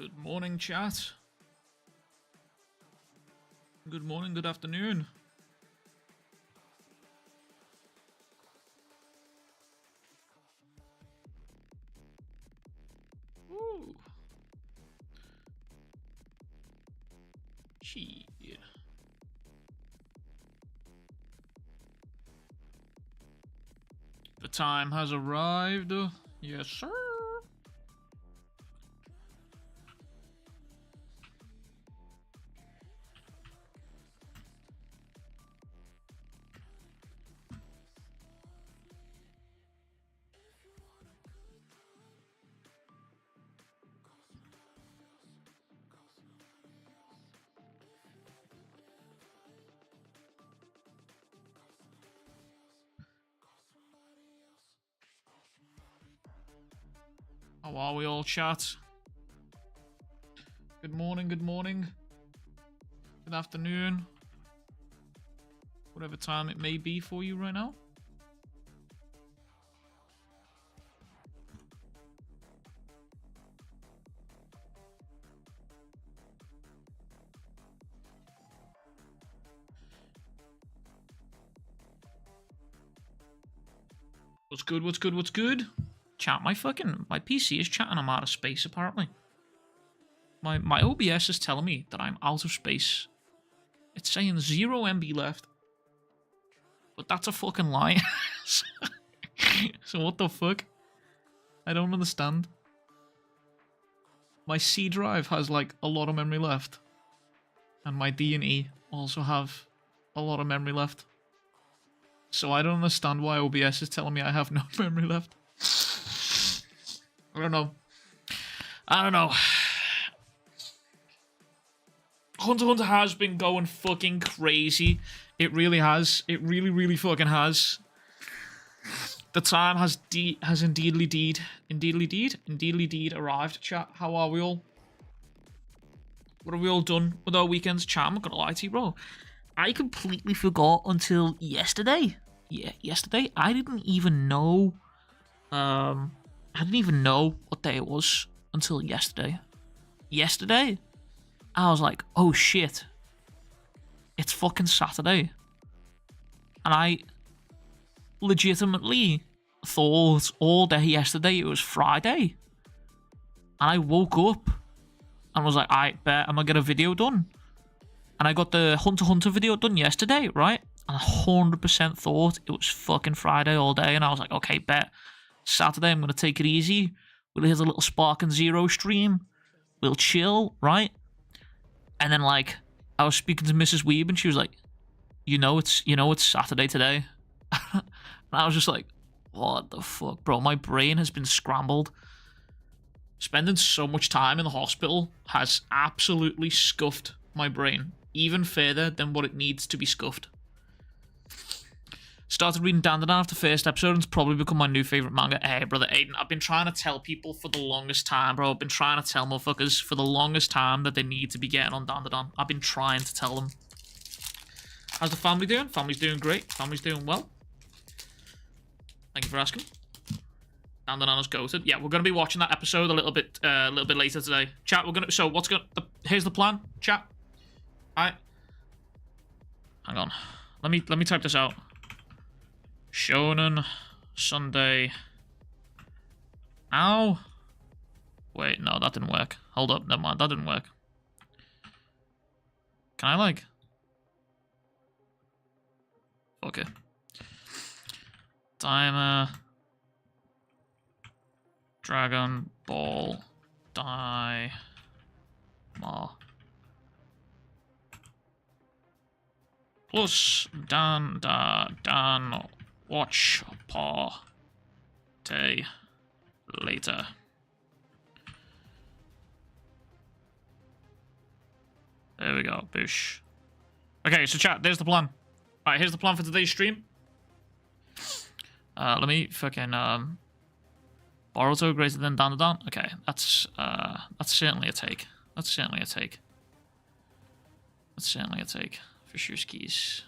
Good morning, chat. Good morning, good afternoon. Ooh. Shit. The time has arrived. Yes, sir. How are we all, chat? Good morning, good morning. Good afternoon. Whatever time it may be for you right now. What's good, what's good, what's good? Chat, my PC is chatting I'm out of space, apparently. My OBS is telling me that I'm out of space. It's saying 0 MB left. But that's a fucking lie. So what the fuck? I don't understand. My C drive has like a lot of memory left. And my D and E also have a lot of memory left. So I don't understand why OBS is telling me I have no memory left. I don't know. I don't know. Hunter x Hunter has been going fucking crazy. It really has. It really, really fucking has. The time has indeedly arrived. Chat, how are we all? What have we all done with our weekends? Chat, I'm not gonna lie to you, bro. I completely forgot until yesterday. Yeah, yesterday. I didn't even know. I didn't even know what day it was until yesterday. Yesterday, I was like, oh shit. It's fucking Saturday. And I legitimately thought all day yesterday it was Friday. And I woke up and was like, I bet I'm gonna get a video done. And I got the Hunter x Hunter video done yesterday, right? And I 100% thought it was fucking Friday all day. And I was like, okay, bet. Saturday, I'm going to take it easy. We'll hit a little Spark and Zero stream. We'll chill, right? And then, like, I was speaking to Mrs. Weeb, and she was like, you know it's Saturday today. And I was just like, what the fuck, bro? My brain has been scrambled. Spending so much time in the hospital has absolutely scuffed my brain. Even further than what it needs to be scuffed. Started reading Dandadan after the first episode, and it's probably become my new favourite manga. Hey, brother Aiden, I've been trying to tell people for the longest time, bro. I've been trying to tell motherfuckers for the longest time that they need to be getting on Dandadan. I've been trying to tell them. How's the family doing? Family's doing great. Family's doing well. Thank you for asking. Dandadan is goated. Yeah, we're gonna be watching that episode a little bit later today. Chat, we're gonna. So here's the plan. Chat. Alright. Hang on. Let me type this out. Shonen Sunday. Ow. Wait, no, that didn't work. Hold up, never mind, that didn't work. Can I, like... Okay. Timer. Dragon Ball. Die. Ma. Plus Dan watch party later. There we go, boosh. Okay, so chat, there's the plan. Alright, here's the plan for today's stream. Let me fucking Boruto greater than Dandadan. Okay, that's certainly a take. That's certainly a take. That's certainly a take. For sure skis.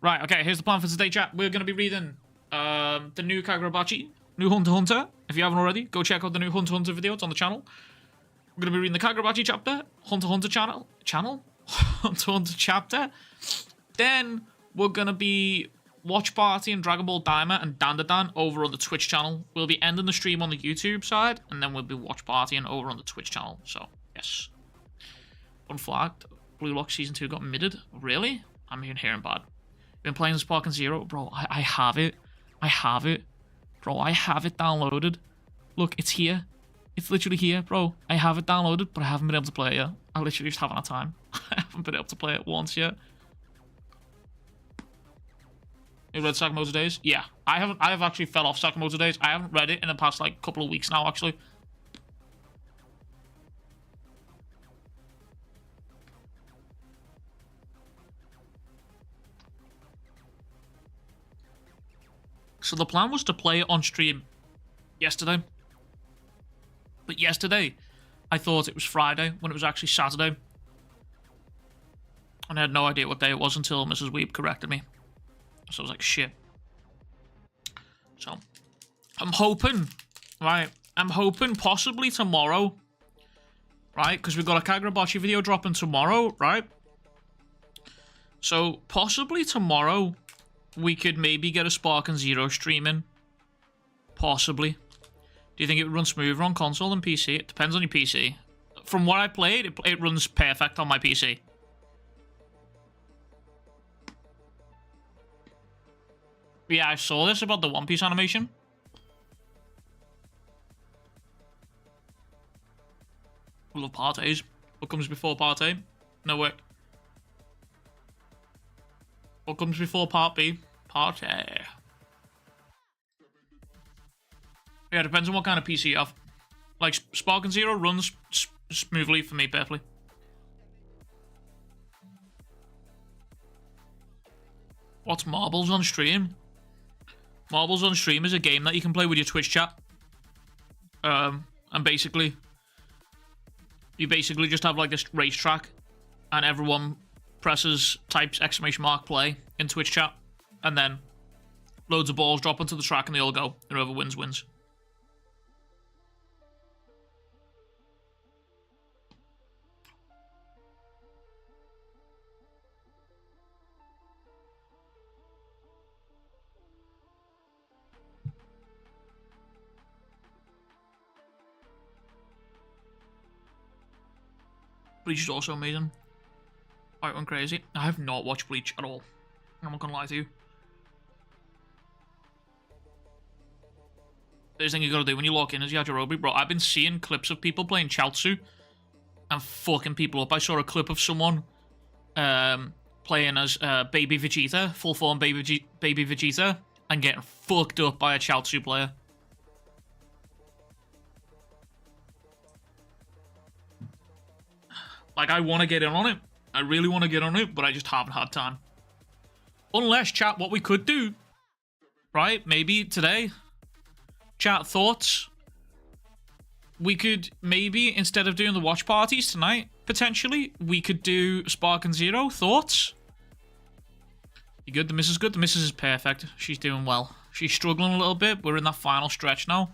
Right, okay, here's the plan for today, chat. We're going to be reading the new Kagurabachi, new Hunter x Hunter, If you haven't already, go check out the new Hunter x Hunter video. It's on the channel. We're going to be reading the Kagurabachi chapter, Hunter x Hunter channel? Hunter x Hunter chapter. Then we're going to be watch party and Dragon Ball Daima and Dandadan over on the Twitch channel. We'll be ending the stream on the YouTube side, and then we'll be watch partying over on the Twitch channel. So, yes. Unflagged. Blue Lock Season 2 got midded. Really? I'm hearing bad. Been playing Sparking Zero. Bro, I have it. I have it. Bro, I have it downloaded. Look, it's here. It's literally here, bro. I have it downloaded, but I haven't been able to play it yet. I literally just haven't had time. I haven't been able to play it once yet. You read Sakamoto Days? Yeah. I have actually fell off Sakamoto Days. I haven't read it in the past, like, couple of weeks now, actually. So the plan was to play it on stream yesterday. But yesterday, I thought it was Friday when it was actually Saturday. And I had no idea what day it was until Mrs. Weeb corrected me. So I was like, shit. So, I'm hoping, right? I'm hoping possibly tomorrow, right? Because we've got a Kagurabachi video dropping tomorrow, right? So, possibly tomorrow, we could maybe get a Sparking Zero streaming. Possibly. Do you think it would run smoother on console than PC? It depends on your PC. From what I played, it runs perfect on my PC. But yeah, I saw this about the One Piece animation. I love Part A's. What comes before Part A? No way. What comes before Part B? Part A. Yeah, it depends on what kind of PC you have. Like, Sparking Zero runs smoothly for me, perfectly. What's Marbles on Stream? Marbles on Stream is a game that you can play with your Twitch chat. And basically, you basically just have like this racetrack, and everyone types ! play in Twitch chat, and then loads of balls drop onto the track and they all go, and whoever wins, wins. Bleach is also amazing. I went crazy. I have not watched Bleach at all. I'm not gonna lie to you. There's thing you gotta do when you log in as Yajirobe, bro. I've been seeing clips of people playing Chaozu and fucking people up. I saw a clip of someone playing as Baby Vegeta, full form Baby Vegeta, and getting fucked up by a Chaozu player. Like, I want to get in on it. I really want to get on it, but I just haven't had time. Unless, chat, what we could do, right, maybe today, chat, thoughts, we could maybe, instead of doing the watch parties tonight, potentially, we could do Sparking Zero, thoughts? You good? The missus good? The missus is perfect. She's doing well. She's struggling a little bit. We're in that final stretch now.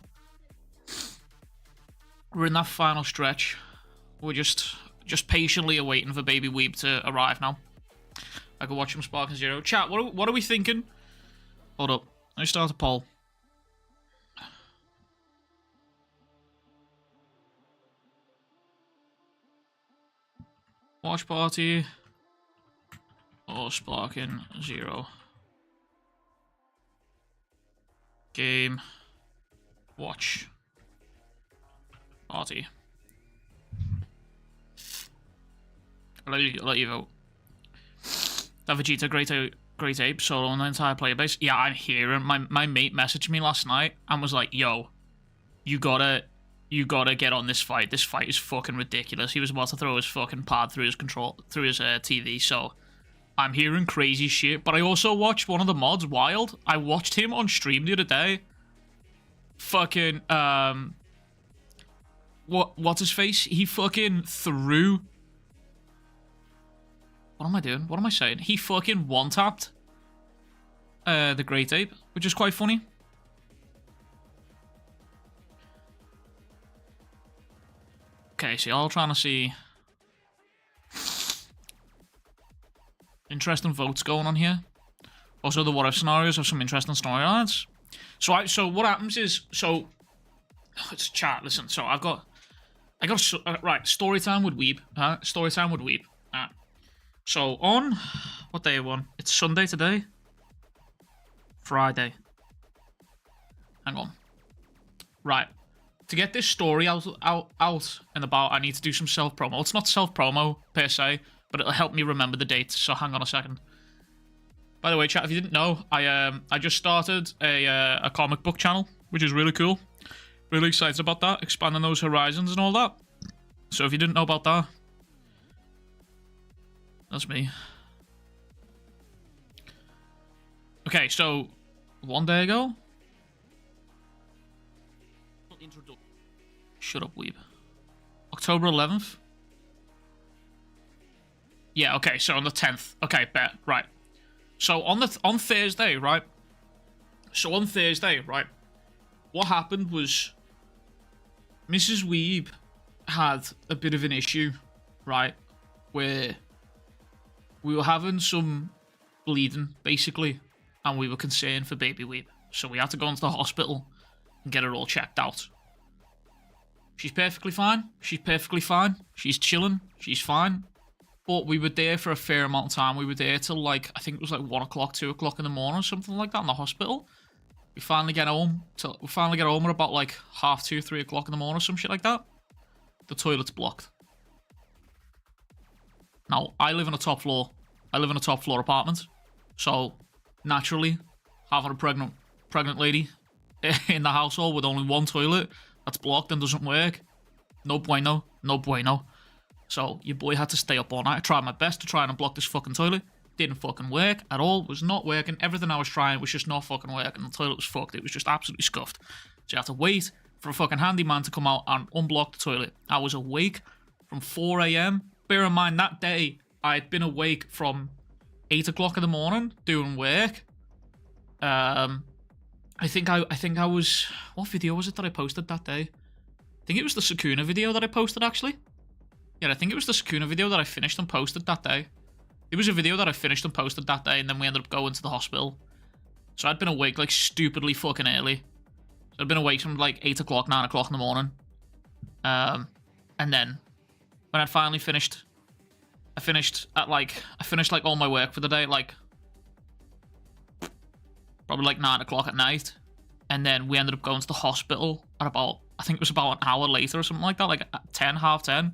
We're in that final stretch. We're just patiently awaiting for Baby Weeb to arrive now. I could watch him Sparking Zero. Chat, what are we thinking? Hold up. Let me start a poll. Watch party or Sparking Zero? Game. Watch party. I'll let you vote. That Vegeta Great Ape solo on the entire player base. Yeah, I'm hearing. My mate messaged me last night and was like, "Yo, you gotta get on this fight. This fight is fucking ridiculous." He was about to throw his fucking pad through his TV. So I'm hearing crazy shit. But I also watched one of the mods, Wild. I watched him on stream the other day. Fucking what's his face? He fucking threw. What am I doing? What am I saying? He fucking one-tapped the Great Ape, which is quite funny. Okay, so y'all trying to see interesting votes going on here. Also, the what if scenarios have some interesting storylines. So what happens is, so it's chat. Listen, so I got right, story time with Weeb. Story time with Weeb. So on what day one? It's Sunday today. Friday. Hang on. Right. To get this story out and about, I need to do some self-promo. It's not self-promo per se, but it'll help me remember the dates. So hang on a second. By the way, chat, if you didn't know, I just started a comic book channel, which is really cool. Really excited about that, expanding those horizons and all that. So if you didn't know about that, that's me. Okay, so 1 day ago. Shut up, weeb. October 11th. Yeah, okay, so on the 10th. Okay, bet, right. So on Thursday, right? So on Thursday, right? What happened was Mrs. Weeb had a bit of an issue, right? Where we were having some bleeding, basically, and we were concerned for baby Weeb. So we had to go into the hospital and get her all checked out. She's perfectly fine. She's perfectly fine. She's chilling. She's fine. But we were there for a fair amount of time. We were there till like, I think it was like 1 o'clock, 2 o'clock in the morning, something like that in the hospital. We finally get home at about like 2:30, 3 o'clock in the morning, some shit like that. The toilet's blocked. Now, I live on a top floor. I live in a top floor apartment. So, naturally, having a pregnant lady in the household with only one toilet that's blocked and doesn't work, no bueno, no bueno. So, your boy had to stay up all night. I tried my best to try and unblock this fucking toilet. Didn't fucking work at all. Was not working. Everything I was trying was just not fucking working. The toilet was fucked. It was just absolutely scuffed. So you have to wait for a fucking handyman to come out and unblock the toilet. I was awake from 4 a.m. Bear in mind, that day, I had been awake from 8 o'clock in the morning doing work. I think I was... What video was it that I posted that day? I think it was the Sakuna video that I posted, actually. Yeah, I think it was the Sakuna video that I finished and posted that day. It was a video that I finished and posted that day, and then we ended up going to the hospital. So I'd been awake, like, stupidly fucking early. So I'd been awake from, like, 8 o'clock, 9 o'clock in the morning. And then, when I'd finally finished... I finished, like, all my work for the day at, like... probably, like, 9 o'clock at night. And then we ended up going to the hospital at about... I think it was about an hour later or something like that, like, at 10, half 10.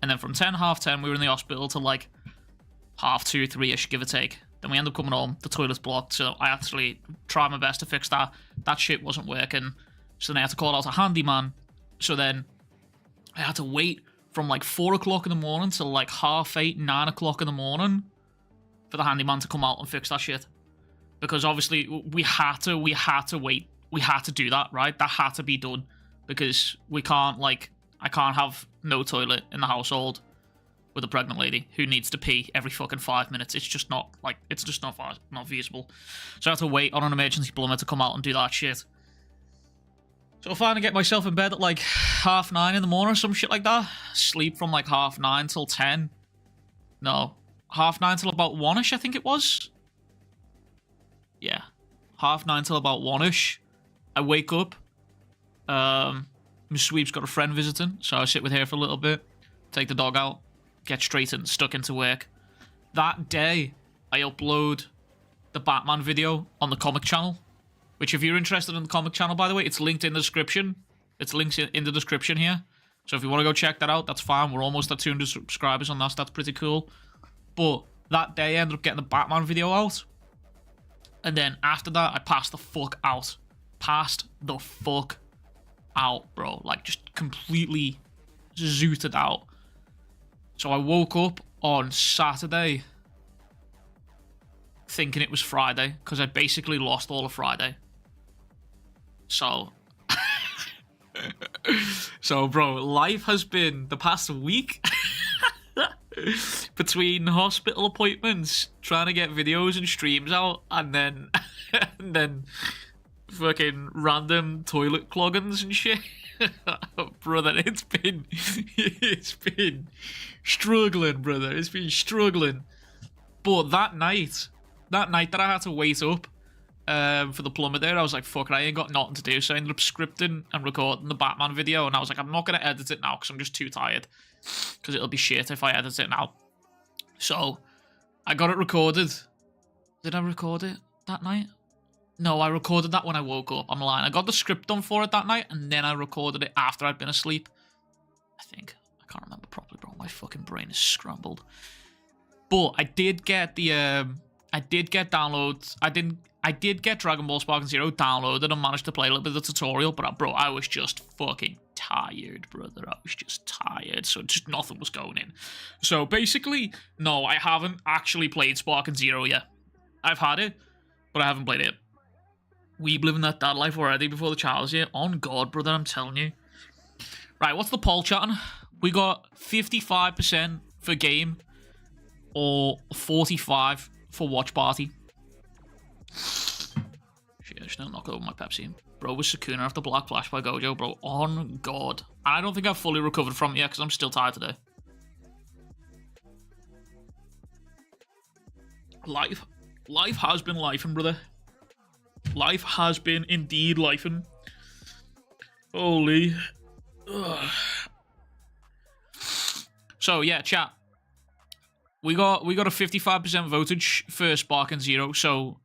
And then from 10, half 10, we were in the hospital till, like... 2:30, 3-ish, give or take. Then we end up coming home, the toilet's blocked, so I actually tried my best to fix that. That shit wasn't working, so then I had to call out a handyman. So then I had to wait from like 4 o'clock in the morning till like 8:30, 9 o'clock in the morning for the handyman to come out and fix that shit. Because obviously we had to wait. We had to do that, right? That had to be done. Because we can't, like, I can't have no toilet in the household with a pregnant lady who needs to pee every fucking 5 minutes. It's just not, like, it's just not feasible. So I had to wait on an emergency plumber to come out and do that shit. So I finally get myself in bed at, like, 9:30 in the morning or some shit like that. Sleep from, like, 9:30 till 10. No, 9:30 till about 1-ish, I think it was. Yeah, 9:30 till about 1-ish. I wake up. Miss Sweep's got a friend visiting, so I sit with her for a little bit. Take the dog out. Get straight and stuck into work. That day, I upload the Batman video on the comic channel. Which, if you're interested in the comic channel, by the way, it's linked in the description. It's linked in the description here. So if you want to go check that out, that's fine. We're almost at 200 subscribers on that, so that's pretty cool. But that day, I ended up getting the Batman video out. And then after that, I passed the fuck out. Passed the fuck out, bro. Like, just completely zooted out. So I woke up on Saturday thinking it was Friday, because I basically lost all of Friday. So, bro, life has been, the past week, between hospital appointments, trying to get videos and streams out, and then fucking random toilet cloggins and shit. Brother, it's been struggling, brother. It's been struggling. But that night that I had to wait up for the plumber there, I was like, fuck it, I ain't got nothing to do. So I ended up scripting and recording the Batman video, and I was like, I'm not going to edit it now because I'm just too tired. Because it'll be shit if I edit it now. So I got it recorded. Did I record it that night? No, I recorded that when I woke up. I'm lying. I got the script done for it that night, and then I recorded it after I'd been asleep. I think. I can't remember properly, bro. My fucking brain is scrambled. But I did get the I did get downloads. I did get Dragon Ball Sparking Zero downloaded and managed to play a little bit of the tutorial, but bro, I was just fucking tired, brother. I was just tired, so just nothing was going in. So basically, no, I haven't actually played Sparking Zero yet. I've had it, but I haven't played it. We've living that dad life already before the child's here. On God, brother, I'm telling you. Right, what's the poll chatting? We got 55% for game or 45% for watch party. Shit, I just don't knock over my Pepsi. Bro was Sakuna after Black Flash by Gojo, bro. On God. And I don't think I've fully recovered from it yet because I'm still tired today. Life has been lifing, brother. Life has been indeed lifing. Holy. Ugh. So yeah, chat. We got a 55% votage for Sparking Zero, so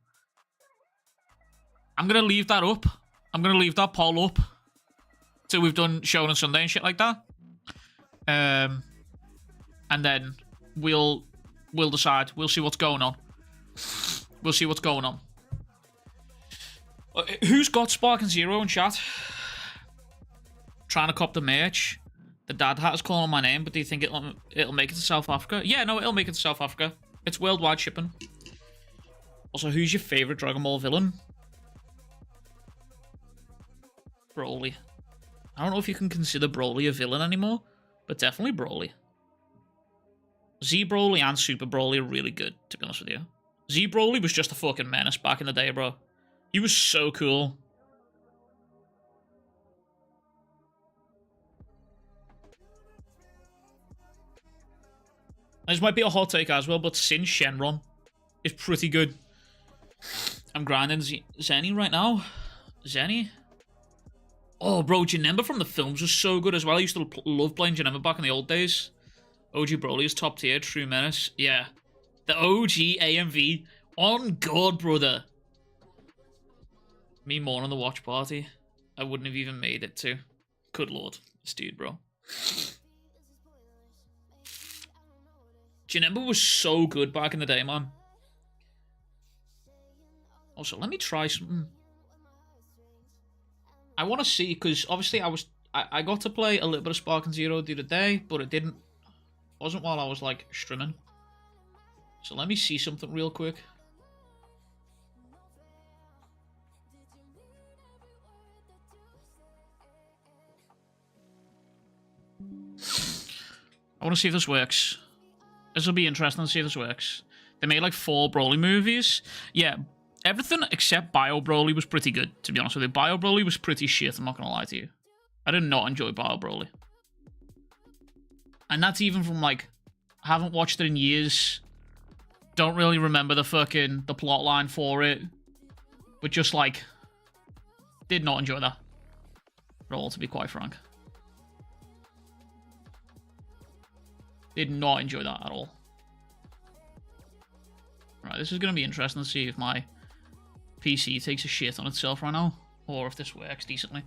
I'm gonna leave that up. I'm gonna leave that poll up till we've done Shonen Sunday and shit like that. And then we'll decide. We'll see what's going on. We'll see what's going on. Who's got Sparking Zero in chat? Trying to cop the merch. The dad hat is calling my name, but do you think it'll make it to South Africa? Yeah, no, it'll make it to South Africa. It's worldwide shipping. Also, who's your favorite Dragon Ball villain? Broly. I don't know if you can consider Broly a villain anymore, but definitely Broly. Z Broly and Super Broly are really good, to be honest with you. Z Broly was just a fucking menace back in the day, bro. He was so cool. This might be a hot take as well, but Sin Shenron is pretty good. I'm grinding Zenny right now. Zenny? Oh, bro, Janemba from the films was so good as well. I used to love playing Janemba back in the old days. OG Broly is top tier, true menace. Yeah. The OG AMV. On God, brother. Me more on the watch party. I wouldn't have even made it to. Good lord. This dude, bro. Janemba was so good back in the day, man. Also, let me try something. I want to see, because obviously I got to play a little bit of Sparking Zero the other day, but it wasn't while I was like streaming. So let me see something real quick. I want to see if this works. This will be interesting to see if this works. They made like 4 Broly movies. Yeah, everything except Bio Broly was pretty good, to be honest with you. Bio Broly was pretty shit, I'm not going to lie to you. I did not enjoy Bio Broly. And that's even from like, I haven't watched it in years. Don't really remember the plot line for it. But just like, did not enjoy that at all, to be quite frank. Did not enjoy that at all. Right, this is going to be interesting to see if my PC takes a shit on itself right now, or if this works decently.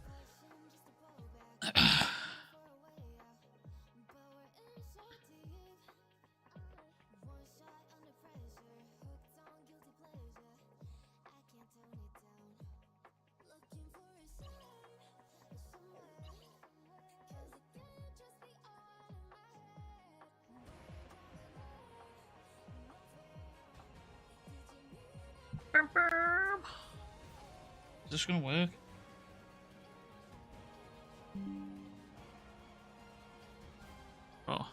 Is this gonna work? Oh.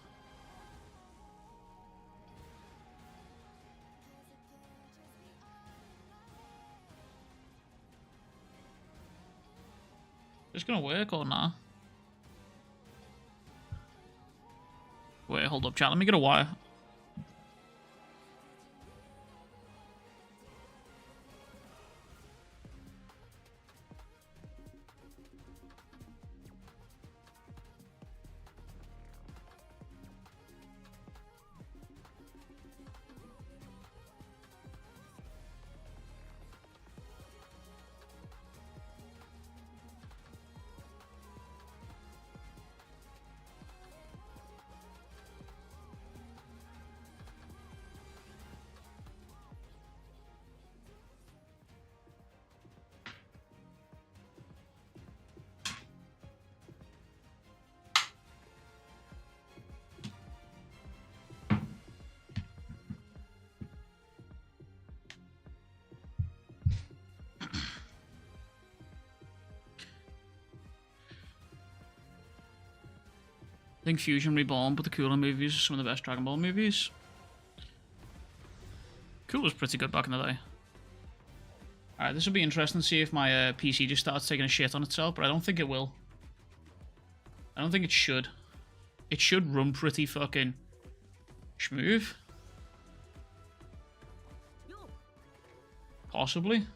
It's gonna work or not? Wait, hold up, chat. Let me get a wire. I think Fusion Reborn, but the Cooler movies are some of the best Dragon Ball movies. Cooler's pretty good back in the day. Alright, this will be interesting to see if my PC just starts taking a shit on itself, but I don't think it will. I don't think it should. It should run pretty fucking smooth. Possibly.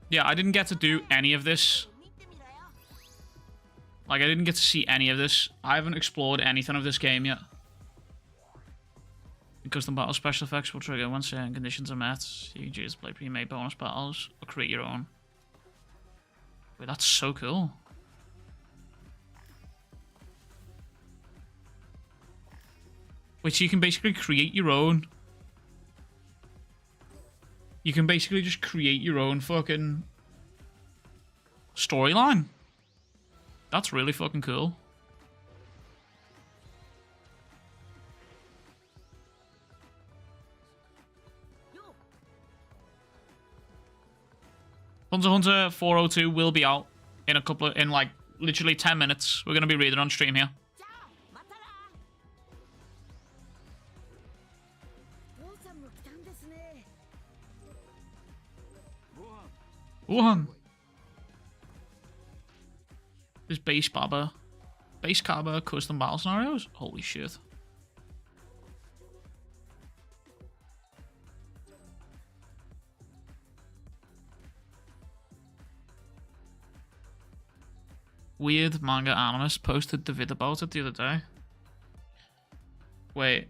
Yeah, I didn't get to do any of this. Like, I didn't get to see any of this. I haven't explored anything of this game yet. Custom battle special effects will trigger when certain conditions are met. You can choose to play pre-made bonus battles or create your own. Wait, that's so cool. Wait, so you can basically create your own. You can basically just create your own fucking storyline. That's really fucking cool. Hunter x Hunter 402 will be out in in like literally 10 minutes. We're gonna be reading on stream here. Wuhan. There's base Kaba custom battle scenarios. Holy shit. Weird manga animist posted the vid about it the other day. Wait,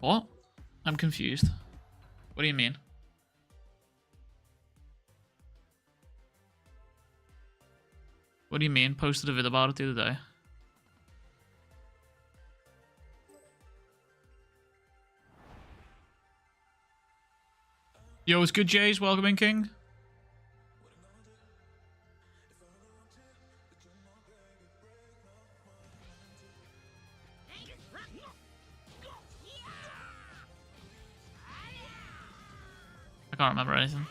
what? I'm confused. What do you mean? What do you mean? Posted a vid about it the other day. Yo, it's good, Jays. Welcome in, King. I can't remember anything.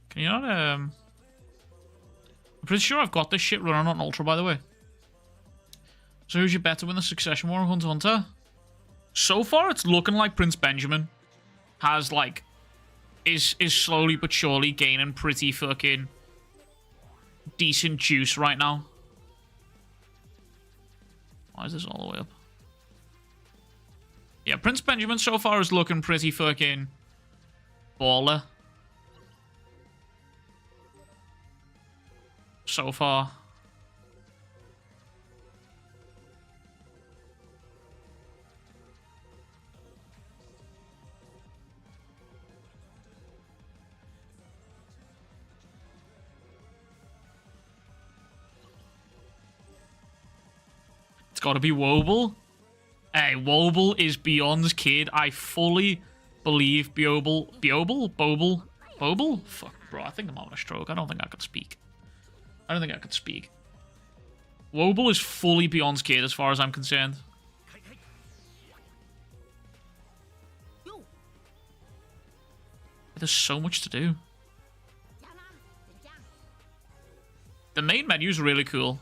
Can you not, I'm pretty sure I've got this shit running on Ultra, by the way. So who's your bet to win the Succession War of Hunter x Hunter? So far, it's looking like Prince Benjamin has, like, is slowly but surely gaining pretty fucking decent juice right now. Why is this all the way up? Yeah, Prince Benjamin so far is looking pretty fucking baller. So far. It's gotta be Wobble. Hey, Wobble is Beyond's kid. I fully believe Bobble? Fuck, bro, I think I'm having a stroke. I don't think I can speak. Wobble is fully Beyond's kid as far as I'm concerned. There's so much to do. The main menu is really cool.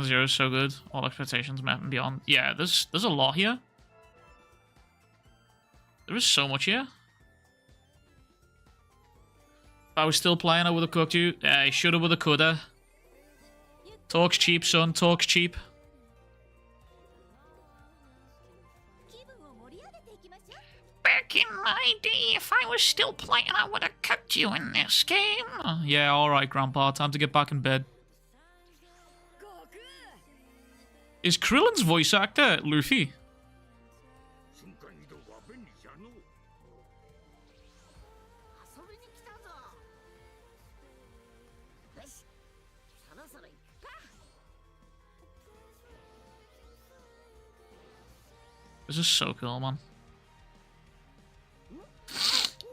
Dragon Zero is so good. All expectations met and beyond. Yeah, there's a lot here. There is so much here. If I was still playing, I would have cooked you. Yeah, I should have, would have, could have. Talks cheap, son. Talks cheap. Back in my day, if I was still playing, I would have cooked you in this game. Yeah, alright, Grandpa. Time to get back in bed. Is Krillin's voice actor Luffy? This is so cool, man.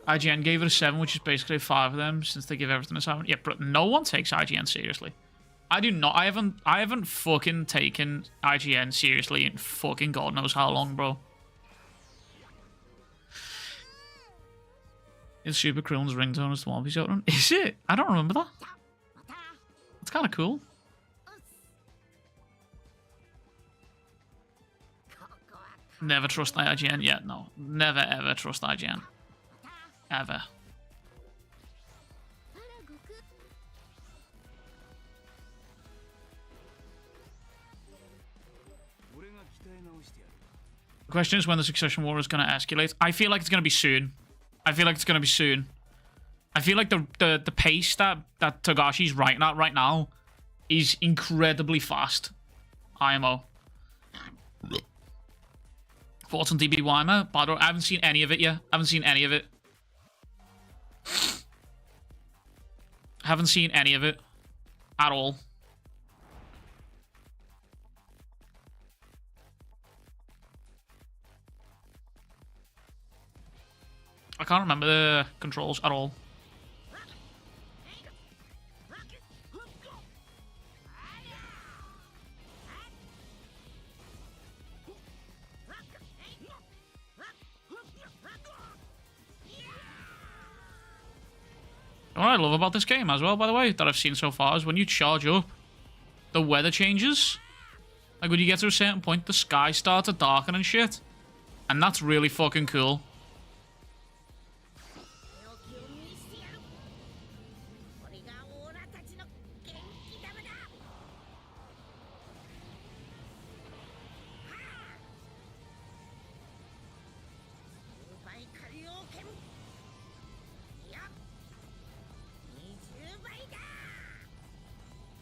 IGN gave it a 7, which is basically 5 of them, since they give everything a 7. Yeah, but no one takes IGN seriously. I do not. I haven't fucking taken IGN seriously in fucking God knows how long, bro. It's Super Krillin's ringtone is the One Piece outrun. Is it? I don't remember that. That's kind of cool. Never trust the IGN. Yeah, no. Never ever trust IGN. Ever. The question is when the Succession War is going to escalate. I feel like it's going to be soon. I feel like it's going to be soon. I feel like the pace that Togashi's writing at right now is incredibly fast. IMO. Thoughts on DB Weimer? By the way, I haven't seen any of it yet. I haven't seen any of it. I haven't seen any of it. At all. I can't remember the controls at all. What I love about this game as well, by the way, that I've seen so far, is when you charge up, the weather changes. Like when you get to a certain point, the sky starts to darken and shit. And that's really fucking cool.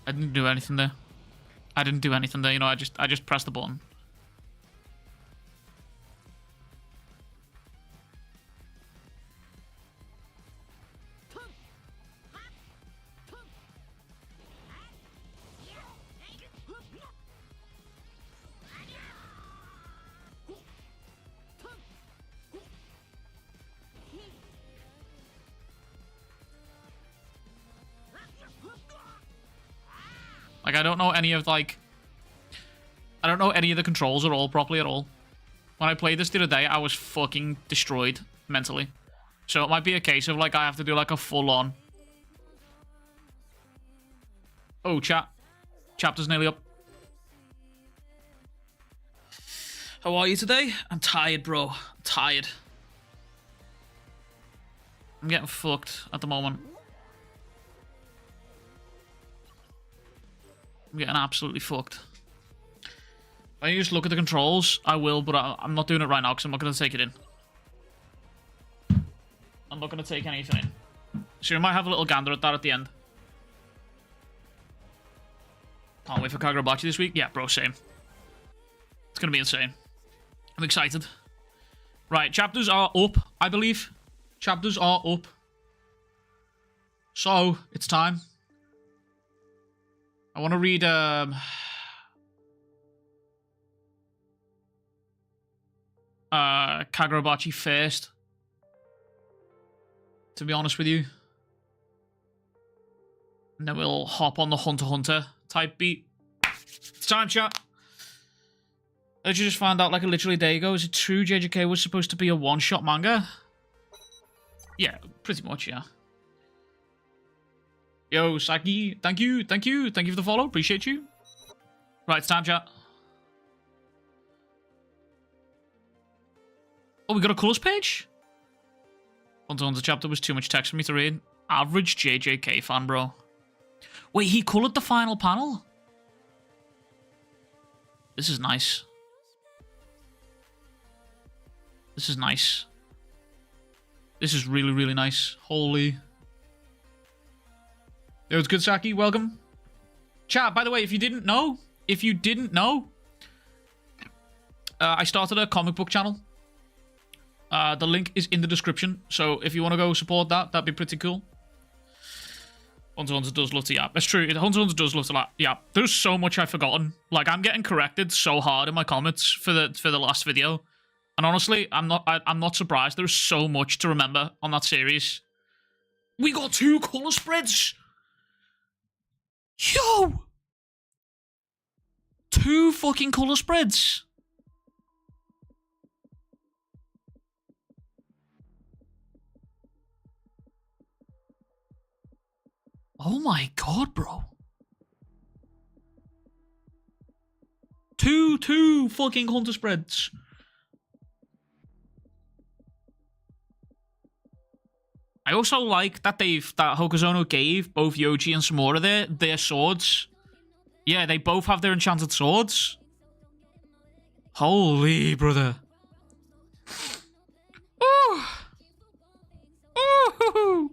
I didn't do anything there. I didn't do anything there, you know, I just pressed the button. Like, I don't know any of, like... I don't know any of the controls at all, properly at all. When I played this the other day, I was fucking destroyed mentally. So it might be a case of, like, I have to do, like, a full-on... Oh, chat. Chapter's nearly up. How are you today? I'm tired, bro. I'm tired. I'm getting fucked at the moment. I'm getting absolutely fucked. If I just look at the controls, I will, but I'm not doing it right now because I'm not going to take it in. I'm not going to take anything in. So we might have a little gander at that at the end. Can't wait for Kagurabachi this week. Yeah, bro, same. It's going to be insane. I'm excited. Right, chapters are up, I believe. Chapters are up. So, it's time. I want to read, Kagurabachi first. To be honest with you. And then we'll hop on the Hunter x Hunter type beat. It's time, chat. I just found out like literally a day ago. Is it true JJK was supposed to be a one-shot manga? Yeah, pretty much, yeah. Yo, Saki, thank you for the follow, appreciate you. Right, it's time, chat. Oh, we got a colours page? HxH Chapter was too much text for me to read. Average JJK fan, bro. Wait, he coloured the final panel? This is nice. This is nice. This is really, really nice. Holy. Yo, it's good, Saki. Welcome. Chat, by the way, if you didn't know, I started a comic book channel. The link is in the description, so if you want to go support that, that'd be pretty cool. HxH does love to yap. That's true. HxH does love to yap. There's so much I've forgotten. Like, I'm getting corrected so hard in my comments for the last video, and honestly, I'm not surprised. There's so much to remember on that series. We got 2 color spreads. Yo, 2 fucking color spreads. Oh my god, bro. Two fucking hunter spreads. I also like that that Hokuzono gave both Yoji and Samura their swords. Yeah, they both have their enchanted swords. Holy brother. Ooh. Ooh.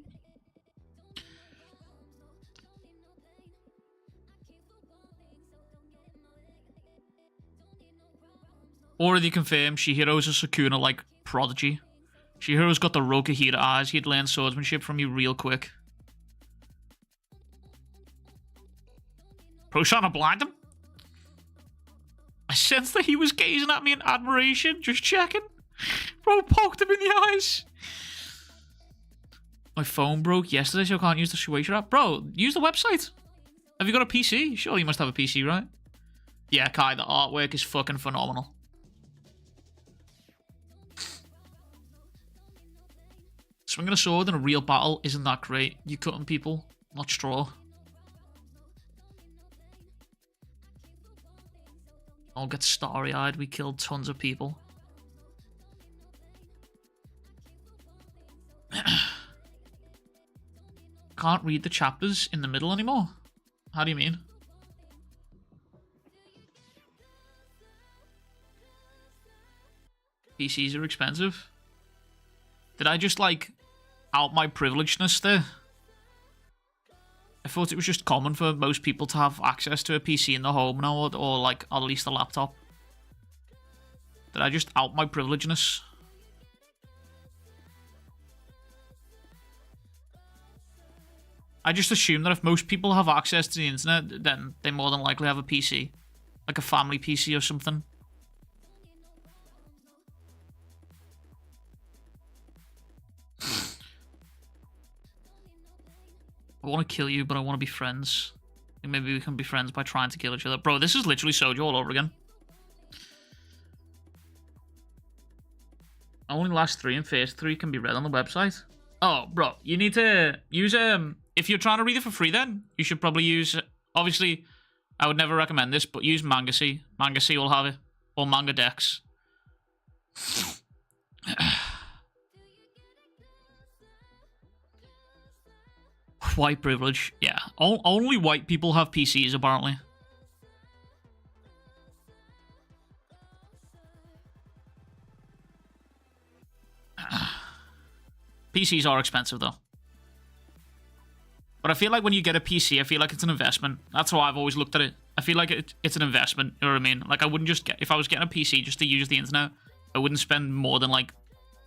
Already confirmed, Shihiro's a Sukuna like prodigy. Shihiro's got the Rokahira eyes. He'd learn swordsmanship from you real quick. Bro's trying to blind him? I sensed that he was gazing at me in admiration. Just checking. Bro poked him in the eyes. My phone broke yesterday, so I can't use the Shueisha app. Bro, use the website. Have you got a PC? Sure, you must have a PC, right? Yeah, Kai, the artwork is fucking phenomenal. Swinging a sword in a real battle isn't that great. You're cutting people, not straw. I'll get starry-eyed. We killed tons of people. Can't read the chapters in the middle anymore. How do you mean? PCs are expensive. Did I just, like, out my privilegedness there? I thought it was just common for most people to have access to a PC in the home now, or like, at least a laptop. Did I just out my privilegedness? I just assume that if most people have access to the internet, then they more than likely have a PC. Like a family PC or something. I want to kill you, but I want to be friends. I think maybe we can be friends by trying to kill each other. Bro, this is literally Soju all over again. Only last 3 and first 3 can be read on the website. Oh, bro, you need to use if you're trying to read it for free, then you should probably use. Obviously, I would never recommend this, but use Mangasea. Mangasea will have it, or Manga Dex. White privilege, yeah. Only white people have PCs, apparently. PCs are expensive, though. But I feel like when you get a PC, I feel like it's an investment. That's how I've always looked at it. I feel like it's an investment, you know what I mean? Like, I wouldn't just get... If I was getting a PC just to use the internet, I wouldn't spend more than, like,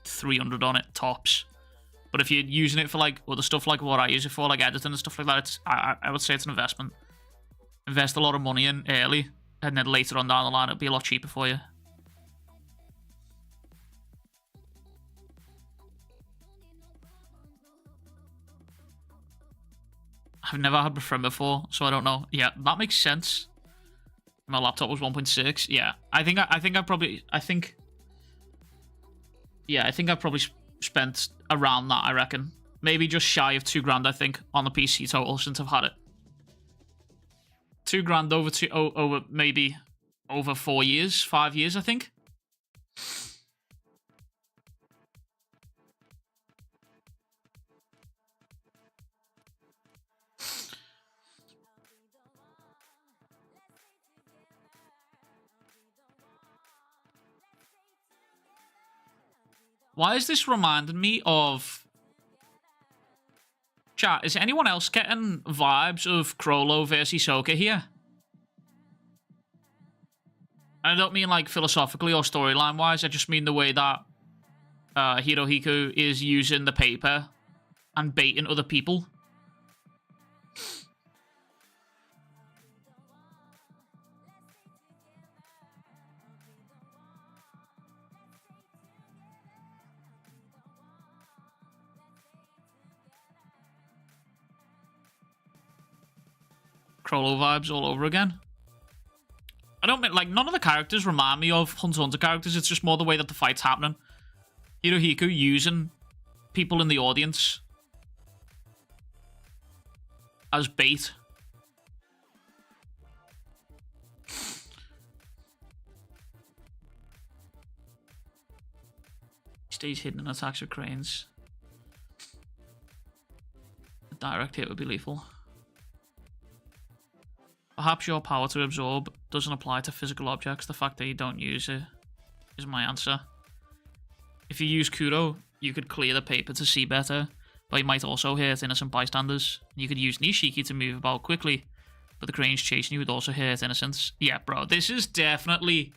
300 on it, tops. But if you're using it for, like, other stuff like what I use it for, like editing and stuff like that, it's, I would say it's an investment. Invest a lot of money in early, and then later on down the line, it'll be a lot cheaper for you. I've never had a friend before, so I don't know. Yeah, that makes sense. My laptop was 1.6. Yeah, I think I probably spent around that, I reckon. Maybe just shy of £2 grand, I think, on the PC total since I've had it. $2,000 over maybe over 4 years, 5 years, I think. Why is this reminding me of... Chat, is anyone else getting vibes of Chrollo vs Hisoka here? I don't mean like philosophically or storyline wise, I just mean the way that Hirohiko is using the paper and baiting other people. Chrollo vibes all over again. I don't mean, like, none of the characters remind me of Hunter x Hunter characters. It's just more the way that the fight's happening. Hirohiko using people in the audience as bait. Stays hidden and attacks with cranes. A direct hit would be lethal. Perhaps your power to absorb doesn't apply to physical objects. The fact that you don't use it is my answer. If you use Kuro, you could clear the paper to see better, but you might also hurt innocent bystanders. You could use Nishiki to move about quickly, but the cranes chasing you would also hurt innocents. Yeah, bro, this is definitely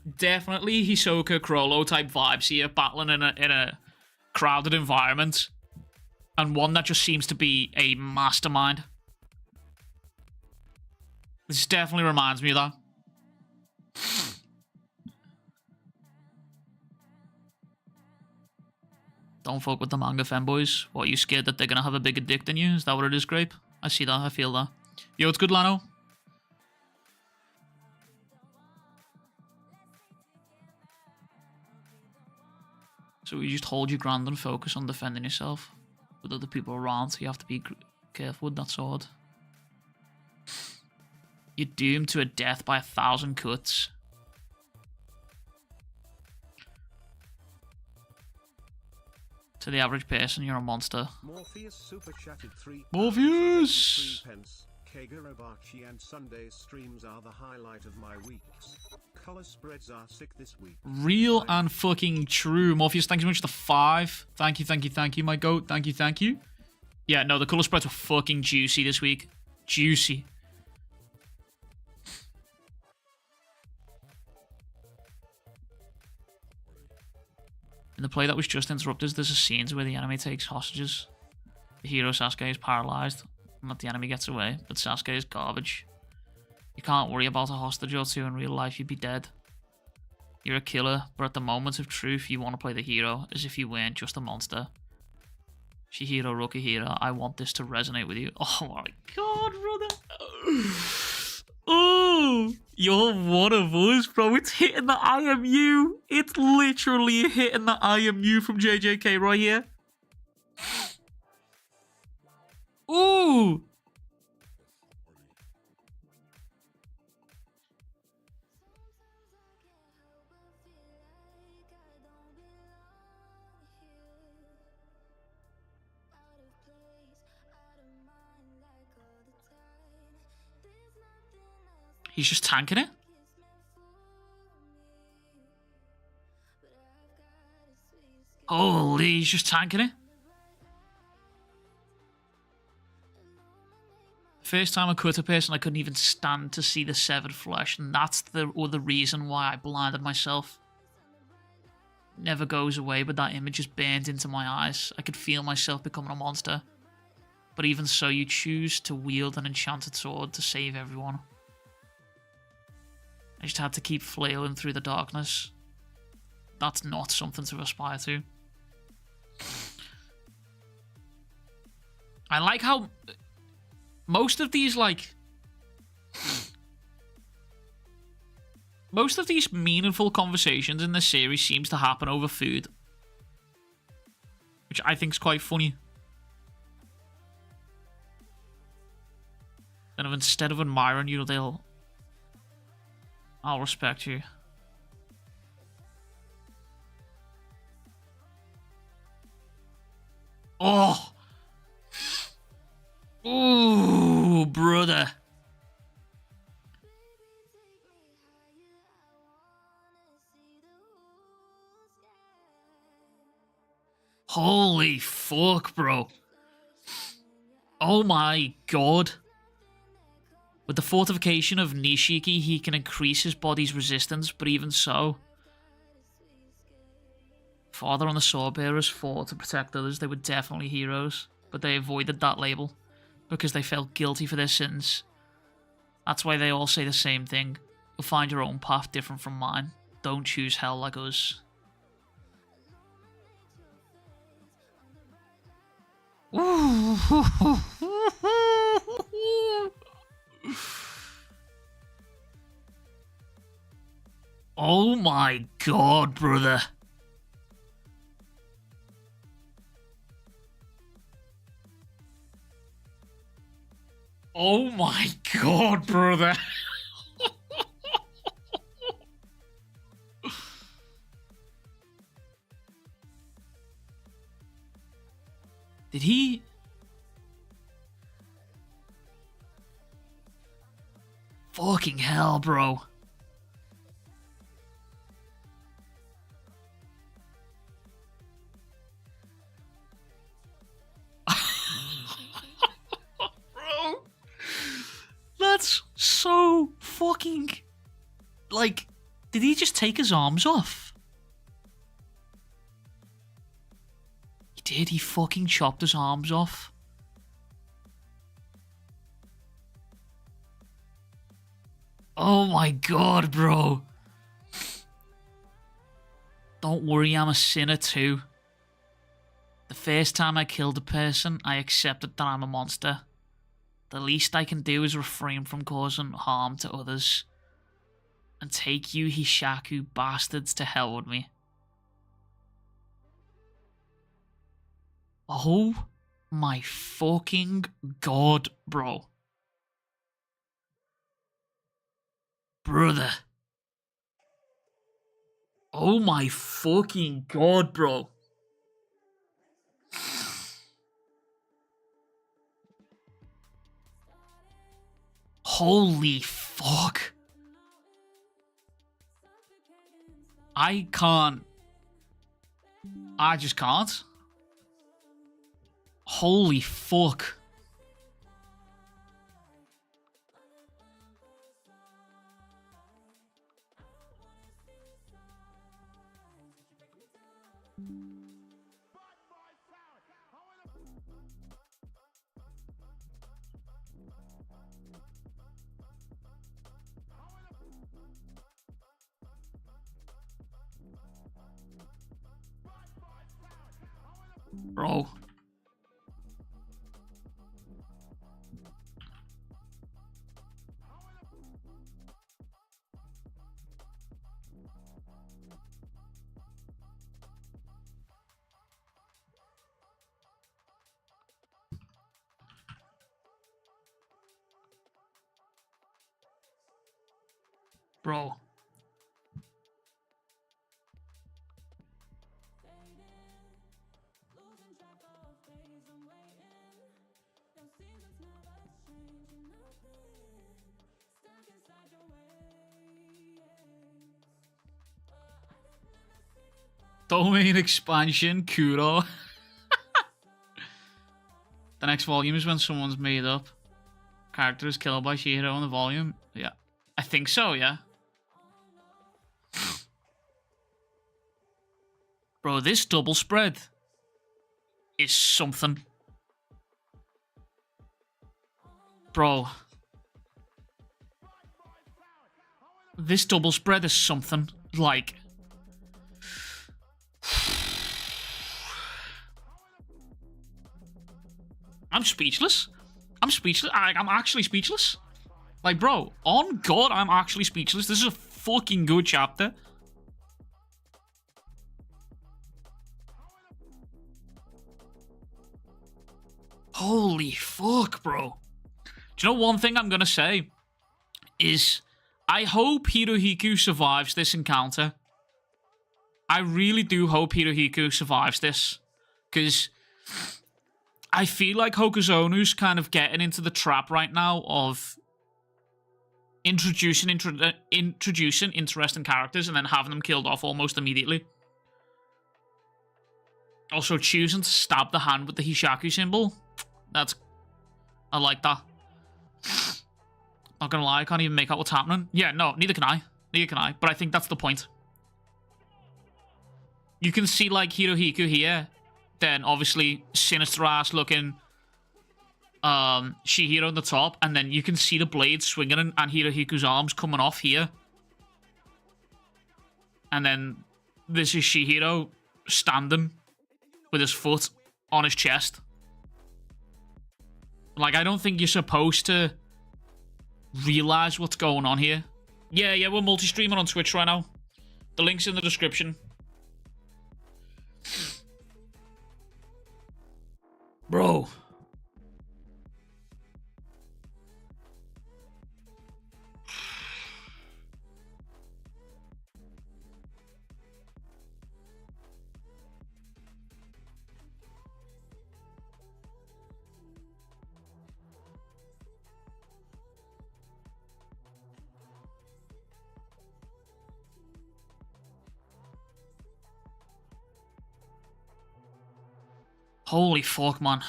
Hisoka Chrollo type vibes here, battling in a crowded environment, and one that just seems to be a mastermind. This definitely reminds me of that. Don't fuck with the manga femboys. What, are you scared that they're gonna have a bigger dick than you? Is that what it is, Grape? I see that, I feel that. Yo, it's good, Lano. So you just hold your ground and focus on defending yourself with other people around, so you have to be careful with that sword. You're doomed to a death by 1,000 cuts. To the average person, you're a monster. Morpheus super chatted 3 Morpheus! 3 pence. Kagurabachi and Sunday streams are the highlight of my weeks. Color spreads are sick this week. Real and fucking true. Morpheus, thank you so much for the 5. Thank you, my goat. Thank you. Yeah, no, the color spreads were fucking juicy this week. Juicy. In the play that was just interrupted, there's a scene where the enemy takes hostages. The hero Sasuke is paralyzed, and that the enemy gets away, but Sasuke is garbage. You can't worry about a hostage or two in real life, you'd be dead. You're a killer, but at the moment of truth, you want to play the hero, as if you weren't just a monster. Shihiro Rokihira, I want this to resonate with you. Oh my god, brother. Oh, you're one of us, bro. It's hitting the IMU. It's literally hitting the IMU from JJK right here. Ooh. He's just tanking it. Holy, he's just tanking it. First time I cut a person, I couldn't even stand to see the severed flesh, and that's the other reason why I blinded myself. It never goes away, but that image is burned into my eyes. I could feel myself becoming a monster. But even so, you choose to wield an enchanted sword to save everyone. I just had to keep flailing through the darkness. That's not something to aspire to. I like how most of these, most of these meaningful conversations in this series seems to happen over food. Which I think is quite funny. And if instead of admiring you, I'll respect you. Oh! Ooh, brother. Holy fuck, bro. Oh my god. With the fortification of Nishiki, he can increase his body's resistance, but even so... Father and the Sword Bearers fought to protect others. They were definitely heroes, but they avoided that label because they felt guilty for their sins. That's why they all say the same thing. You'll find your own path different from mine. Don't choose hell like us. Oh my god, brother. Oh my god, brother. Did he... Fucking hell, bro. Bro. That's so fucking... Like, did he just take his arms off? He did, he fucking chopped his arms off. Oh my god, bro. Don't worry, I'm a sinner too. The first time I killed a person, I accepted that I'm a monster. The least I can do is refrain from causing harm to others. And take you Hishaku bastards to hell with me. Oh my fucking god, bro. Brother. Oh my fucking god, bro. Holy fuck. I can't. I just can't. Holy fuck. Bro. Bro. Domain expansion, Kuro. The next volume is when someone's made up. Character is killed by Shihiro in the volume. Yeah. I think so, yeah. Bro, this double spread is something. Bro. This double spread is something. Like... I'm speechless. I'm speechless. I'm actually speechless. Like, bro, on God, I'm actually speechless. This is a fucking good chapter. Holy fuck, bro. Do you know one thing I'm going to say? Is I hope Hirohiko survives this encounter. I really do hope Hirohiko survives this. Because I feel like Hokuzonu's kind of getting into the trap right now of introducing interesting characters and then having them killed off almost immediately. Also, choosing to stab the hand with the Hishaku symbol. I like that. Not gonna lie, I can't even make out what's happening. Yeah, no, neither can I. Neither can I. But I think that's the point. You can see, like, Hirohiko here. Then, obviously, sinister-ass looking Shihiro on the top. And then you can see the blade swinging and Hirohiko's arms coming off here. And then this is Shihiro standing with his foot on his chest. Like, I don't think you're supposed to realize what's going on here. Yeah, we're multi-streaming on Twitch right now. The link's in the description. Bro. Holy fuck, man.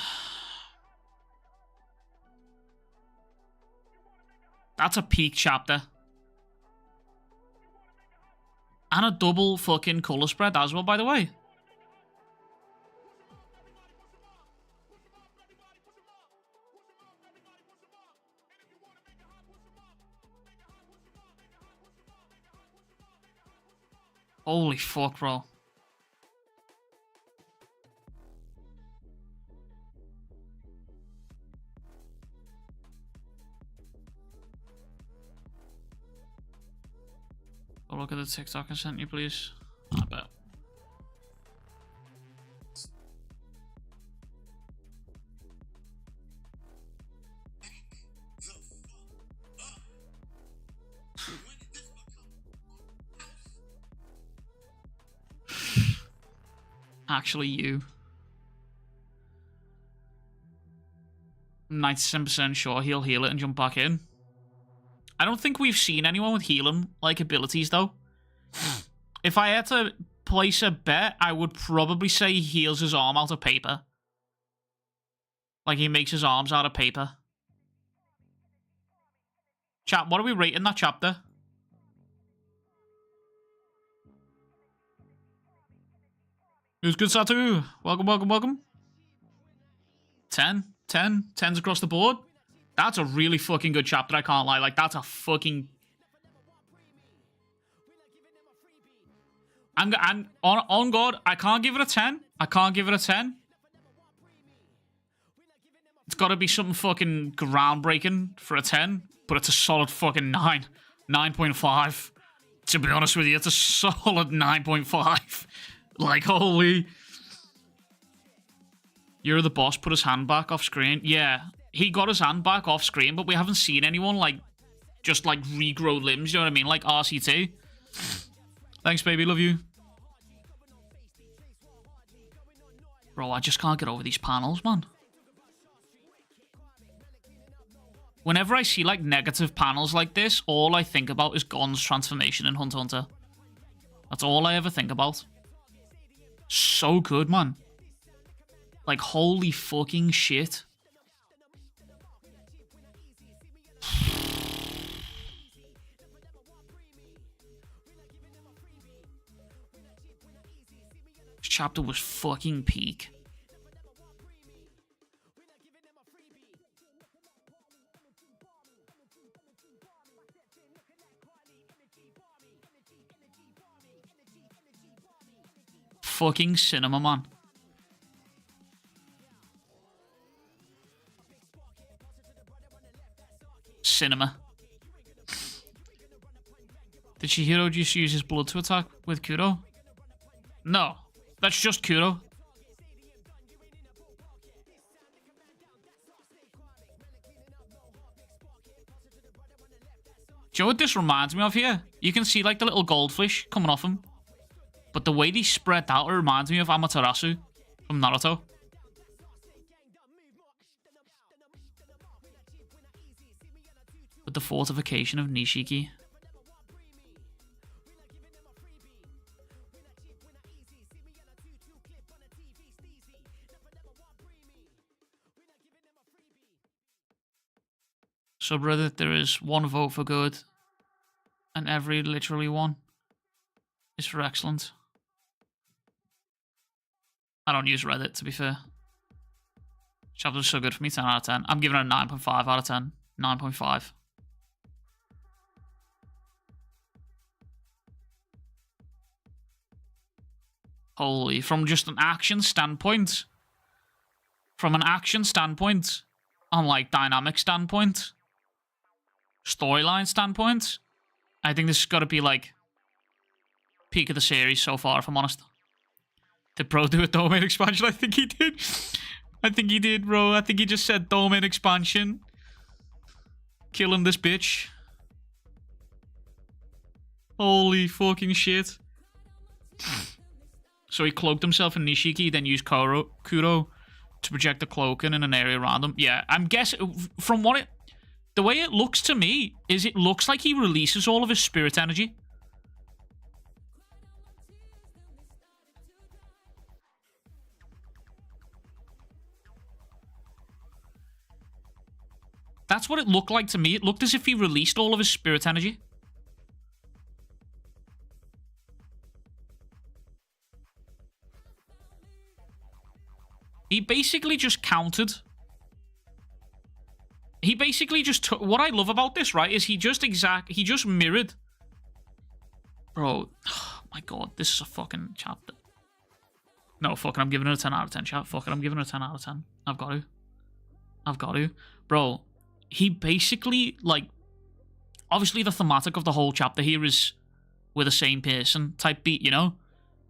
That's a peak chapter. And a double fucking colour spread as well, by the way. Holy fuck, bro. Go look at the TikTok I sent you, please. I bet. Actually, you. I'm 97% sure he'll heal it and jump back in. I don't think we've seen anyone with healing like abilities though. If I had to place a bet, I would probably say he heals his arm out of paper. Like he makes his arms out of paper. Chat, what are we rating that chapter? Who's good, Satu? Welcome. 10? 10's across the board? That's a really fucking good chapter, I can't lie. Like, that's a fucking... I'm on God, I can't give it a 10. I can't give it a 10. It's got to be something fucking groundbreaking for a 10, but it's a solid fucking 9. 9.5. To be honest with you, it's a solid 9.5. Like, holy... You're the boss, put his hand back off screen. Yeah. He got his hand back off screen, but we haven't seen anyone, like, just, like, regrow limbs, you know what I mean? Like RCT. Thanks, baby. Love you. Bro, I just can't get over these panels, man. Whenever I see, like, negative panels like this, all I think about is Gon's transformation in Hunter x Hunter. That's all I ever think about. So good, man. Like, holy fucking shit. This chapter was fucking peak. Fucking cinema, man. Cinema. Did Shihiro just use his blood to attack with Kuro? No, that's just Kuro. Do you know what this reminds me of here? You can see like the little goldfish coming off him. But the way they spread out, it reminds me of Amaterasu from Naruto. With the fortification of Nishiki. So, brother, there is one vote for good, and every literally one is for excellent. I don't use Reddit, to be fair. Chapter's so good for me, 10 out of 10. I'm giving it a 9.5 out of 10. 9.5. Holy, from just an action standpoint, on like dynamic standpoint, storyline standpoint, I think this has got to be like peak of the series so far, if I'm honest. Did bro do a domain expansion? I think he did. I think he did, bro. I think he just said domain expansion. Killing this bitch. Holy fucking shit. So he cloaked himself in Nishiki, then used Kuro to project the cloaking in an area around him. Yeah, I'm guessing from what it... The way it looks to me is it looks like he releases all of his spirit energy. That's what it looked like to me. It looked as if he released all of his spirit energy. He basically just countered. He basically just took... What I love about this, right, is he just mirrored. Bro, oh my god, this is a fucking chapter. No, fucking, I'm giving it a 10 out of 10, chat. Fuck it, I'm giving it a 10 out of 10. I've got to. Bro, he basically, like... Obviously, the thematic of the whole chapter here is we're the same person type beat, you know?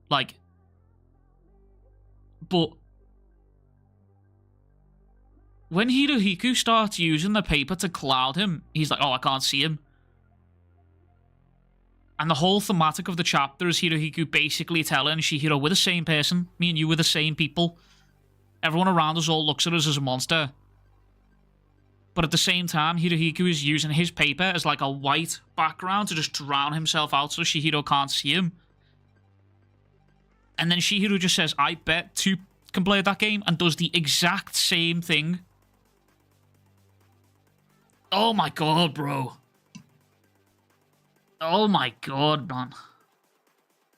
Like... But... When Hirohiko starts using the paper to cloud him, he's like, oh, I can't see him. And the whole thematic of the chapter is Hirohiko basically telling Shihiro, we're the same person. Me and you were the same people. Everyone around us all looks at us as a monster. But at the same time, Hirohiko is using his paper as like a white background to just drown himself out so Shihiro can't see him. And then Shihiro just says, I bet Troupe can play that game, and does the exact same thing. Oh my god, bro. Oh my god, man.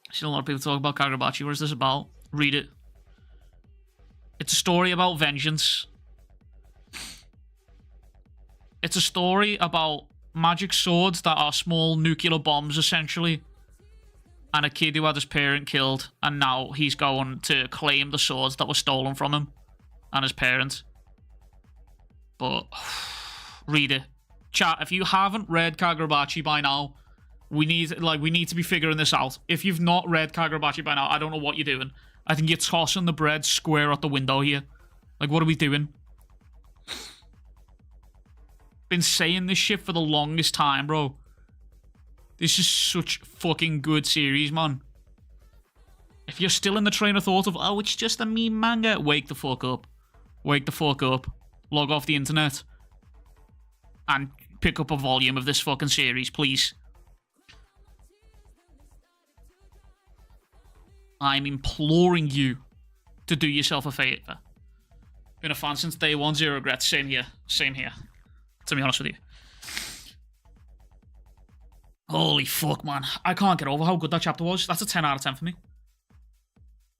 I've seen a lot of people talk about Kagurabachi. What is this about? Read it. It's a story about vengeance. It's a story about magic swords that are small nuclear bombs, essentially. And a kid who had his parent killed, and now he's going to claim the swords that were stolen from him and his parents. But read it. Chat, if you haven't read Kagurabachi by now, we need to be figuring this out. If you've not read Kagurabachi by now, I don't know what you're doing. I think you're tossing the bread square out the window here. Like, what are we doing? Been saying this shit for the longest time, bro. This is such fucking good series, man. If you're still in the train of thought of, oh, it's just a meme manga, wake the fuck up. Wake the fuck up. Log off the internet. And pick up a volume of this fucking series, please. I'm imploring you to do yourself a favour. Been a fan since day one, zero regrets. Same here. Same here. To be honest with you. Holy fuck, man. I can't get over how good that chapter was. That's a 10 out of 10 for me.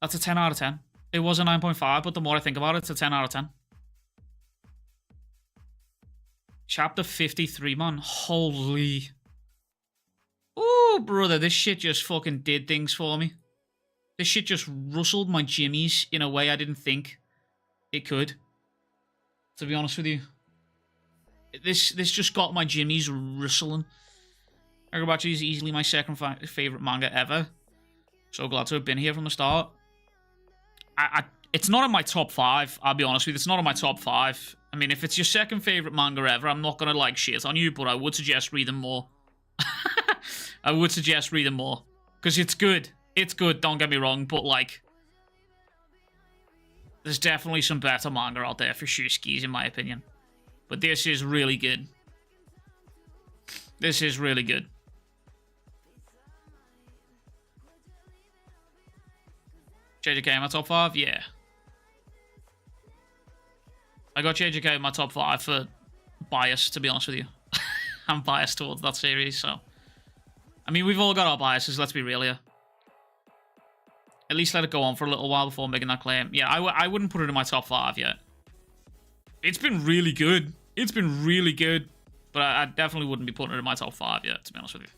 That's a 10 out of 10. It was a 9.5, but the more I think about it, it's a 10 out of 10. Chapter 53, man. Holy. Ooh, brother, this shit just fucking did things for me. This shit just rustled my jimmies in a way I didn't think it could. To be honest with you. This just got my jimmies rustling. Kagurabachi is easily my second favourite manga ever. So glad to have been here from the start. It's not in my top 5, I'll be honest with you. It's not in my top 5. I mean, if it's your second favourite manga ever, I'm not going to, like, shit on you, but I would suggest reading more. I would suggest reading more. Because it's good. It's good, don't get me wrong, but like... There's definitely some better manga out there for Shuskis, in my opinion. But this is really good. This is really good. JJK in my top 5? Yeah. I got JJK in my top 5 for bias, to be honest with you. I'm biased towards that series, so... I mean, we've all got our biases, let's be real here. At least let it go on for a little while before making that claim. Yeah, I wouldn't put it in my top 5 yet. It's been really good. It's been really good. But I definitely wouldn't be putting it in my top 5 yet, to be honest with you.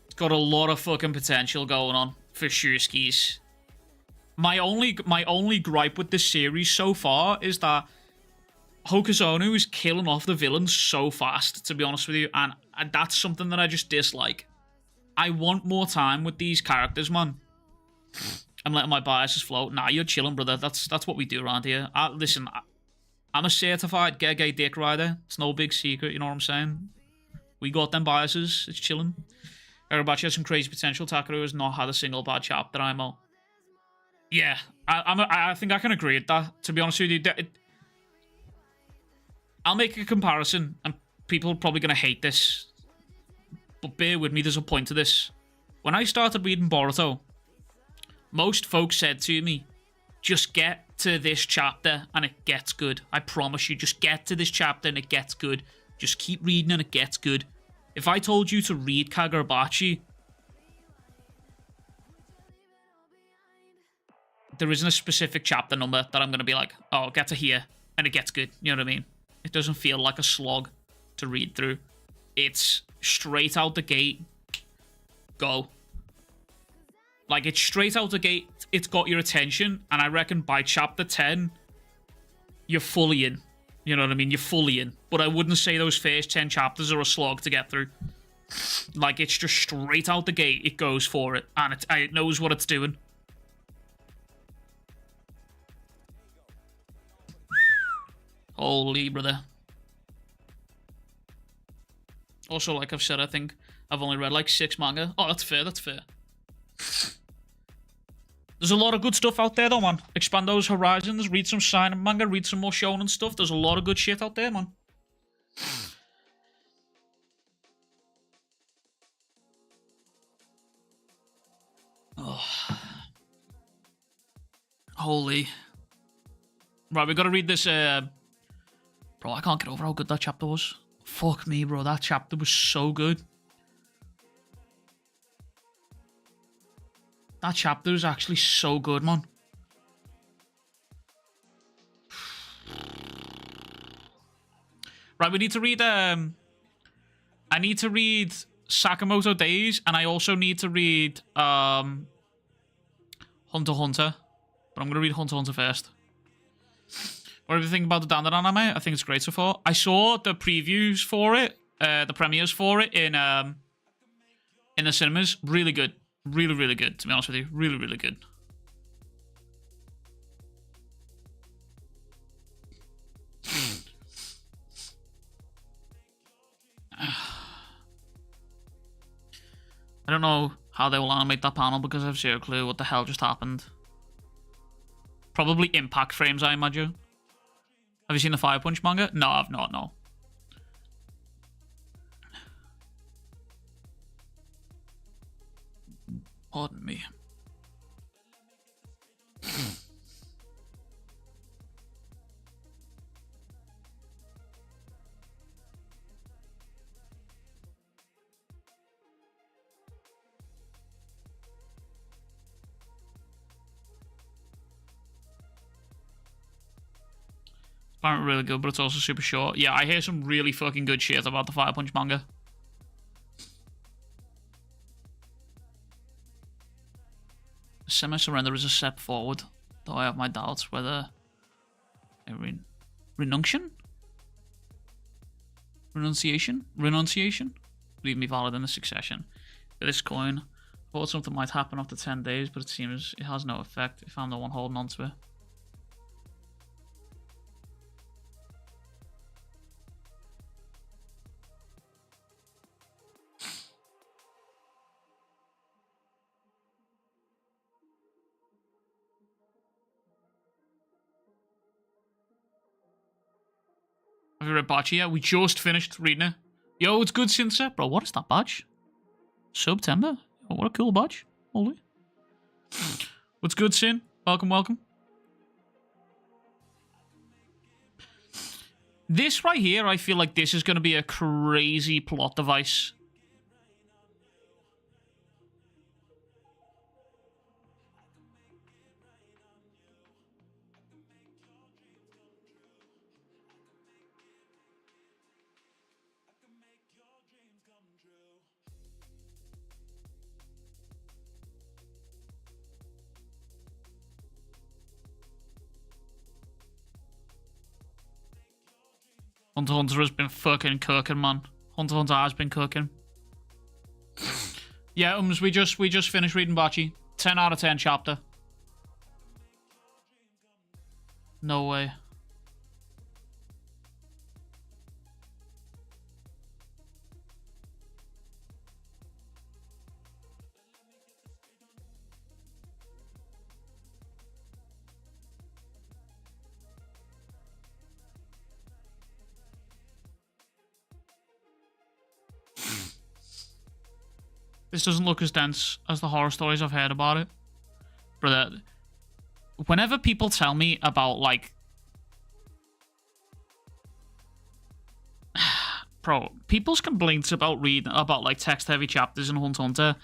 It's got a lot of fucking potential going on for Shuskis. My only gripe with this series so far is that Hokusonu is killing off the villains so fast, to be honest with you. And that's something that I just dislike. I want more time with these characters, man. I'm letting my biases float. Nah, you're chilling, brother. That's what we do around here. Listen, I'm a certified gay dick rider. It's no big secret, you know what I'm saying? We got them biases. It's chilling. Kagurabachi has some crazy potential. Takaru has not had a single bad chapter, IMO. Yeah, I think I can agree with that. To be honest with you, I'll make a comparison, and people are probably going to hate this. But bear with me, there's a point to this. When I started reading Boruto, most folks said to me, just get to this chapter and it gets good. I promise you, just get to this chapter and it gets good. Just keep reading and it gets good. If I told you to read Kagurabachi, there isn't a specific chapter number that I'm going to be like, oh, get to here and it gets good. You know what I mean? It doesn't feel like a slog to read through. It's straight out the gate, go. Like, it's straight out the gate, it's got your attention, and I reckon by chapter 10, you're fully in. You know what I mean? You're fully in. But I wouldn't say those first 10 chapters are a slog to get through. Like, it's just straight out the gate, it goes for it, and it knows what it's doing. Holy, brother. Also, like I've said, I think I've only read like 6 manga. Oh, that's fair, that's fair. There's a lot of good stuff out there though, man. Expand those horizons, read some seinen manga, read some more shonen stuff. There's a lot of good shit out there, man. Oh. Holy. Right, we gotta read this, Bro, I can't get over how good that chapter was. Fuck me, bro. That chapter was so good. That chapter is actually so good, man. Right, we need to read, I need to read Sakamoto Days, and I also need to read, Hunter x Hunter. But I'm going to read Hunter x Hunter first. What do you think about the Dandan anime? I think it's great so far. I saw the previews for it, the premieres for it in the cinemas. Really good. Really, really good, to be honest with you. Really, really good. I don't know how they will animate that panel because I have zero clue what the hell just happened. Probably impact frames, I imagine. Have you seen the Fire Punch manga? No, I've not, no. Pardon me. Apparently really good, but it's also super short. Yeah, I hear some really fucking good shit about the Fire Punch manga. Semi-surrender is a step forward, though I have my doubts whether a renunciation leave me valid in the succession. For this coin, I thought something might happen after 10 days, but it seems it has no effect if I'm the one holding on to it. you read Bachi yet? We just finished reading it. Yo, it's good, Sinsa. Bro, what is that badge? September? Oh, what a cool badge. Holy. What's good, Sin? Welcome, welcome. This right here, I feel like this is going to be a crazy plot device. Hunter x Hunter has been fucking cooking, man. Hunter x Hunter has been cooking. Yeah, we just finished reading Bachi. 10 out of 10 chapter. No way. This doesn't look as dense as the horror stories I've heard about it. Brother, whenever people tell me about, like... Bro, people's complaints about reading, about, like, text-heavy chapters in Hunter x Hunter,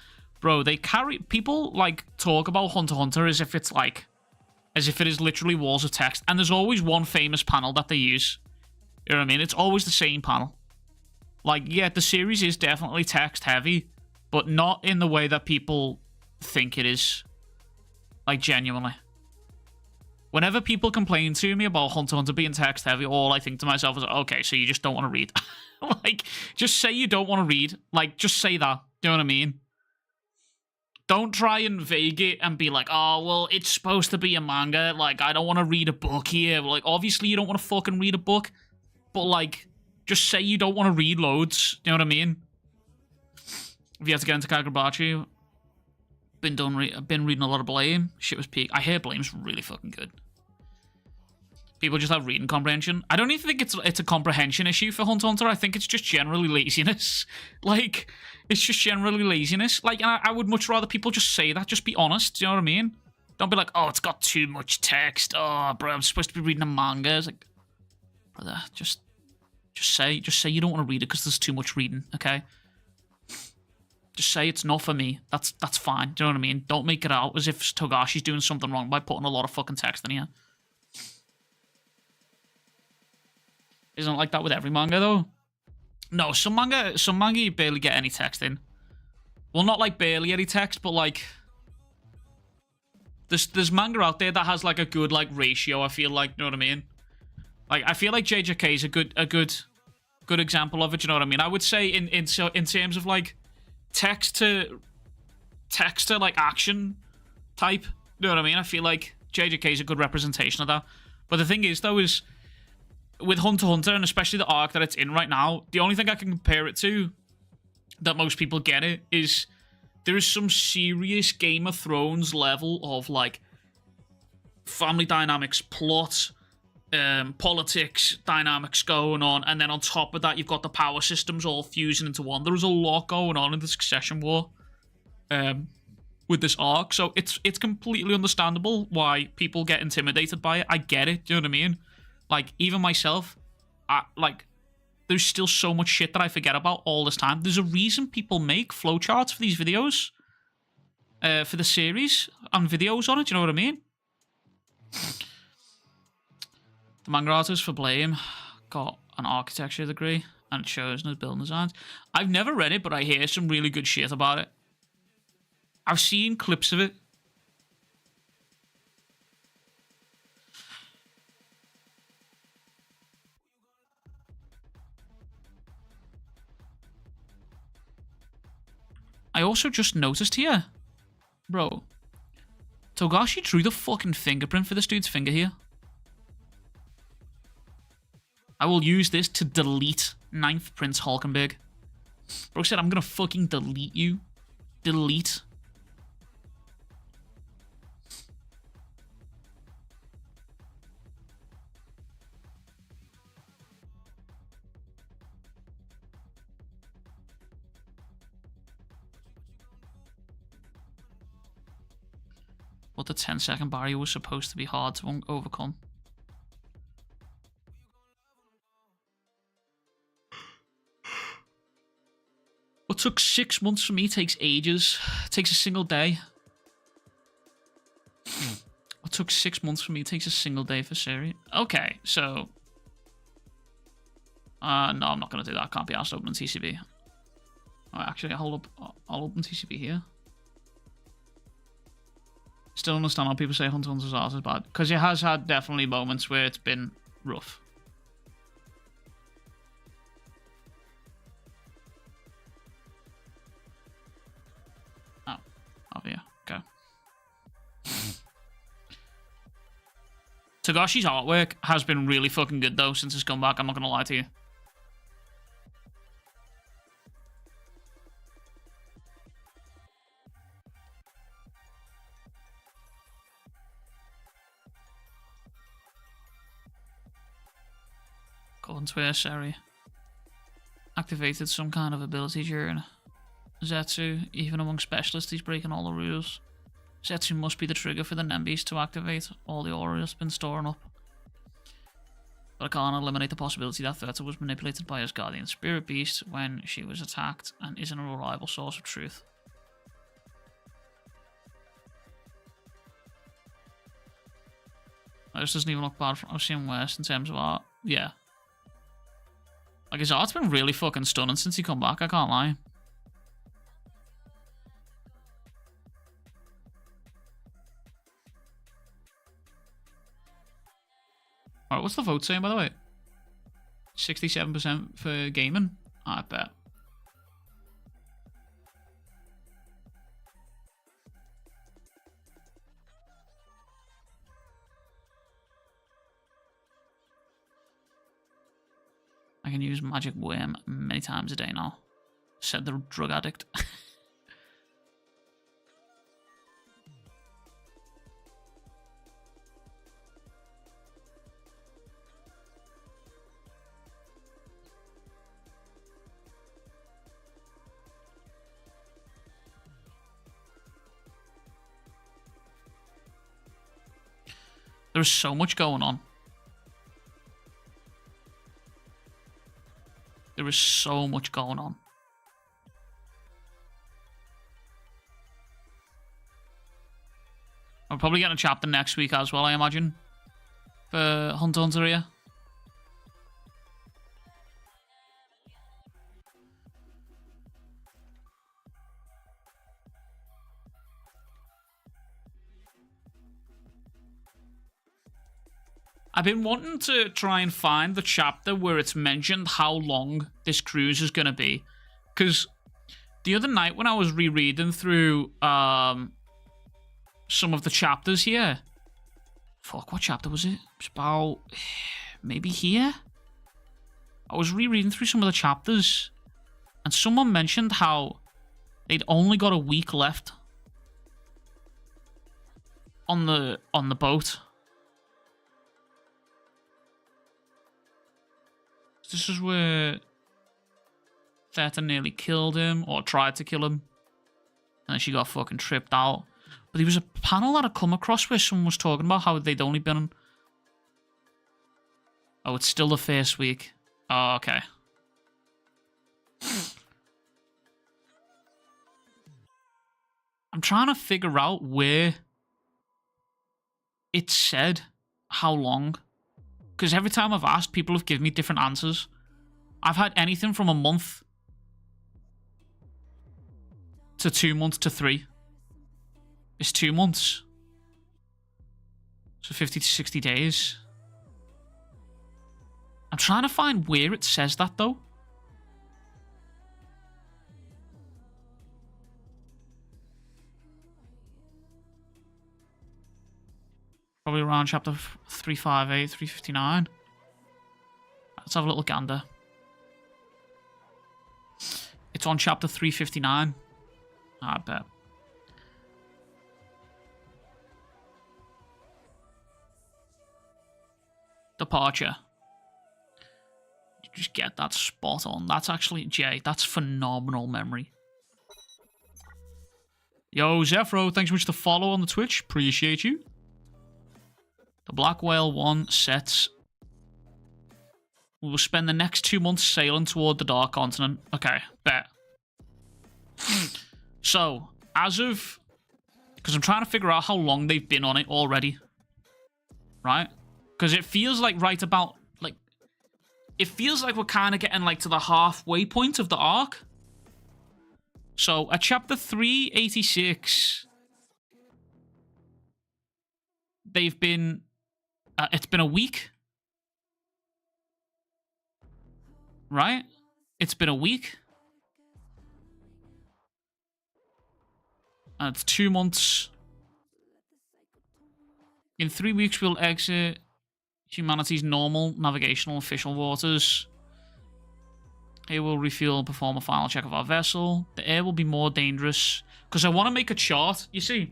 bro, they carry... People, like, talk about Hunter x Hunter as if it's, like... As if it is literally walls of text. And there's always one famous panel that they use. You know what I mean? It's always the same panel. Like, yeah, the series is definitely text-heavy, but not in the way that people think it is. Like, genuinely. Whenever people complain to me about Hunter x Hunter being text-heavy, all I think to myself is, okay, so you just don't want to read. Like, just say you don't want to read. Like, just say that. Do you know what I mean? Don't try and vague it and be like, oh, well, it's supposed to be a manga. Like, I don't want to read a book here. Like, obviously you don't want to fucking read a book. But, like, just say you don't want to read loads. Do you know what I mean? If you have to get into Kagurabachi, been reading a lot of Blame. Shit was peak. I hear Blame's really fucking good. People just have reading comprehension. I don't even think it's a comprehension issue for Hunter x Hunter. I think it's just generally laziness. Like, it's just generally laziness. Like, and I would much rather people just say that. Just be honest. Do you know what I mean? Don't be like, oh, it's got too much text. Oh, bro, I'm supposed to be reading a manga. It's like, brother, just say you don't want to read it because there's too much reading. Okay. Just say it's not for me. That's fine. Do you know what I mean? Don't make it out as if Togashi's doing something wrong by putting a lot of fucking text in here. Isn't it like that with every manga, though? No, some manga you barely get any text in. Well, not like barely any text, but like... There's manga out there that has like a good like ratio, I feel like, you know what I mean? Like, I feel like JJK is a good example of it, you know what I mean? I would say in terms of like... text to like action type, you know what I mean? I feel like JJK is a good representation of that. But the thing is, though, is with Hunter x Hunter, and especially the arc that it's in right now, the only thing I can compare it to that most people get it is there is some serious Game of Thrones level of like family dynamics, plot, politics dynamics going on, and then on top of that you've got the power systems all fusing into one. There is a lot going on in the Succession War with this arc, so it's completely understandable why people get intimidated by it. I get it, do you know what I mean? Like, even myself, there's still so much shit that I forget about all this time. There's a reason people make flowcharts for these videos, for the series, and videos on it, do you know what I mean? The manga artist for Blame got an architecture degree, and it shows in his building designs. I've never read it, but I hear some really good shit about it. I've seen clips of it. I also just noticed here, bro, Togashi drew the fucking fingerprint for this dude's finger here. I will use this to delete 9th Prince Hulkenberg. Bro said, I'm gonna fucking delete you. Delete. but the 10-second barrier was supposed to be hard to overcome. What took 6 months for me takes ages. It takes a single day. What took 6 months for me takes a single day for Siri. Okay, so... no, I'm not going to do that. Can't be asked to open TCB. Oh, actually, hold up. I'll open TCB here. Still understand how people say Hunter x Hunter's art is bad. Because it has had definitely moments where it's been rough. Oh, over here. Go. Togashi's artwork has been really fucking good though since it's come back, I'm not gonna lie to you. According to Seri, activated some kind of ability during Zetsu. Even among specialists, he's breaking all the rules. Zetsu must be the trigger for the Nembis to activate all the aura has been storing up. But I can't eliminate the possibility that Theta was manipulated by his guardian spirit beast when she was attacked and isn't a reliable source of truth. This doesn't even look bad. I've seen worse in terms of art. Yeah. Like, his art's been really fucking stunning since he come back, I can't lie. Alright, what's the vote saying, by the way? 67% for gaming? I bet. I can use Magic Worm many times a day now, said the drug addict. There's so much going on. There is so much going on. I'll probably get a chapter next week as well, I imagine. For Hunter x Hunter here. I've been wanting to try and find the chapter where it's mentioned how long this cruise is going to be. Because the other night when I was rereading through some of the chapters here. Fuck, what chapter was it? It's about maybe here? I was rereading through some of the chapters. And someone mentioned how they'd only got a week left on the boat. This is where Theta nearly killed him, or tried to kill him. And she got fucking tripped out. But there was a panel that I come across where someone was talking about how they'd only been... Oh, it's still the first week. Oh, okay. I'm trying to figure out where it said how long. Because every time I've asked, people have given me different answers. I've had anything from a month to 2 months to 3. It's 2 months. So 50 to 60 days. I'm trying to find where it says that, though. Probably around chapter 358, 359. Let's have a little gander. It's on chapter 359. I bet. Departure. You just get that spot on. That's actually, Jay, that's phenomenal memory. Yo, Zephyro, thanks so much to follow on the Twitch. Appreciate you. The Black Whale 1 sets. We will spend the next 2 months sailing toward the Dark Continent. Okay, bet. So, as of... Because I'm trying to figure out how long they've been on it already. Right? Because it feels like right about... Like, it feels like we're kind of getting like to the halfway point of the arc. So, at chapter 386... They've been... it's been a week. Right? It's been a week. And it's 2 months. In 3 weeks, we'll exit humanity's normal navigational official waters. Here we'll refuel and perform a final check of our vessel. The air will be more dangerous. Because I want to make a chart, you see.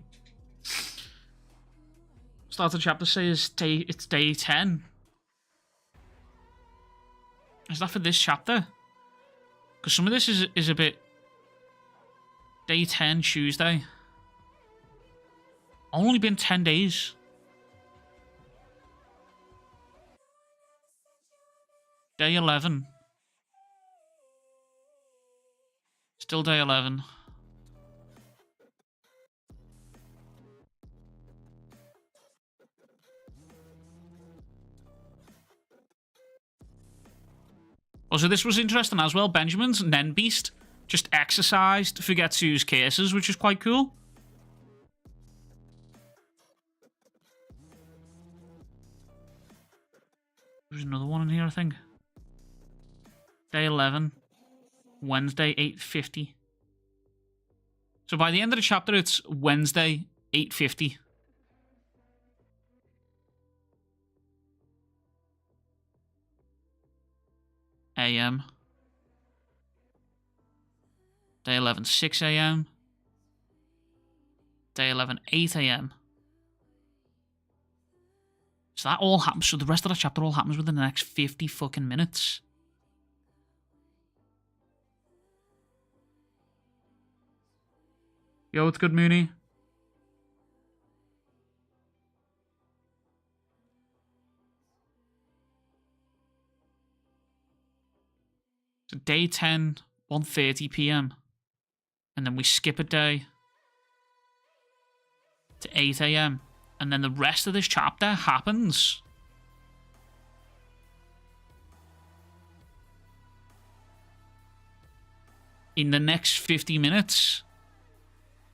Start of the chapter says it's day 10. Is that for this chapter? Because some of this is a bit... Day 10, Tuesday. Only been 10 days. Day 11. Still day 11. Also, this was interesting as well. Benjamin's Nen Beast just exercised Fugetsu's cases, which is quite cool. There's another one in here, I think. Day 11. Wednesday, 8:50. So by the end of the chapter, it's Wednesday, 8:50. AM. Day 11, 6 AM. Day 11, 8 AM. So that all happens. So the rest of the chapter all happens within the next 50 fucking minutes. Yo, it's good, Mooney. So day 10, 1:30 PM. And then we skip a day to 8 AM. And then the rest of this chapter happens in the next 50 minutes.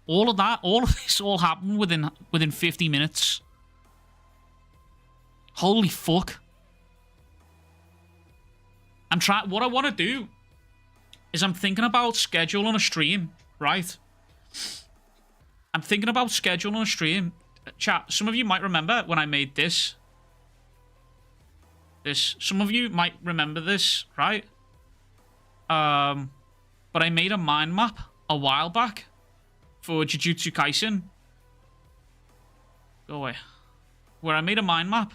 All of this all happened within 50 minutes. Holy fuck. What I want to do is I'm thinking about scheduling a stream, right? I'm thinking about scheduling a stream. Chat, some of you might remember when I made this. Some of you might remember this, right? But I made a mind map a while back for Jujutsu Kaisen. Go away. Where I made a mind map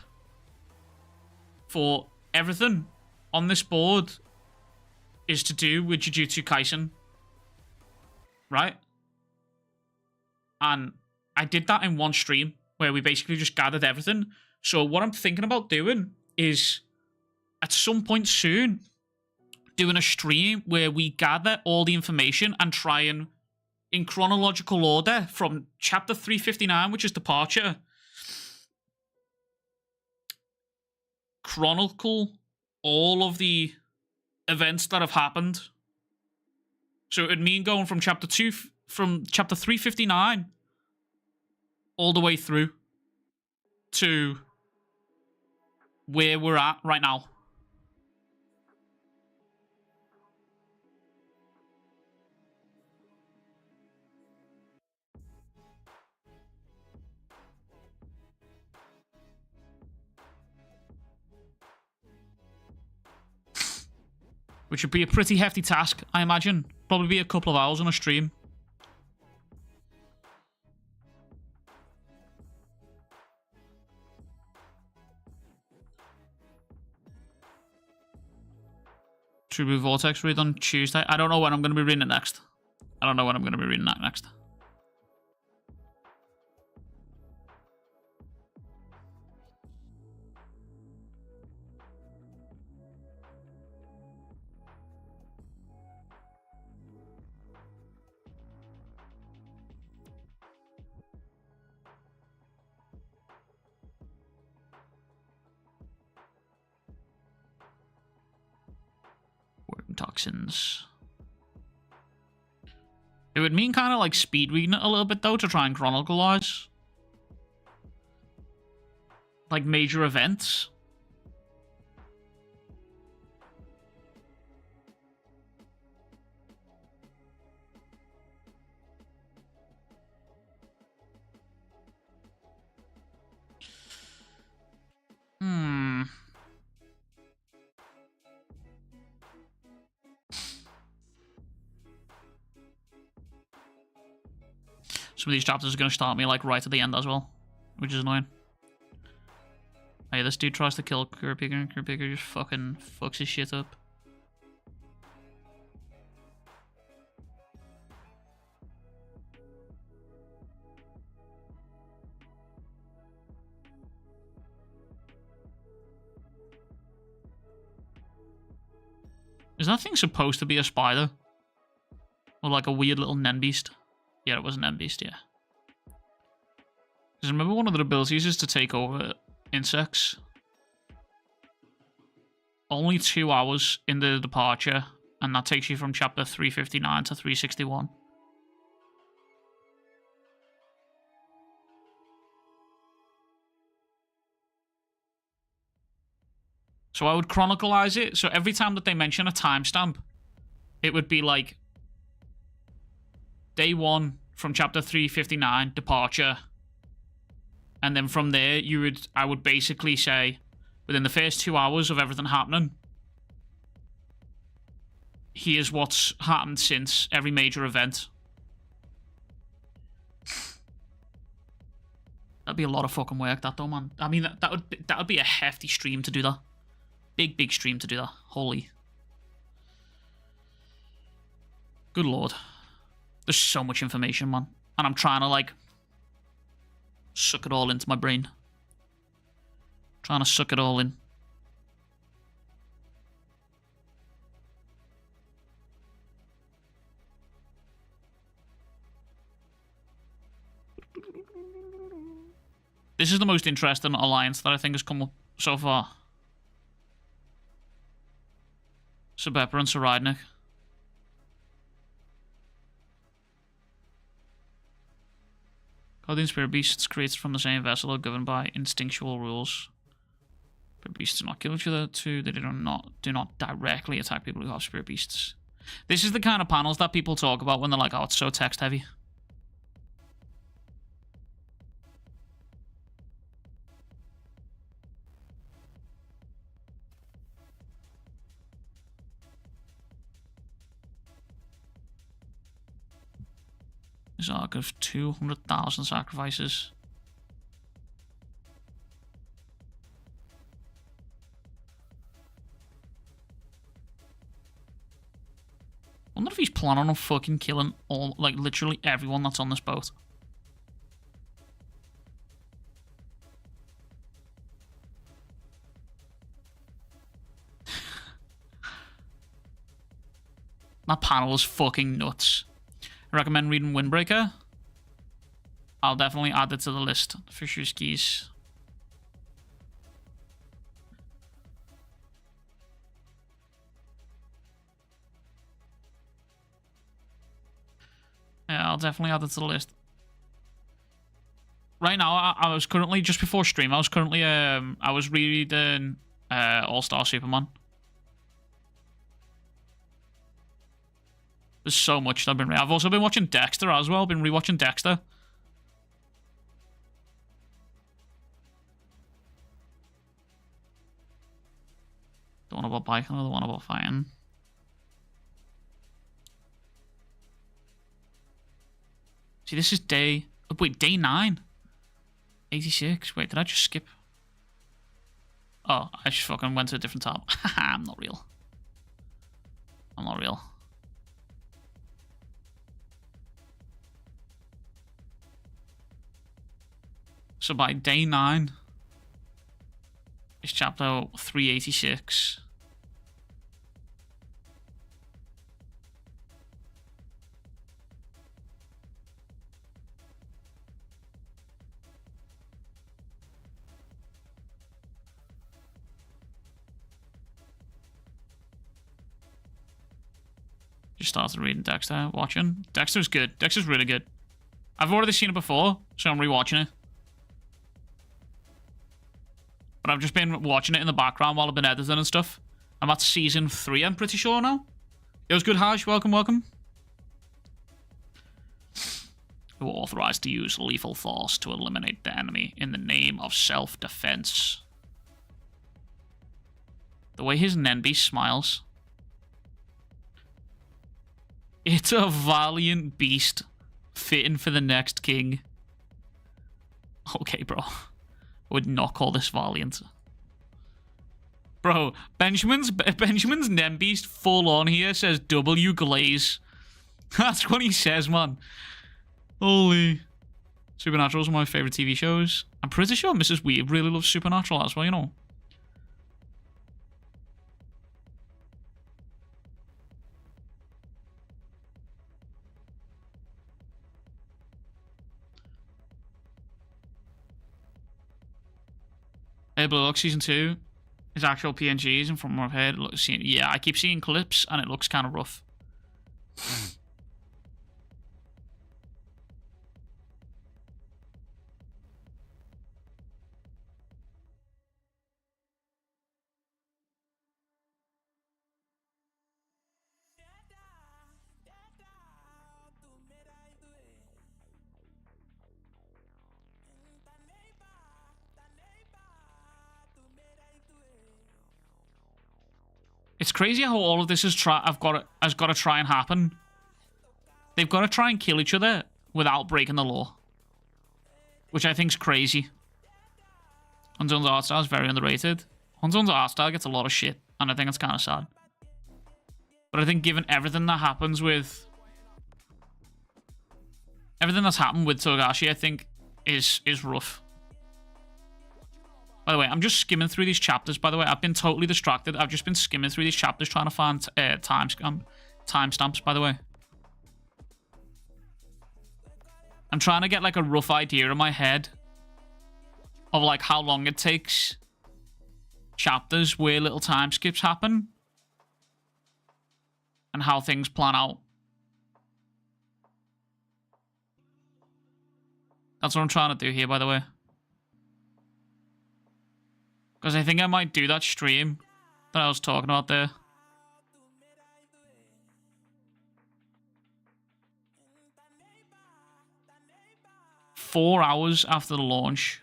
for everything on this board is to do with Jujutsu Kaisen. Right? And I did that in one stream where we basically just gathered everything. So what I'm thinking about doing is at some point soon doing a stream where we gather all the information and try and, in chronological order, from chapter 359, which is Departure, chronicle all of the events that have happened. So it would mean going from chapter 359 all the way through to where we're at right now. Which would be a pretty hefty task, I imagine. Probably be a couple of hours on a stream. Troupe Vortex read on Tuesday. I don't know when I'm going to be reading it next. I don't know when I'm going to be reading that next. toxins. It would mean kind of like speed reading it a little bit though to try and chronicleize like major events. Some of these chapters are going to start me like right at the end as well, which is annoying. Hey, this dude tries to kill Kurapika and Kurapika just fucking fucks his shit up. Is that thing supposed to be a spider? Or like a weird little Nen beast? Yeah, it was an Nen beast, yeah. Because remember one of the abilities is to take over insects. Only 2 hours in the departure, and that takes you from chapter 359 to 361. So I would chronicleize it, so every time that they mention a timestamp, it would be like day 1 from chapter 359, departure. And then from there, I would basically say, within the first 2 hours of everything happening, here's what's happened since every major event. That'd be a lot of fucking work, that though, man. I mean, that would be a hefty stream to do that. Big stream to do that. Holy. Good lord. There's so much information, man. And I'm trying to, like, suck it all into my brain. Trying to suck it all in. This is the most interesting alliance that I think has come up so far. Sebeppa and Saridnik. Guardian spirit beasts created from the same vessel are governed by instinctual rules. Spirit beasts do not kill each other too. They do not directly attack people who have spirit beasts. This is the kind of panels that people talk about when they're like, oh, it's so text heavy. This arc of 200,000 sacrifices. I wonder if he's planning on fucking killing all, like, literally everyone that's on this boat. That panel is fucking nuts. I recommend reading Windbreaker. I'll definitely add it to the list. Fisher's Keys. Yeah, I'll definitely add it to the list. Right now, I was currently, just before stream, I was currently, I was rereading All-Star Superman. There's so much that I've been reading. I've also been watching Dexter as well. Been rewatching Dexter. The one about biking or the one about fighting. See, this is day... Oh, wait, day 9. 86. Wait, did I just skip? Oh, I just fucking went to a different tab. Haha, I'm not real. I'm not real. So by day 9, it's chapter 386. Just started reading Dexter, watching. Dexter's good. Dexter's really good. I've already seen it before, so I'm rewatching it. But I've just been watching it in the background while I've been editing and stuff. I'm at season 3, I'm pretty sure now. It was good, Haj. Welcome, welcome. Who are authorized to use lethal force to eliminate the enemy in the name of self-defense. The way his Nenbi smiles. It's a valiant beast fitting for the next king. Okay, bro. I would not call this valiant. Bro, Benjamin's Nembeast full on here says W glaze. That's what he says, man. Holy. Supernatural's one of my favorite TV shows. I'm pretty sure Mrs. Weave really loves Supernatural as well, you know. Hey, Blue Look Season 2 is actual PNGs, and from what I've heard, yeah, I keep seeing clips, and it looks kind of rough. It's crazy how all of this has got to try and happen. They've got to try and kill each other without breaking the law, which I think's crazy. Hunzon's art style is very underrated. Hunzon's art style gets a lot of shit, and I think it's kind of sad. But I think given everything that happens with everything that's happened with Togashi, I think is rough. By the way, I'm just skimming through these chapters, by the way. I've been totally distracted. I've just been skimming through these chapters trying to find timestamps, by the way. I'm trying to get like a rough idea in my head of like how long it takes chapters where little time skips happen and how things plan out. That's what I'm trying to do here, by the way. Because I think I might do that stream that I was talking about there. Four hours after the launch.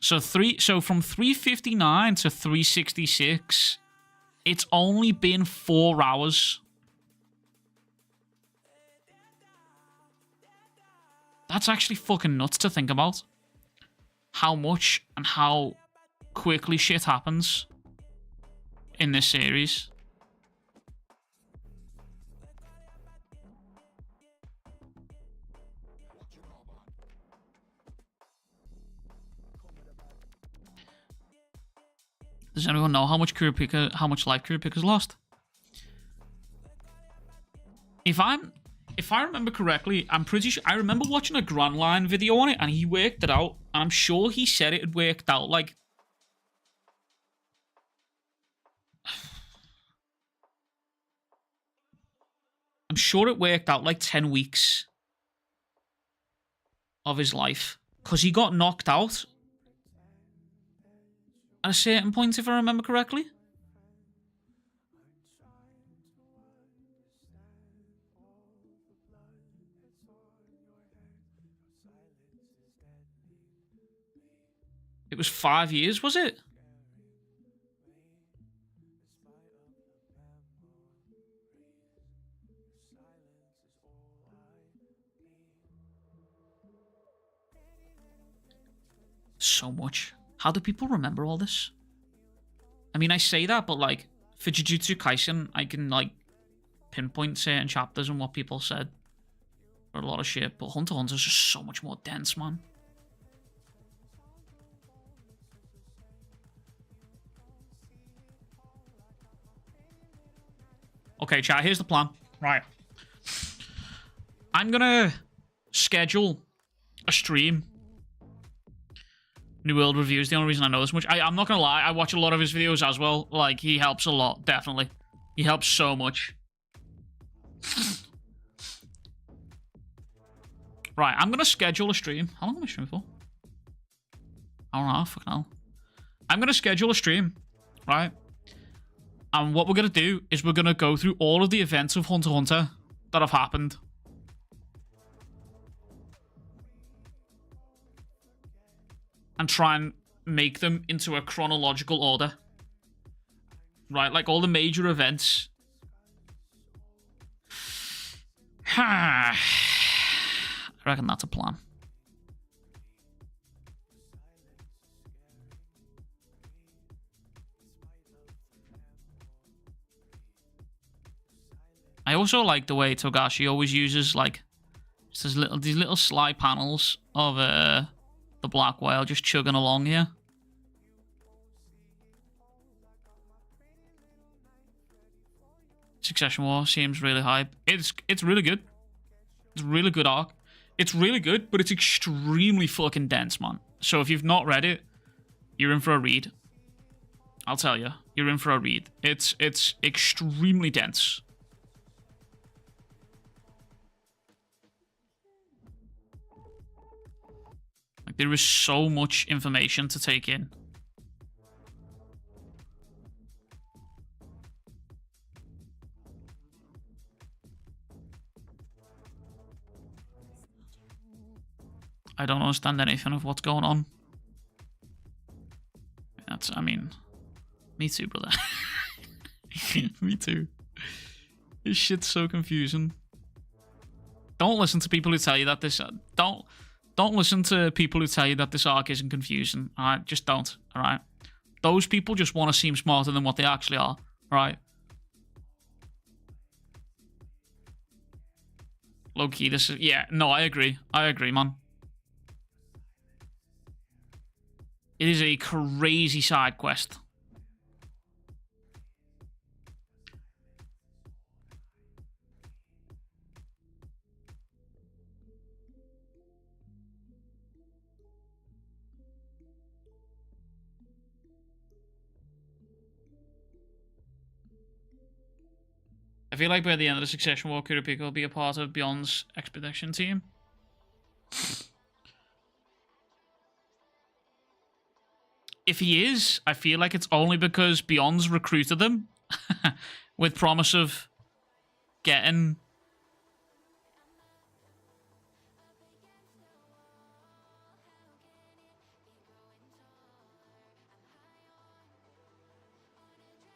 So from 3:59 to 3:66, it's only been 4 hours. That's actually fucking nuts to think about. How much and how quickly shit happens in this series. Does anyone know how much life Kurapika's lost? If I remember correctly, I'm pretty sure I remember watching a Grand Line video on it and he worked it out. And I'm sure he said it had worked out like I'm sure it worked out like 10 weeks of his life. Because he got knocked out at a certain point, if I remember correctly. It was 5 years, was it? So much. How do people remember all this? I mean, I say that, but like for Jujutsu Kaisen, I can like pinpoint certain chapters and what people said for a lot of shit. But Hunter x Hunter's just so much more dense, man. Okay, chat, here's the plan. Right. I'm gonna schedule a stream. New World Reviews, the only reason I know this much. I'm not gonna lie, I watch a lot of his videos as well. Like, he helps a lot, definitely. He helps so much. Right, I'm gonna schedule a stream. How long am I streaming for? Hour and a half, fucking hell. I'm gonna schedule a stream, right? And what we're gonna do is we're gonna go through all of the events of Hunter x Hunter that have happened. And try and make them into a chronological order. Right, like all the major events. I reckon that's a plan. I also like the way Togashi always uses like just these little slide panels of the black whale just chugging along here. Succession War seems really hype. It's really good. It's a really good arc. It's really good, but it's extremely fucking dense, man. So if you've not read it, you're in for a read. I'll tell you, you're in for a read. It's extremely dense. Like there is so much information to take in. I don't understand anything of what's going on. I mean, me too, brother. Me too. This shit's so confusing. Don't listen to people who tell you that this... Don't listen to people who tell you that this arc isn't confusing, alright? Just don't, alright? Those people just want to seem smarter than what they actually are, alright? Low-key, this is... Yeah, no, I agree. I agree, man. It is a crazy side quest. I feel like by the end of the Succession War, Kurapika will be a part of Beyond's expedition team. If he is, I feel like it's only because Beyond's recruited them with promise of getting...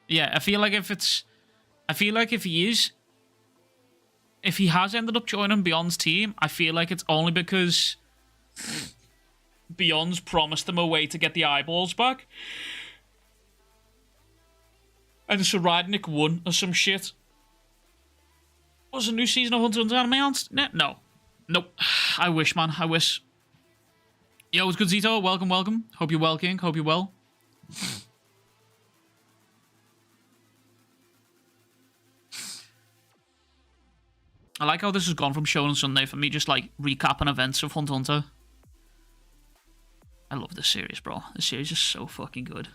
Yeah, I feel like if it's... I feel like if he is... If he has ended up joining Beyond's team, I feel like it's only because... Beyond's promised them a way to get the eyeballs back. And so Rydnik won or some shit. Was a new season of Hunter x Hunter anime on? No. Nope. I wish, man. I wish. Yo, what's good, Zito? Welcome, welcome. Hope you're well, King. Hope you're well. I like how this has gone from Shonen Sunday for me just like recapping events of Hunter x Hunter. I love this series, bro. This series is so fucking good.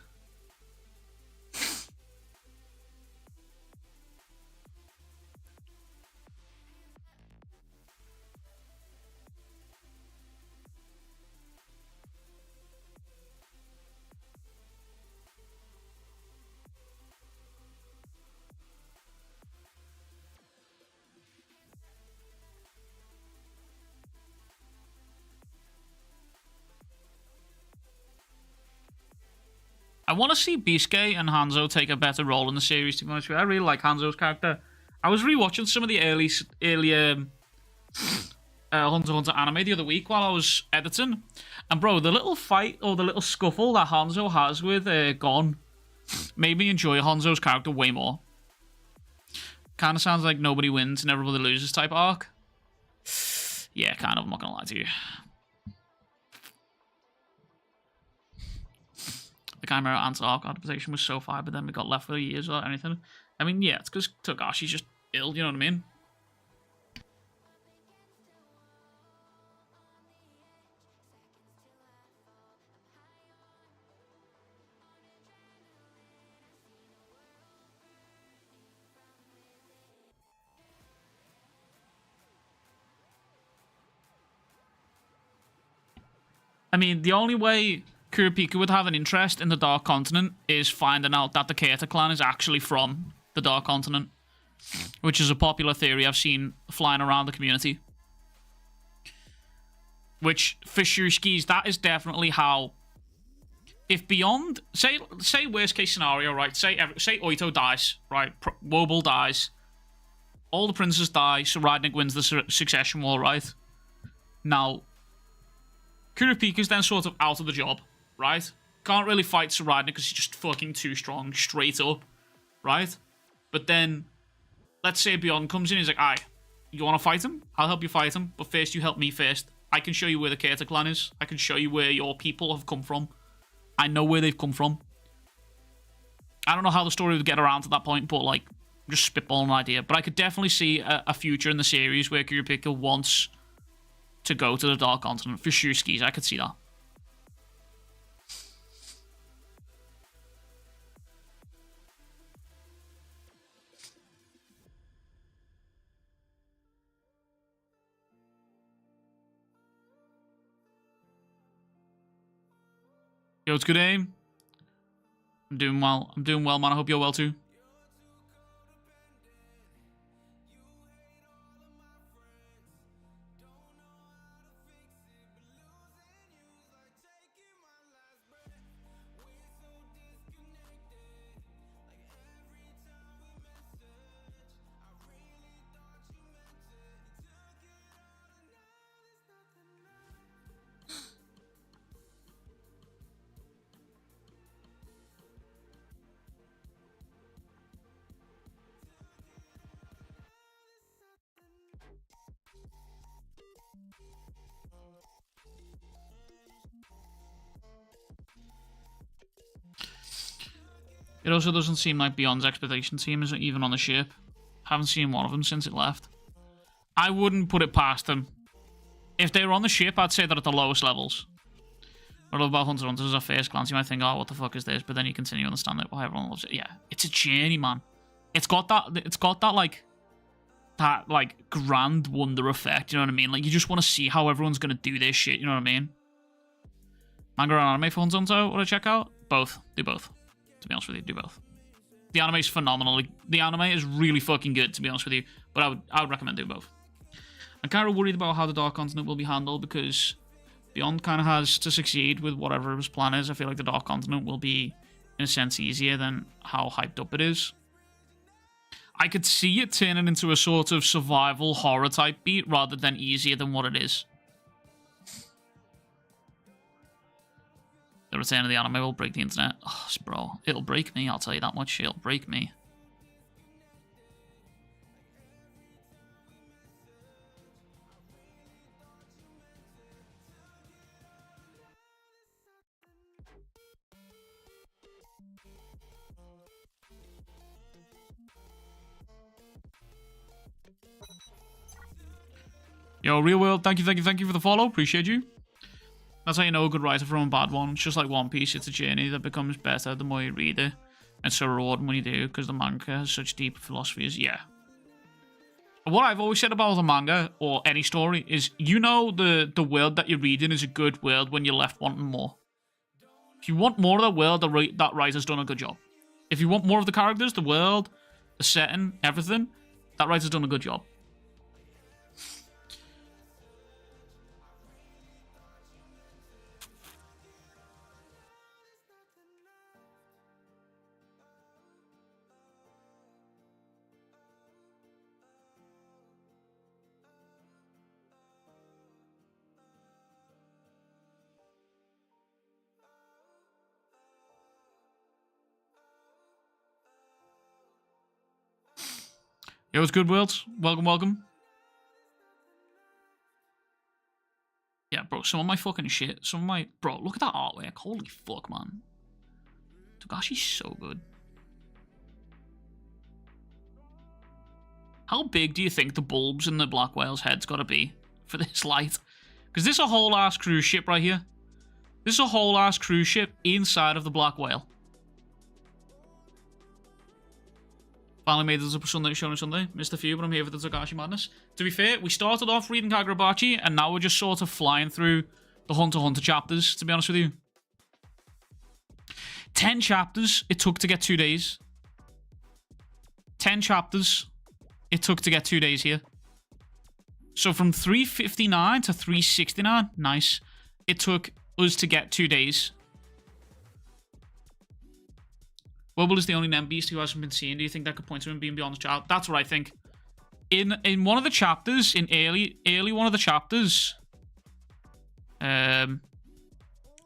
I want to see Beasuke and Hanzo take a better role in the series, to be honest with you. I really like Hanzo's character. I was rewatching some of the earlier Hunter x Hunter anime the other week while I was editing. And bro, the little fight or the little scuffle that Hanzo has with Gon made me enjoy Hanzo's character way more. Kind of sounds like nobody wins and everybody loses type arc. Yeah, kind of, I'm not going to lie to you. The Chimera Ant arc adaptation was so fire, but then we got left for years without anything. I mean, yeah, it's because Togashi's just ill, you know what I mean? I mean, the only way Kurapika would have an interest in the Dark Continent is finding out that the Keita clan is actually from the Dark Continent, which is a popular theory I've seen flying around the community. Which, for Shuskis, that is definitely how... If beyond... Say worst case scenario, right? Say Oito dies, right? Wobble dies. All the princes die, so Rydnik wins the succession war, right? Now, Kurapika's then sort of out of the job, right? Can't really fight Sir Rydnik because he's just fucking too strong, straight up, right? But then, let's say Beyond comes in, he's like, aye, you want to fight him? I'll help you fight him, but first you help me first. I can show you where the Keita clan is. I can show you where your people have come from. I know where they've come from. I don't know how the story would get around to that point, but, like, I'm just spitballing an idea. But I could definitely see a future in the series where Kurapika wants to go to the Dark Continent. For sure, skis. I could see that. Yo, it's good aim. I'm doing well. I'm doing well, man. I hope you're well too. It also doesn't seem like Beyond's expedition team isn't even on the ship. Haven't seen one of them since it left. I wouldn't put it past them. If they were on the ship, I'd say they're at the lowest levels. What about Hunter x Hunter? As a first glance, you might think, oh, what the fuck is this? But then you continue to understand it, why everyone loves it. Yeah, it's a journey, man. It's got that like grand wonder effect, you know what I mean? Like, you just want to see how everyone's going to do this shit, you know what I mean? Manga and anime for Hunter x Hunter, want to check out? Both. Do both. To be honest with you, do both. The anime is phenomenal. The anime is really fucking good, to be honest with you. But I would recommend doing both. I'm kind of worried about how the Dark Continent will be handled because Beyond kind of has to succeed with whatever his plan is. I feel like the Dark Continent will be, in a sense, easier than how hyped up it is. I could see it turning into a sort of survival horror type beat rather than easier than what it is. The return of the anime will break the internet. Oh, bro, it'll break me, I'll tell you that much. It'll break me. Yo, Real World, thank you for the follow. Appreciate you. That's how you know a good writer from a bad one. It's just like One Piece. It's a journey that becomes better the more you read it. It's so rewarding when you do, because the manga has such deep philosophies. Yeah. What I've always said about the manga, or any story, is you know the world that you're reading is a good world when you're left wanting more. If you want more of the world, that writer's done a good job. If you want more of the characters, the world, the setting, everything, that writer's done a good job. Yo, it's good, Worlds. Welcome, welcome. Yeah, bro, some of my fucking shit. Some of my... Bro, look at that artwork. Holy fuck, man. Togashi's so good. How big do you think the bulbs in the black whale's head's gotta be for this light? Because this is a whole-ass cruise ship right here. This is a whole-ass cruise ship inside of the black whale. Finally made it to Sunday, Shonen Sunday. Missed a few, but I'm here for the Togashi madness. To be fair, we started off reading Kagurabachi, and now we're just sort of flying through the Hunter x Hunter chapters, to be honest with you. 10 chapters it took to get 2 days. 10 chapters it took to get 2 days here. So from 359 to 369, nice. It took us to get 2 days. Wobble is the only Nen beast who hasn't been seen. Do you think that could point to him being beyond the child? That's what I think. In one of the chapters, in early one of the chapters,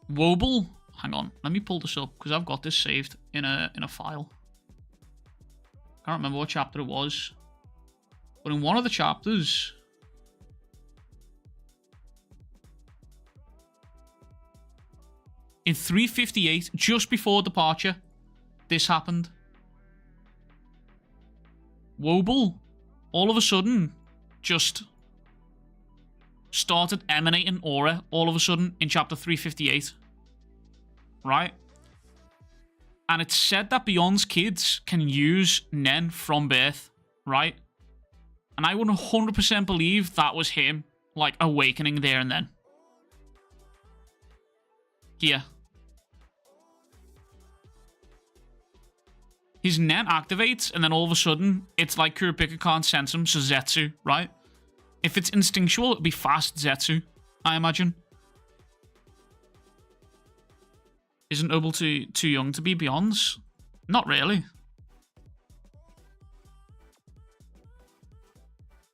Wobble. Hang on, let me pull this up because I've got this saved in a file. Can't remember what chapter it was, but in one of the chapters, in 358, just before departure, this happened. Wobble, all of a sudden, just started emanating aura all of a sudden in chapter 358. Right? And it's said that Beyond's kids can use Nen from birth, right? And I would 100% believe that was him, like, awakening there and then. Here. His Nen activates, and then all of a sudden, it's like Kurapika can't sense him, so Zetsu, right? If it's instinctual, it'd be fast Zetsu, I imagine. Isn't Obel too young to be Beyond's? Not really.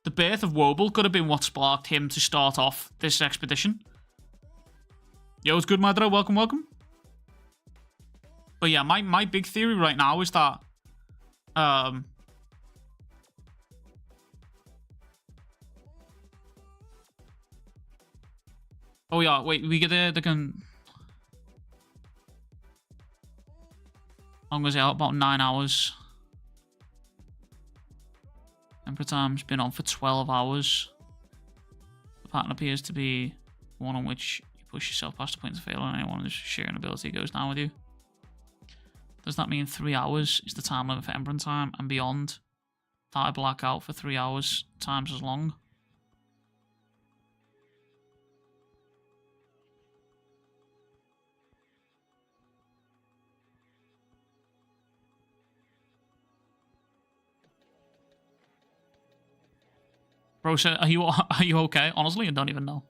The birth of Wobel could have been what sparked him to start off this expedition. Yo, it's good, Madra. Welcome, welcome. But yeah, my big theory right now is that oh yeah, wait, we get the can. How long was it out? About 9 hours. Emperor time's been on for 12 hours. The pattern appears to be one on which you push yourself past the point of failure and anyone who's sharing ability goes down with you. Does that mean 3 hours is the time limit for Emperor time and beyond? That I black out for 3 hours times as long? Bro said, are you okay? Honestly, I don't even know.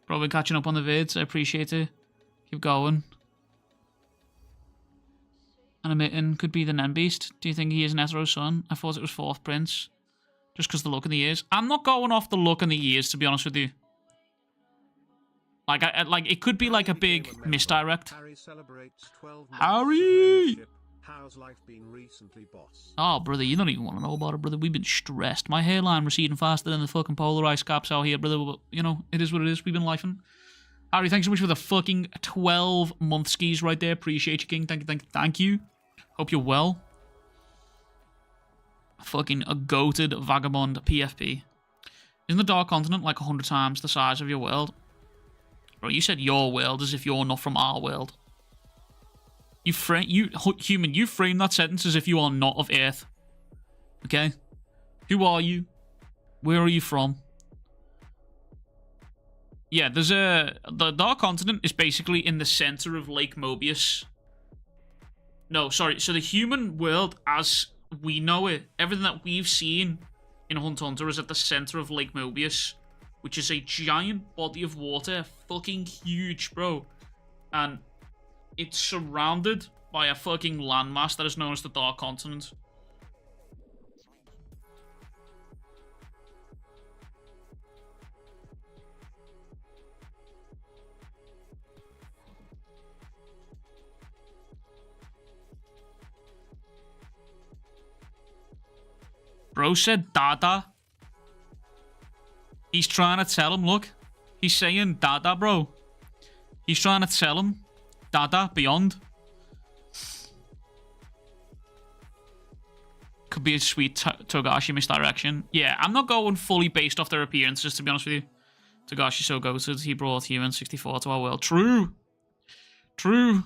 Bro, been catching up on the vids. I appreciate it. Keep going. Animating could be the Nen Beast. Do you think he is Netero's son? I thought it was fourth prince. Just because the look in the ears. I'm not going off the look in the ears, to be honest with you. Like, it could be like a big misdirect. Harry celebrates 12 months Harry! of How's life been recently, boss? Oh, brother, you don't even want to know about it, brother. We've been stressed. My hairline receding faster than the fucking polar ice caps out here, brother. But, you know, it is what it is. We've been lifing. Harry, thanks so much for the fucking 12-month skis right there. Appreciate you, King. Thank you. Hope you're well. Fucking a goated vagabond PFP. Isn't the Dark Continent like 100 times the size of your world? Bro, you said your world as if you're not from our world. You frame that sentence as if you are not of Earth. Okay? Who are you? Where are you from? Yeah, the Dark Continent is basically in the center of Lake Mobius. No, sorry. So the human world as we know it, everything that we've seen in Hunter x Hunter is at the center of Lake Mobius, which is a giant body of water, fucking huge, bro. And it's surrounded by a fucking landmass that is known as the Dark Continent. Bro said Dada. He's trying to tell him, look. He's saying Dada, bro. He's trying to tell him Dada beyond. Could be a sweet Togashi misdirection. Yeah, I'm not going fully based off their appearances, to be honest with you. Togashi's so goated. He brought Human 64 to our world. True. True.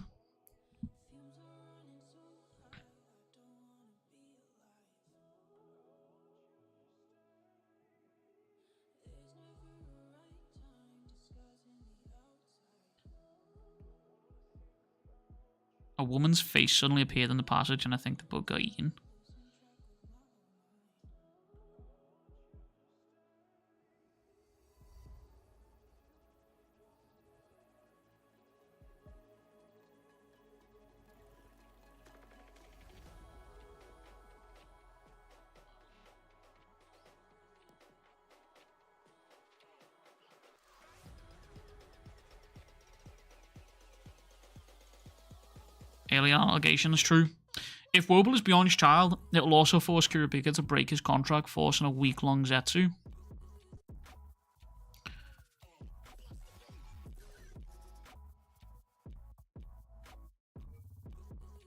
A woman's face suddenly appeared in the passage, and I think the bug got eaten. Alien allegations true. If Wobble is beyond his child, it will also force Kurapika to break his contract, forcing a week-long Zetsu.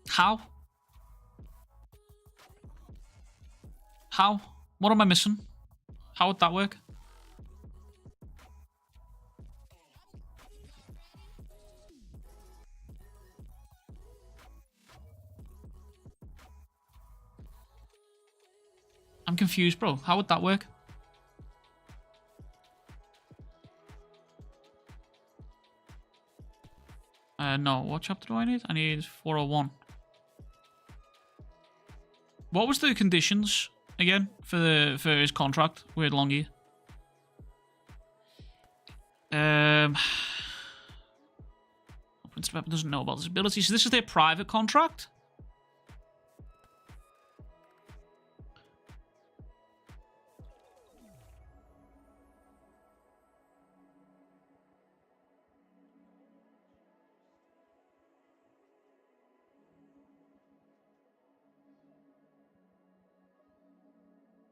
How? How? What am I missing? How would that work? I'm confused, bro. How would that work? No. What chapter do I need? I need 401. What was the conditions again for his contract with Longy? Prince Pepper doesn't know about this ability, so this is their private contract.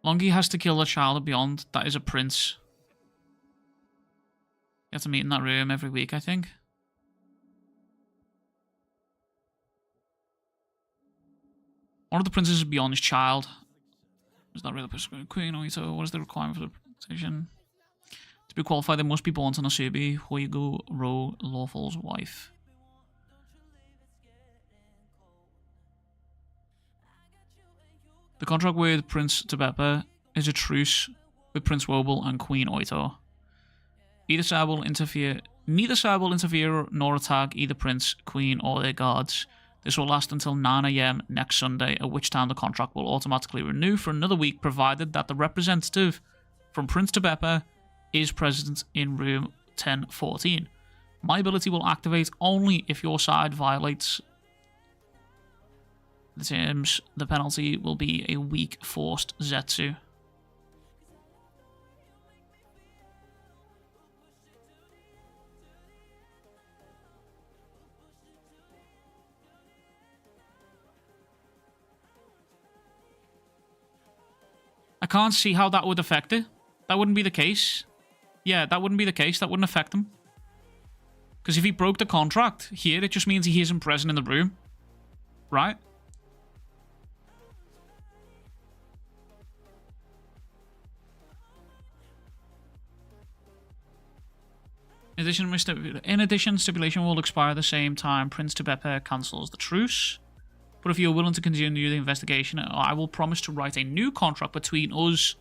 Longy has to kill a child beyond that is a prince. You have to meet in that room every week, I think. One of the princes is beyond his child. Is that really prescribed? Queen Oito, what is the requirement for the position? To be qualified, they must be born to Nasubi, Hoigu, Ro, Lawful's wife. The contract with Prince Tebepa is a truce with Prince Wobble and Queen Oito. Neither side will interfere nor attack either prince, queen, or their guards. This will last until 9 AM next Sunday, at which time the contract will automatically renew for another week, provided that the representative from Prince Tebepa is present in room 1014. My ability will activate only if your side violates the terms. The penalty will be a week forced Zetsu. I can't see how that would affect it. That wouldn't be the case. Yeah, that wouldn't be the case. That wouldn't affect him. Because if he broke the contract here, it just means he isn't present in the room. Right? In addition, stipulation will expire at the same time Prince Tebepa cancels the truce. But if you're willing to continue the investigation, I will promise to write a new contract between us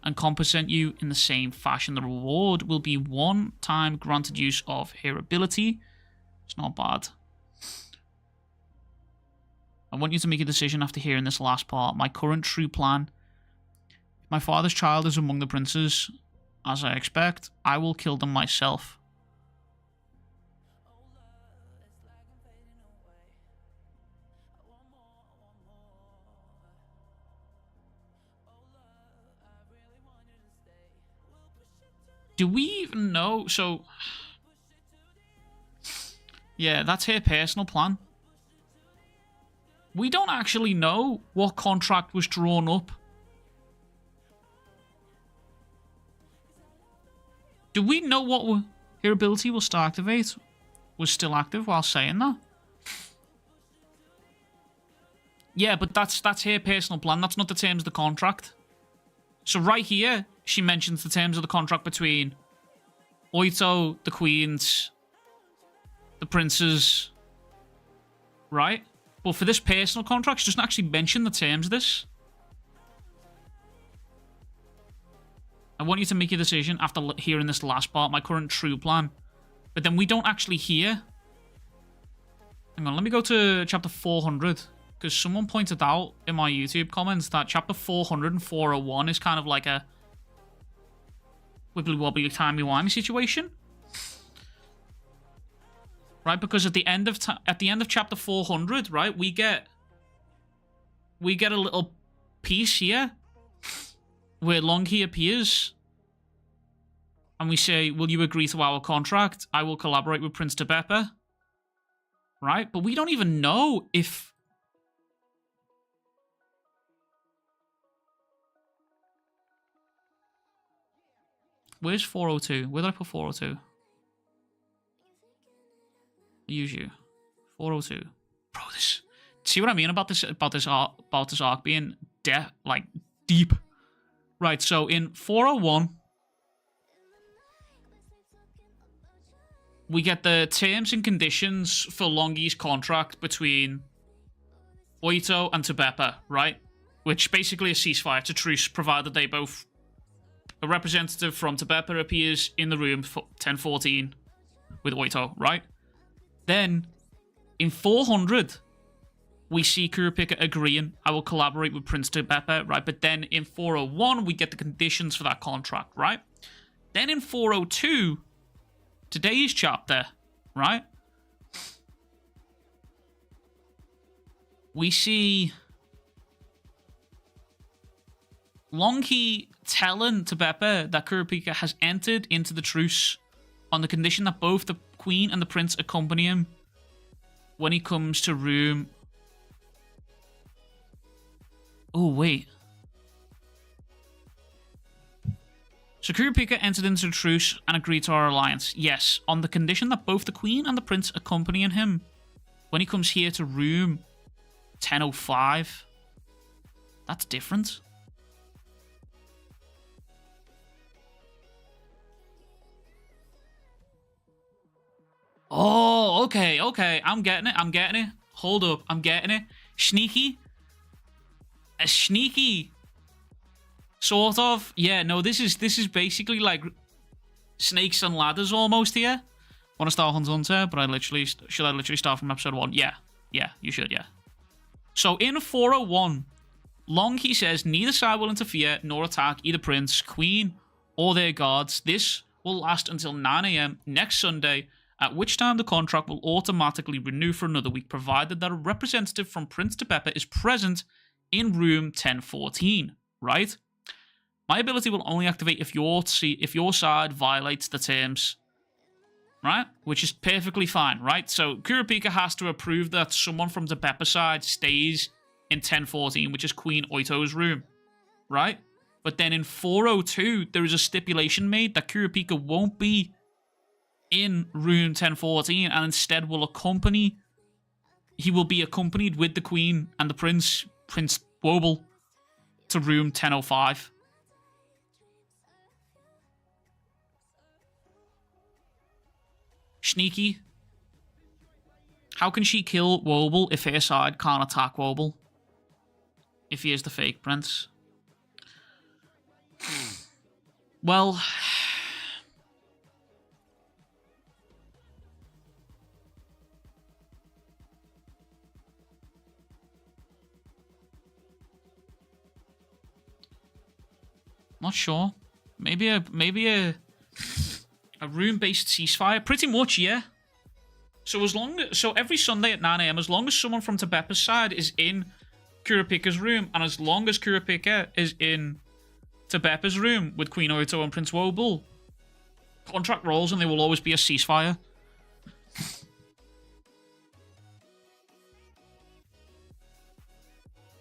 and compensate you in the same fashion. The reward will be one-time granted use of her ability. It's not bad. I want you to make a decision after hearing this last part. My current true plan. If my father's child is among the princes, as I expect, I will kill them myself. Do we even know? So, yeah, that's her personal plan. We don't actually know what contract was drawn up. Do we know what her ability will still activate? Was still active while saying that? Yeah, but that's her personal plan. That's not the terms of the contract. So right here, she mentions the terms of the contract between Oito, the queens, the princes, right? But for this personal contract, she doesn't actually mention the terms of this. I want you to make a decision after hearing this last part, my current true plan. But then we don't actually hear Hang on, let me go to chapter 400. Because someone pointed out in my YouTube comments that chapter 400 and 401 is kind of like a wibbly-wobbly, timey-wimey situation. Right, because at the end of chapter 400, right, we get a little piece here where Longi appears. And we say, will you agree to our contract? I will collaborate with Prince Tebepa. Right? But we don't even know if... Where's 402? Where did I put 402? Use you. 402. Bro, this... See what I mean about this arc being deep? Right, so in 401... we get the terms and conditions for Longi's contract between Oito and Tebepa, right? Which basically a ceasefire. It's a truce, provided they both... A representative from Tebepa appears in the room for 1014 with Oito, right? Then, in 400, we see Kurapika agreeing, I will collaborate with Prince Tebepa, right? But then in 401, we get the conditions for that contract, right? Then in 402... today's chapter, right? We see Longi telling Tebepa that Kurapika has entered into the truce on the condition that both the Queen and the Prince accompany him when he comes to room... Oh, wait. So Kurapika entered into the truce and agreed to our alliance. Yes, on the condition that both the Queen and the Prince accompany him when he comes here to room 1005. That's different. Oh, okay. I'm getting it. Hold up, I'm getting it. Sneaky. A sneaky... Sort of. Yeah, no, this is basically like snakes and ladders almost here. Want to start Hunter, but should I literally start from episode 1? Yeah, you should, yeah. So in 401, Longi says neither side will interfere nor attack either Prince, Queen, or their guards. This will last until 9 AM next Sunday, at which time the contract will automatically renew for another week, provided that a representative from Prince Tebepa is present in room 1014, right? My ability will only activate if your side violates the terms, right? Which is perfectly fine, right? So Kurapika has to approve that someone from the Tebepa side stays in 1014, which is Queen Oito's room, right? But then in 402, there is a stipulation made that Kurapika won't be in room 1014 and instead he will be accompanied with the Queen and the Prince Wobble, to room 1005. Sneaky. How can she kill Wobble if her side can't attack Wobble? If he is the fake prince. Well... not sure. Maybe a room-based ceasefire. Pretty much, yeah. So every Sunday at 9 AM, as long as someone from Tebepa's side is in Kurapika's room, and as long as Kurapika is in Tebepa's room with Queen Oito and Prince Wobble, contract rolls and there will always be a ceasefire.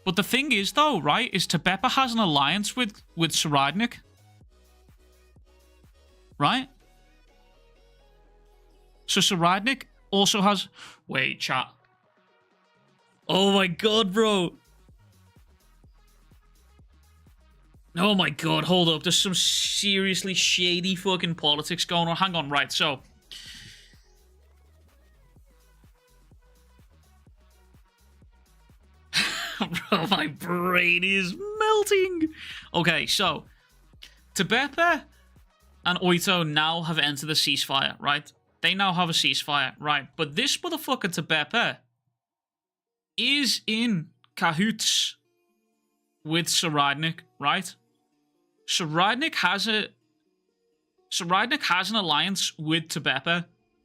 But the thing is, though, right, is Tebepa has an alliance with Saradnik. Right? So Saradnik also has... Wait, chat. Oh my god, bro. Oh my god, hold up. There's some seriously shady fucking politics going on. Hang on, right, so... Bro, my brain is melting. Okay, so... Tebepa and Oito now have entered the ceasefire, right? They now have a ceasefire, right? But this motherfucker Troupe is in cahoots with Saradnik, right? Saradnik has an alliance with Troupe,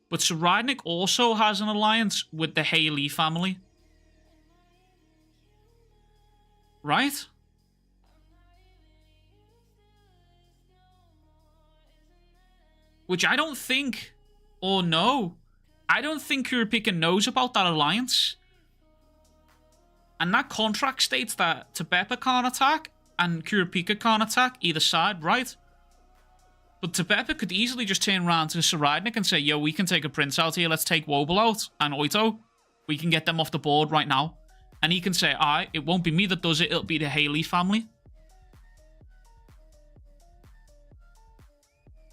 but Saradnik also has an alliance with the Haley family. Right? Which I don't think, or no, I don't think Kurapika knows about that alliance. And that contract states that Troupe can't attack and Kurapika can't attack either side, right? But Troupe could easily just turn around to Saradnik and say, yo, we can take a prince out here, let's take Wobble out and Oito. We can get them off the board right now. And he can say, alright, it won't be me that does it, it'll be the Haley family.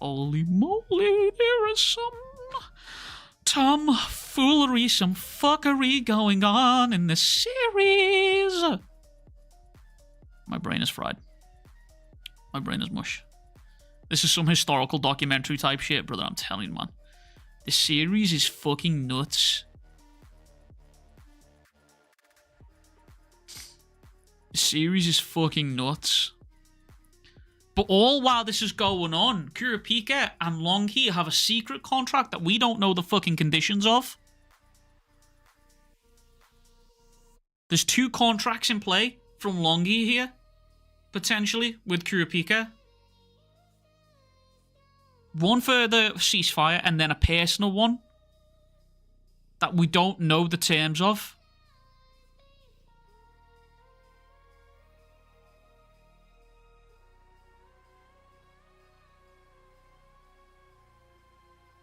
Holy moly, there is some tomfoolery, some fuckery going on in this series. My brain is fried. My brain is mush. This is some historical documentary type shit, brother, I'm telling you, man. This series is fucking nuts. The series is fucking nuts. But all while this is going on, Kurapika and Longhi have a secret contract that we don't know the fucking conditions of. There's 2 contracts in play from Longhi here, potentially, with Kurapika. One for the ceasefire and then a personal one that we don't know the terms of.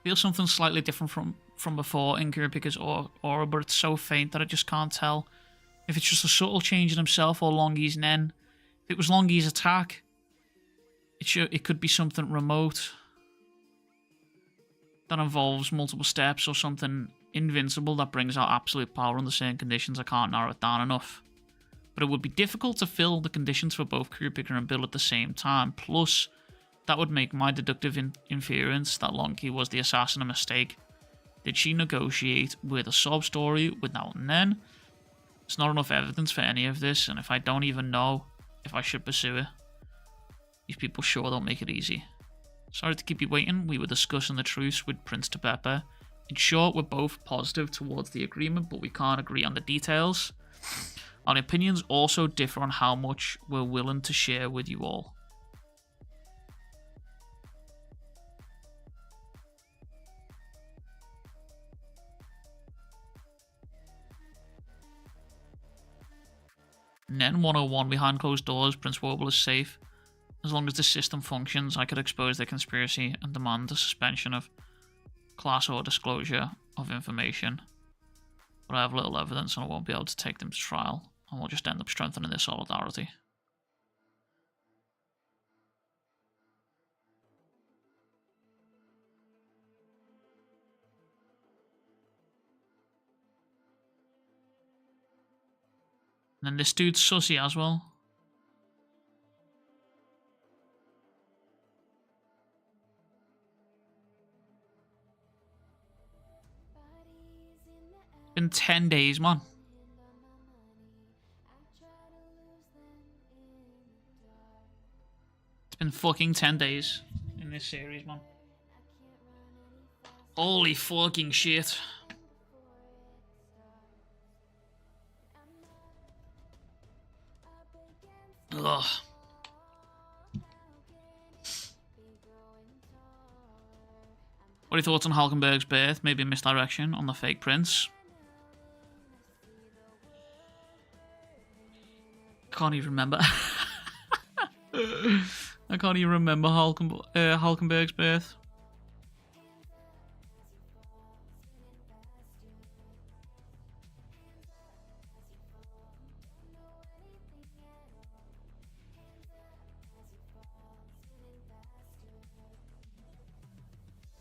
Feels something slightly different from before in Kurapika's aura, but it's so faint that I just can't tell if it's just a subtle change in himself or Longhi's Nen. If it was Longhi's attack, it could be something remote that involves multiple steps or something invincible that brings out absolute power under certain conditions. I can't narrow it down enough. But it would be difficult to fill the conditions for both Kurapika and Bill at the same time. Plus, that would make my deductive inference that Longhi was the assassin a mistake. Did she negotiate with a sob story with now and then? There's not enough evidence for any of this, and if I don't even know if I should pursue it, these people sure don't make it easy. Sorry to keep you waiting, we were discussing the truce with Prince Troupe. In short, we're both positive towards the agreement, but we can't agree on the details. Our opinions also differ on how much we're willing to share with you all. Nen 101, behind closed doors, Prince Wobble is safe. As long as the system functions, I could expose their conspiracy and demand the suspension of class or disclosure of information. But I have little evidence and I won't be able to take them to trial, and we'll just end up strengthening their solidarity. And then this dude's sussy as well. It's been 10 days, man. It's been fucking 10 days in this series, man. Holy fucking shit. Ugh. What are your thoughts on Halkenberg's birth? Maybe a misdirection on the fake prince? Can't even remember. I can't even remember Halkenberg's birth.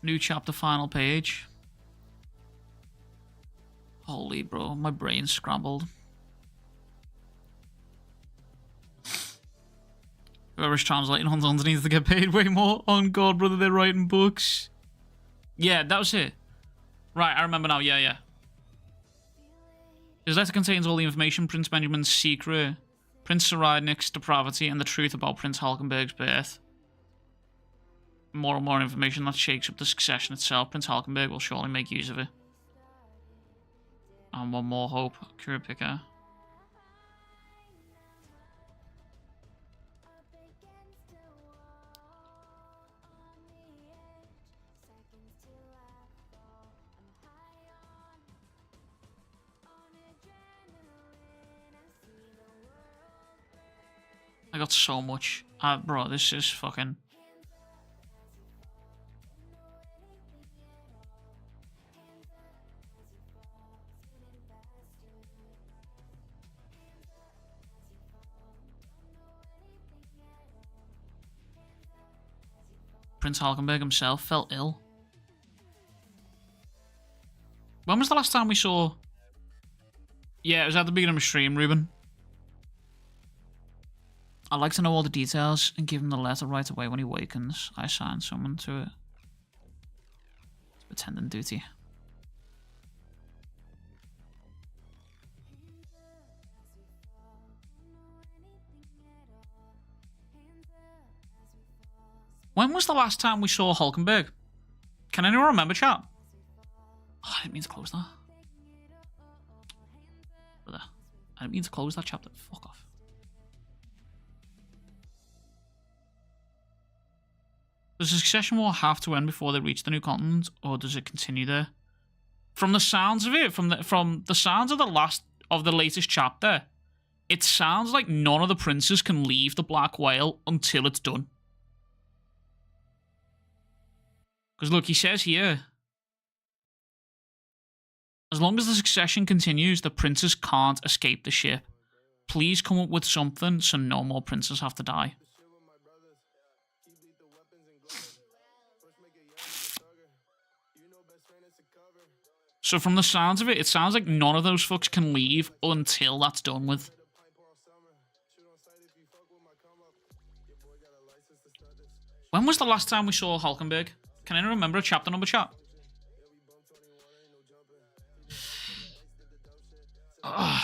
New chapter, final page. Holy bro, my brain's scrambled. Whoever's translating Hunter needs to get paid way more. On God, brother, they're writing books. Yeah, that was it. Right, I remember now. Yeah, yeah. His letter contains all the information, Prince Benjamin's secret, Prince Saradnik's depravity, and the truth about Prince Halkenberg's birth. More and more information that shakes up the succession itself. Prince Halkenberg will surely make use of it. And one more hope, Kurapika. I got so much. Bro, this is fucking... Prince Halkenberg himself fell ill. When was the last time we saw... Yeah, it was at the beginning of my stream, Ruben. I'd like to know all the details and give him the letter right away when he wakens. I assign someone to it. It's attendant duty. When was the last time we saw Halkenberg? Can anyone remember, chat? Oh, I didn't mean to close that. Brother, I didn't mean to close that chapter. Fuck off. Does the succession war have to end before they reach the new continent, or does it continue there? From the sounds of it, from the sounds of the latest chapter, it sounds like none of the princes can leave the Black Whale until it's done. Because look, he says here, as long as the succession continues, the princes can't escape the ship. Please come up with something so no more princes have to die. So from the sounds of it, it sounds like none of those fucks can leave until that's done with. When was the last time we saw Halkenberg? Can anyone remember a chapter number, chat? Can't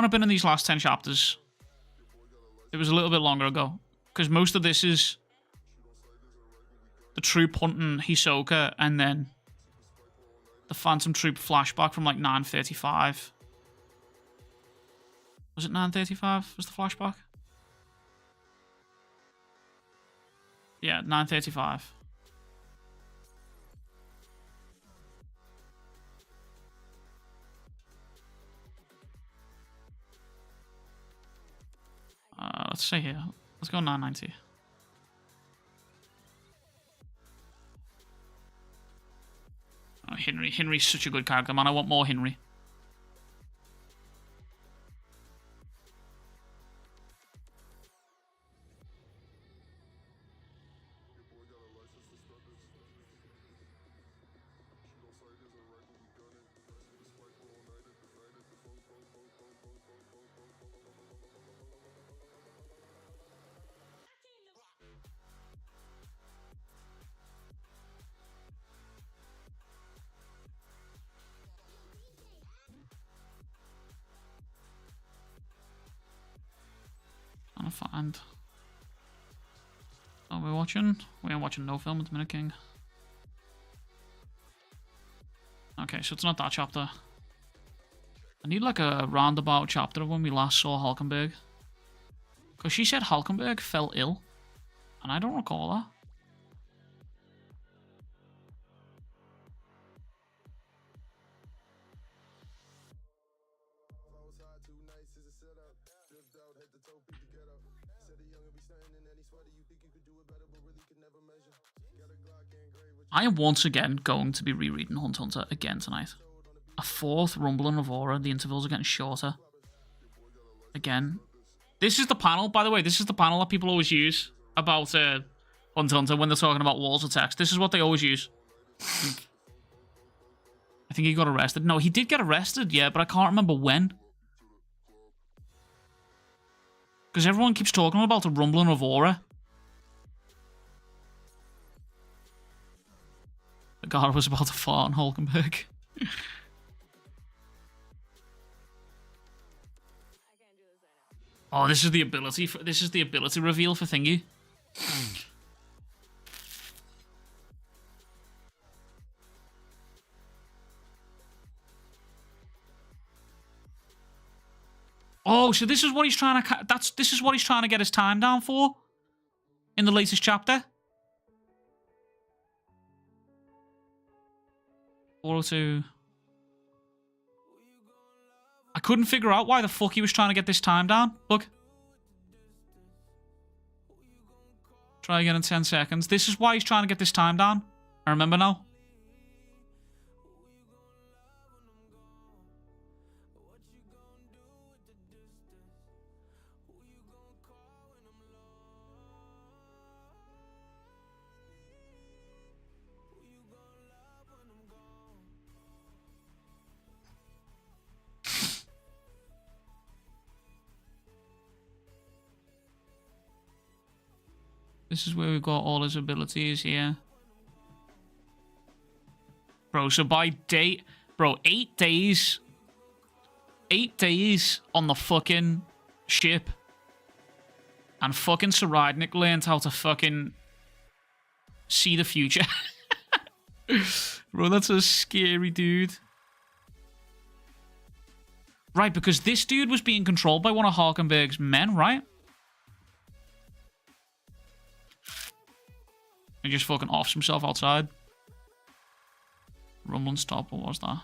have been in these last 10 chapters. It was a little bit longer ago. Because most of this is the Troupe hunting Hisoka and then the Phantom Troupe flashback from like 9:35. Was it 9:35 was the flashback? Yeah, 9:35. Let's say here. Let's go 9:90. Oh, Henry. Henry's such a good character, man. I want more Henry. Trying to find. Are we watching? We ain't watching no film at the minute, King. Okay, so it's not that chapter. I need like a roundabout chapter of when we last saw Halkenberg. Because she said Halkenberg fell ill. And I don't recall that. I am once again going to be rereading Hunt x Hunter again tonight. A fourth Rumble and Revora. The intervals are getting shorter. Again. This is the panel, by the way. This is the panel that people always use about Hunt x Hunter when they're talking about walls of text. This is what they always use. I think he got arrested. No, he did get arrested, yeah, but I can't remember when. Because everyone keeps talking about the Rumble and Revora. God, I was about to fart on Hulkenberg. Oh, this is the ability. This is the ability reveal for Thingy. Oh, so this is what he's trying to. This is what he's trying to get his time down for. In the latest chapter. 402. I couldn't figure out why the fuck he was trying to get this time down. Look. Try again in 10 seconds. This is why he's trying to get this time down. I remember now. This is where we've got all his abilities here. Bro, so by date... Bro, 8 days... 8 days on the fucking ship. And fucking Saradnik learned how to fucking... see the future. Bro, that's a scary dude. Right, because this dude was being controlled by one of Hulkenberg's men, right? He just fucking offs himself outside. Rumble and stop, what was that?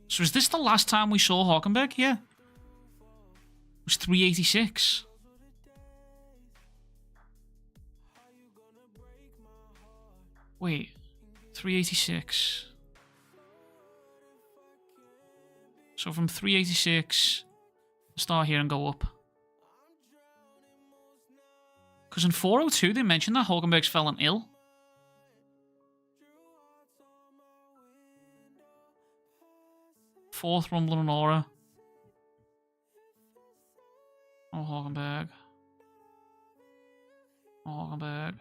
So is this the last time we saw Hulkenberg? Yeah. It was 386. Wait, 386. So from 386, start here and go up. Because in 402 they mentioned that Hulkenberg's fallen ill. Fourth Rumble and Aura. Oh, Hulkenberg. Oh, Hulkenberg.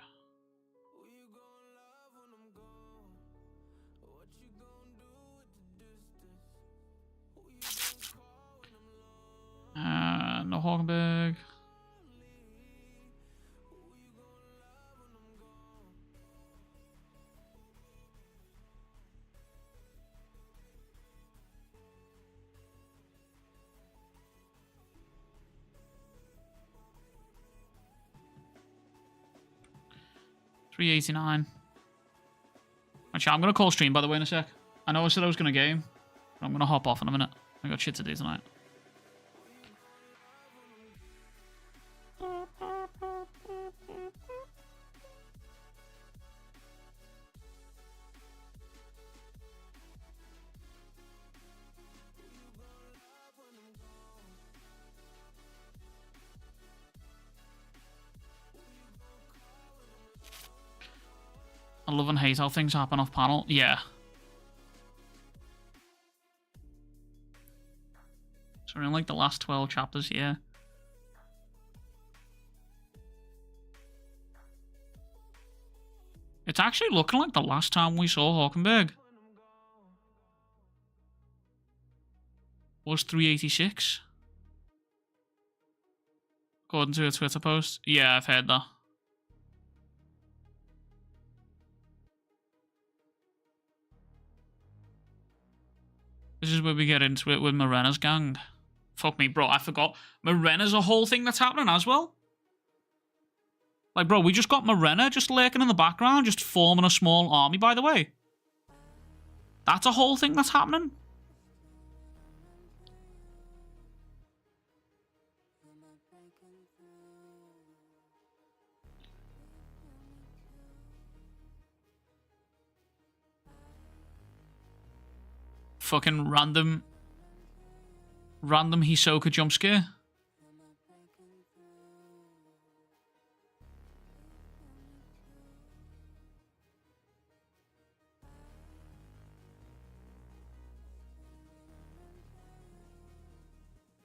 No Hulkenberg. $389. Actually, I'm gonna call stream by the way in a sec. I know I said I was gonna game, but I'm gonna hop off in a minute. I got shit to do tonight. I love and hate how things happen off panel. Yeah. So we're in like the last 12 chapters here. It's actually looking like the last time we saw Hulkenberg was 386. According to a Twitter post. Yeah, I've heard that. This is where we get into it with Morena's gang. Fuck me, bro. I forgot. Morena's a whole thing that's happening as well. Like, bro, we just got Morena just lurking in the background, just forming a small army, by the way. That's a whole thing that's happening. Fucking random Hisoka jump scare.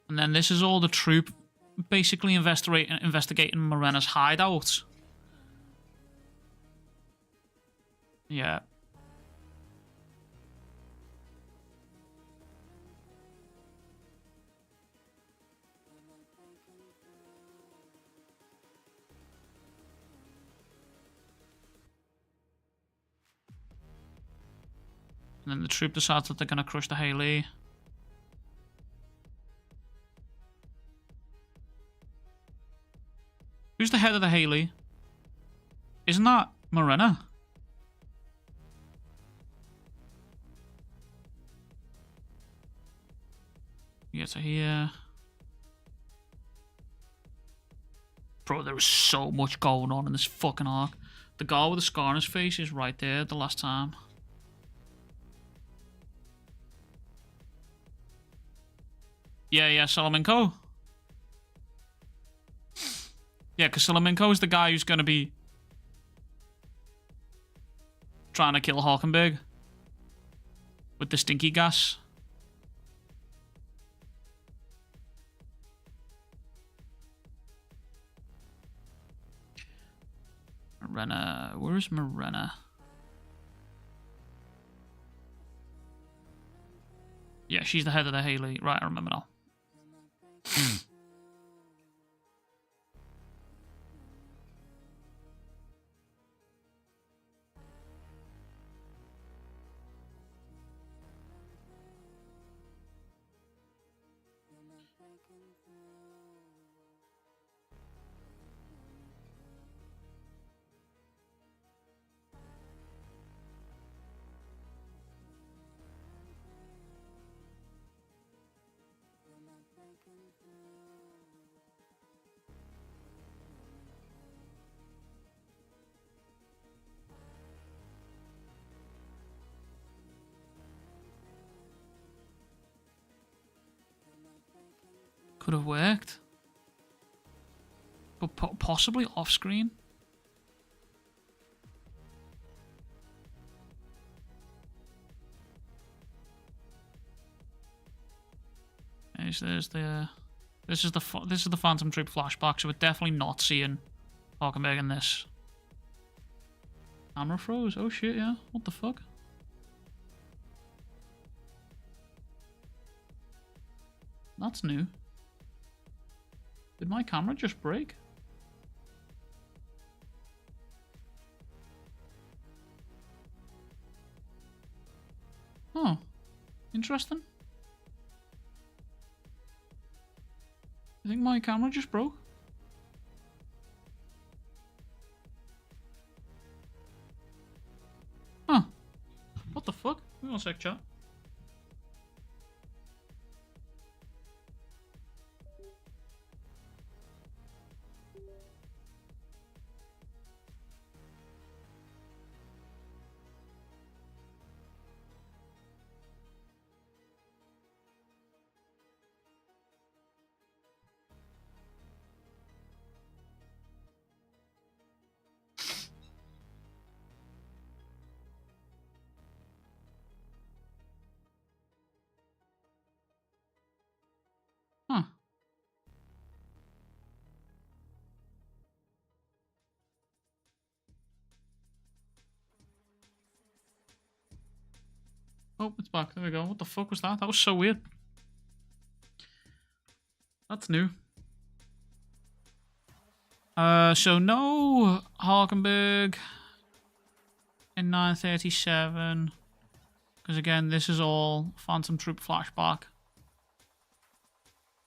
And then this is all the Troupe basically investigating Morena's hideout. Yeah. And then the Troupe decides that they're going to crush the Haley. Who's the head of the Haley? Isn't that Morena? You get to here. Bro, there is so much going on in this fucking arc. The guy with the scar on his face is right there the last time. Yeah, Salamanco. Yeah, because Salamanco is the guy who's going to be trying to kill Hawkenberg with the stinky gas. Morena. Where's Morena? Yeah, she's the head of the Haley. Right, I remember now. Could have worked. But possibly off screen. This is the Phantom Troupe flashback, so we're definitely not seeing Hawkenberg in this. Camera froze. Oh shit, yeah. What the fuck? That's new. Did my camera just break? Oh, interesting. I think my camera just broke. Huh. What the fuck? Hang on a sec, chat. Huh. Oh, it's back. There we go. What the fuck was that? That was so weird. That's new. So no Hawkenberg in 937. Because again, this is all Phantom Troupe flashback.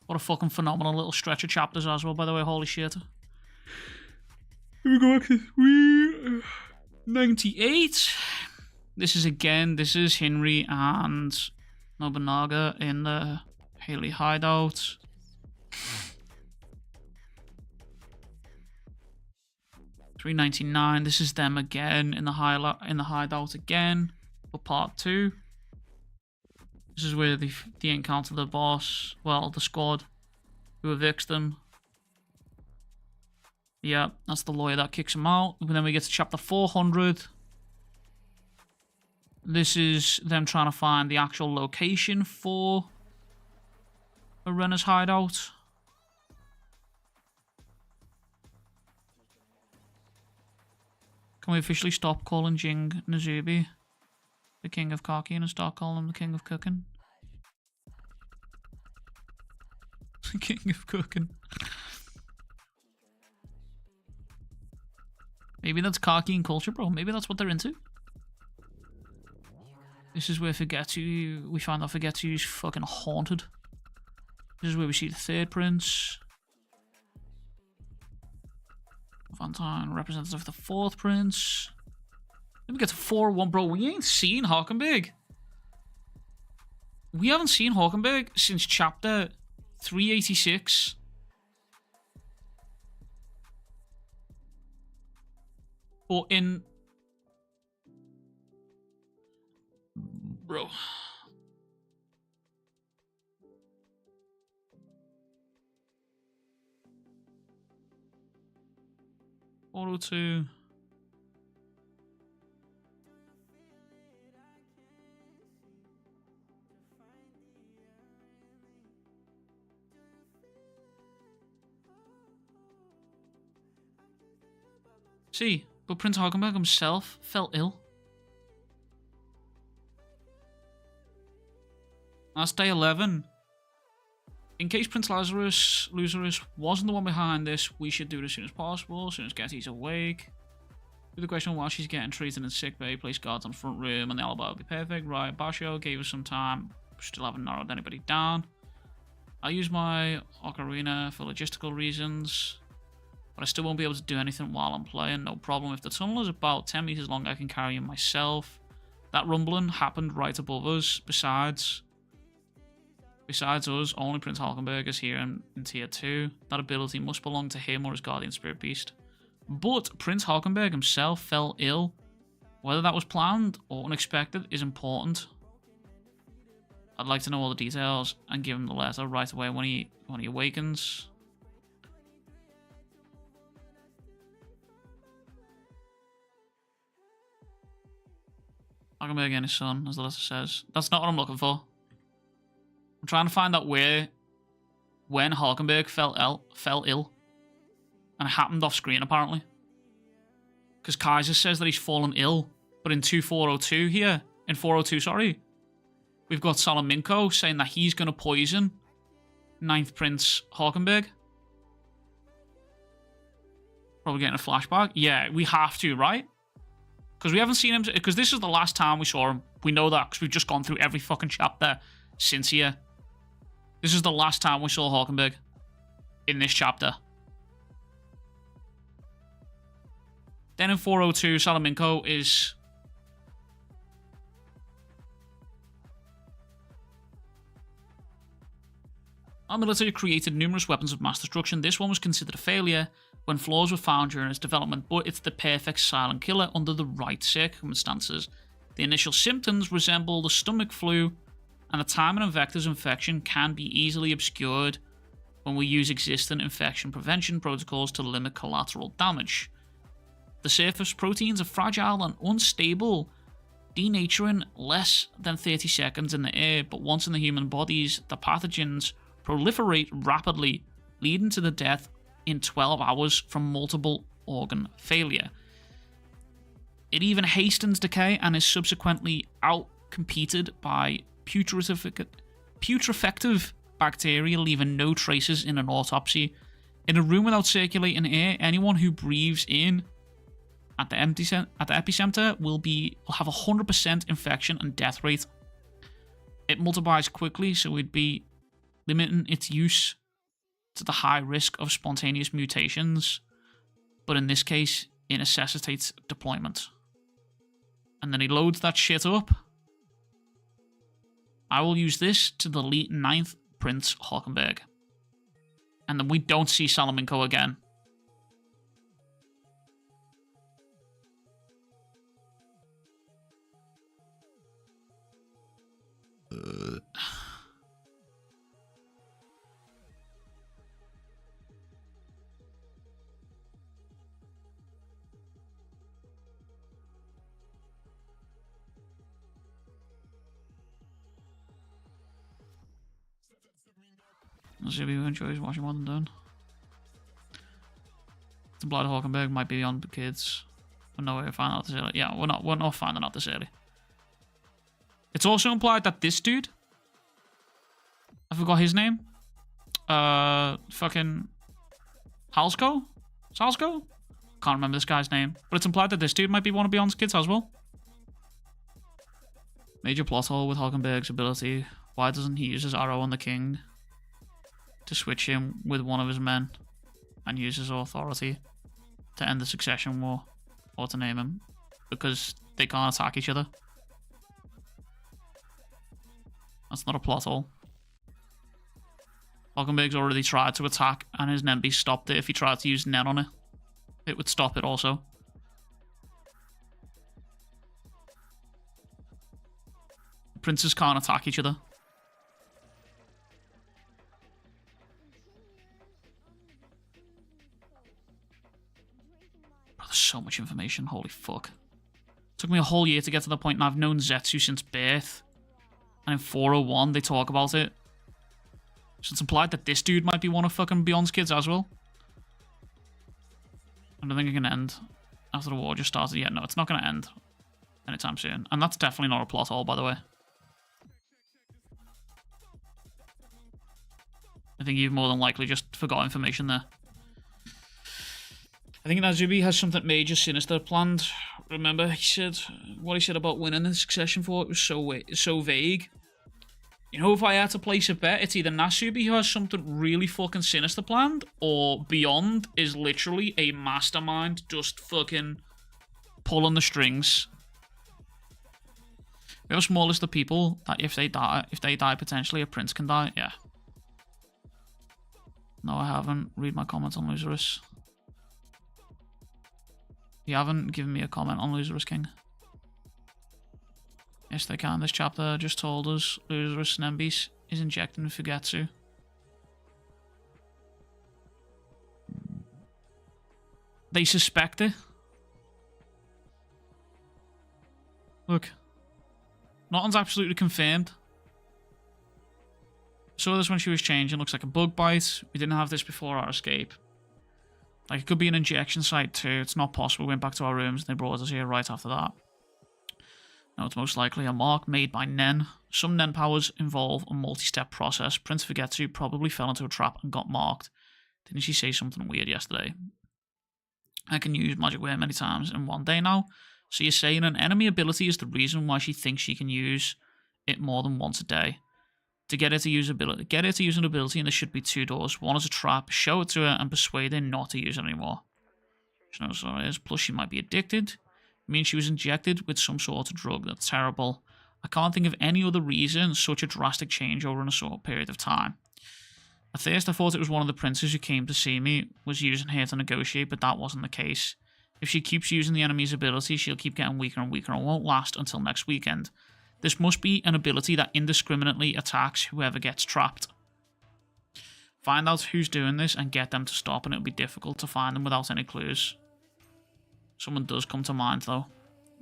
What a fucking phenomenal little stretch of chapters as well, by the way. Holy shit. Here we go back to 98. This is Henry and Nobunaga in the Haley hideout. $3.99. This is them again in the hideout again for part 2. This is where they encounter the boss, well, the squad who evicts them. Yeah, that's the lawyer that kicks him out. And then we get to chapter 400. This is them trying to find the actual location for a runner's hideout. Can we officially stop calling Jing Nazubi the king of cocky and start calling him the king of cooking? The king of cooking. Maybe that's cocky and culture, bro. Maybe that's what they're into. This is where we find out Fugetsu is fucking haunted. This is where we see the third prince. Valentine, representative of the fourth prince. Then we get to 4-1, bro. We ain't seen Hockenberg. We haven't seen Hockenberg since chapter 386. Or in... Bro. Auto 2. See, but Prince Hagenberg himself fell ill. That's day 11. In case Prince Lazarus wasn't the one behind this, we should do it as soon as possible, as soon as Getty's awake. Do the question while she's getting treated in sickbay, place guards on the front room, and the alibi will be perfect. Right, Basho gave us some time. Still haven't narrowed anybody down. I'll use my ocarina for logistical reasons, but I still won't be able to do anything while I'm playing. No problem. If the tunnel is about 10 meters long, I can carry him myself. That rumbling happened right above us. Besides us, only Prince Halkenberg is here in Tier 2. That ability must belong to him or his guardian spirit beast. But Prince Halkenberg himself fell ill. Whether that was planned or unexpected is important. I'd like to know all the details and give him the letter right away when he awakens. Halkenberg and his son, as the letter says. That's not what I'm looking for. I'm trying to find out when Halkenberg fell ill. And it happened off screen, apparently. Because Kaiser says that he's fallen ill. But in 2402 here, in 402, sorry, we've got Salaminko saying that he's going to poison 9th Prince Halkenberg. Probably getting a flashback. Yeah, we have to, right? Because we haven't seen him, because this is the last time we saw him. We know that because we've just gone through every fucking chapter since here. This is the last time we saw Halkenberg in this chapter. Then in 402, Salaminko is... Our military created numerous weapons of mass destruction. This one was considered a failure when flaws were found during its development, but it's the perfect silent killer under the right circumstances. The initial symptoms resemble the stomach flu, and the timing of vector's infection can be easily obscured when we use existing infection prevention protocols to limit collateral damage. The surface proteins are fragile and unstable, denaturing less than 30 seconds in the air, but once in the human bodies, the pathogens proliferate rapidly, leading to the death in 12 hours from multiple organ failure. It even hastens decay and is subsequently outcompeted by putrefactive bacteria, leaving no traces in an autopsy. In a room without circulating air, anyone who breathes in at the epicenter will have a 100% infection and death rate. It multiplies quickly, so we'd be limiting its use to the high risk of spontaneous mutations, but in this case, it necessitates deployment. And then he loads that shit up. I will use this to delete 9th Prince Halkenberg. And then we don't see Salaminko again. Zubi who enjoys watching more than done. The Blood Hawkenberg might be beyond the kids. But no way to find out this early. Yeah, we're not finding out this early. It's also implied that this dude, I forgot his name. Fucking Halsko? Salsko? Can't remember this guy's name. But it's implied that this dude might be one of Beyond's kids as well. Major plot hole with Hawkenberg's ability. Why doesn't he use his arrow on the king to switch him with one of his men and use his authority to end the succession war? Or to name him. Because they can't attack each other. That's not a plot hole. Hawkenberg's already tried to attack and his Nembi stopped it. If he tried to use Nen on it, it would stop it also. Princes can't attack each other. Bro, there's so much information. Holy fuck. It took me a whole year to get to the point, and I've known Zetsu since birth. And in 401, they talk about it. So it's implied that this dude might be one of fucking Beyond's kids as well. I don't think it can end after the war just started. Yeah, no, it's not going to end anytime soon. And that's definitely not a plot hole, by the way. I think you've more than likely just forgot information there. I think Nazubi has something major sinister planned. Remember, he said what he said about winning the succession for it was so vague. You know, if I had to place a bet, it's either Nasubi who has something really fucking sinister planned, or Beyond is literally a mastermind just fucking pulling the strings. We have a small list of people that if they die potentially, a prince can die. Yeah. No, I haven't. Read my comments on Loserus. You haven't given me a comment on Loserus King. Yes, they can. This chapter just told us Loserus Nembis is injecting Fugetsu. They suspect it. Look. Nothing's absolutely confirmed. Saw this when she was changing. Looks like a bug bite. We didn't have this before our escape. Like, it could be an injection site too. It's not possible. We went back to our rooms and they brought us here right after that. No, it's most likely a mark made by Nen. Some Nen powers involve a multi-step process. Prince Fugetsu probably fell into a trap and got marked. Didn't she say something weird yesterday? I can use Magic Word many times in one day now. So you're saying an enemy ability is the reason why she thinks she can use it more than once a day. To get her to use an ability, and there should be two doors. One is a trap. Show it to her and persuade her not to use it anymore. She knows what it is. Plus, she might be addicted. It means she was injected with some sort of drug. That's terrible. I can't think of any other reason such a drastic change over in a short period of time. At first, I thought it was one of the princes who came to see me was using her to negotiate, but that wasn't the case. If she keeps using the enemy's ability, she'll keep getting weaker and weaker and won't last until next weekend. This must be an ability that indiscriminately attacks whoever gets trapped. Find out who's doing this and get them to stop, and it'll be difficult to find them without any clues. Someone does come to mind, though.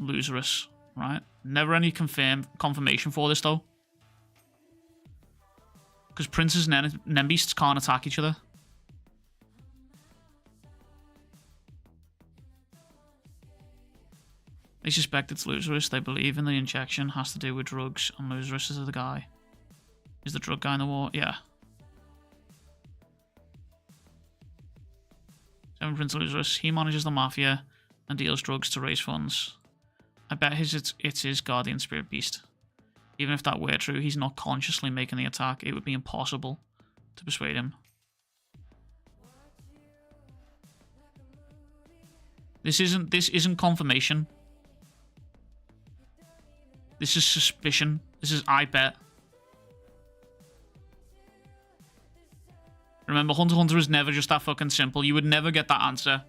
Loserus, right? Never any confirmation for this, though. Because princes and Nembeasts can't attack each other. They suspect it's Loserus. They believe in the injection has to do with drugs, and Loserus is the guy. Is the drug guy in the war? Yeah. Seven Prince Loserus. He manages the mafia and deals drugs to raise funds. I bet it's his guardian spirit beast. Even if that were true, he's not consciously making the attack. It would be impossible to persuade him. This isn't confirmation. This is suspicion. This is I bet. Remember, Hunter x Hunter is never just that fucking simple. You would never get that answer.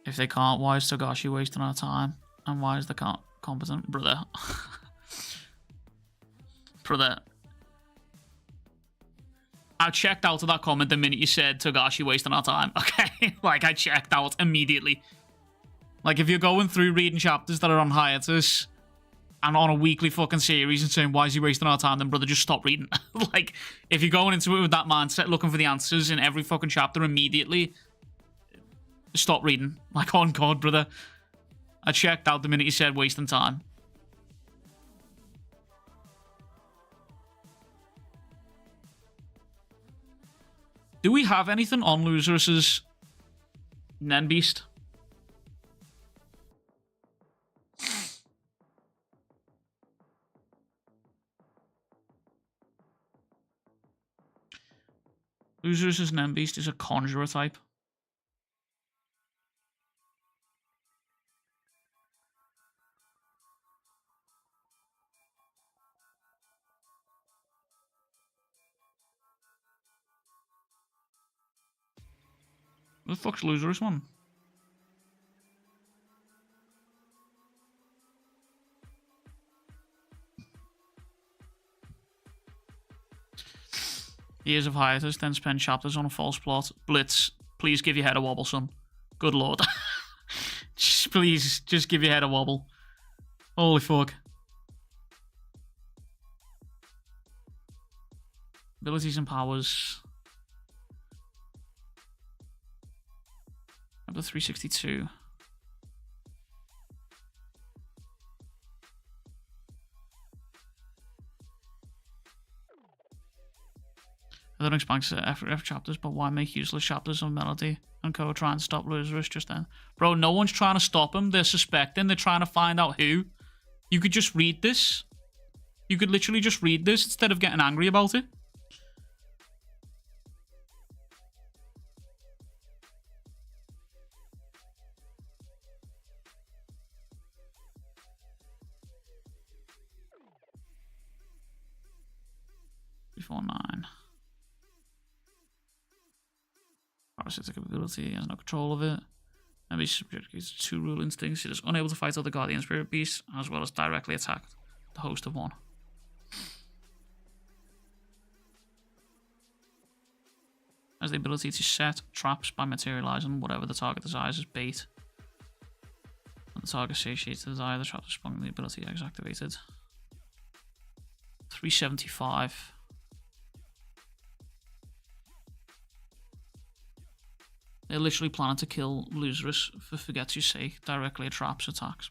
If they can't, why is Togashi wasting our time? And why is the competent brother? Brother. I checked out of that comment the minute you said Togashi wasting our time. Okay, like I checked out immediately. Like if you're going through reading chapters that are on hiatus and on a weekly fucking series and saying, why is he wasting our time? Then brother, just stop reading. Like if you're going into it with that mindset, looking for the answers in every fucking chapter immediately, stop reading. Like on God, brother. I checked out the minute you said wasting time. Do we have anything on Loserus's Nen Beast? Loserus's Nen Beast is a conjurer type. Who the fuck's Loserus one? Years of hiatus, then spend chapters on a false plot. Blitz, please give your head a wobble, son. Good lord. Please, just give your head a wobble. Holy fuck. Abilities and powers. Chapter 362. I don't expect F chapters, but why make useless chapters of Melody and Co. trying to stop Loserus just then? Bro, no one's trying to stop him. They're suspecting. They're trying to find out who. You could just read this. You could literally just read this instead of getting angry about it. Before 9. Parasitic ability, he has no control of it. And he's subject to 2 rule instincts. He is unable to fight other guardian spirit beasts, as well as directly attack the host of one. Has the ability to set traps by materializing whatever the target desires as bait. When the target satiates the desire, the trap is sprung and the ability is activated. 375. They're literally planning to kill Loserus for Forgetsu's sake. Directly traps attacks.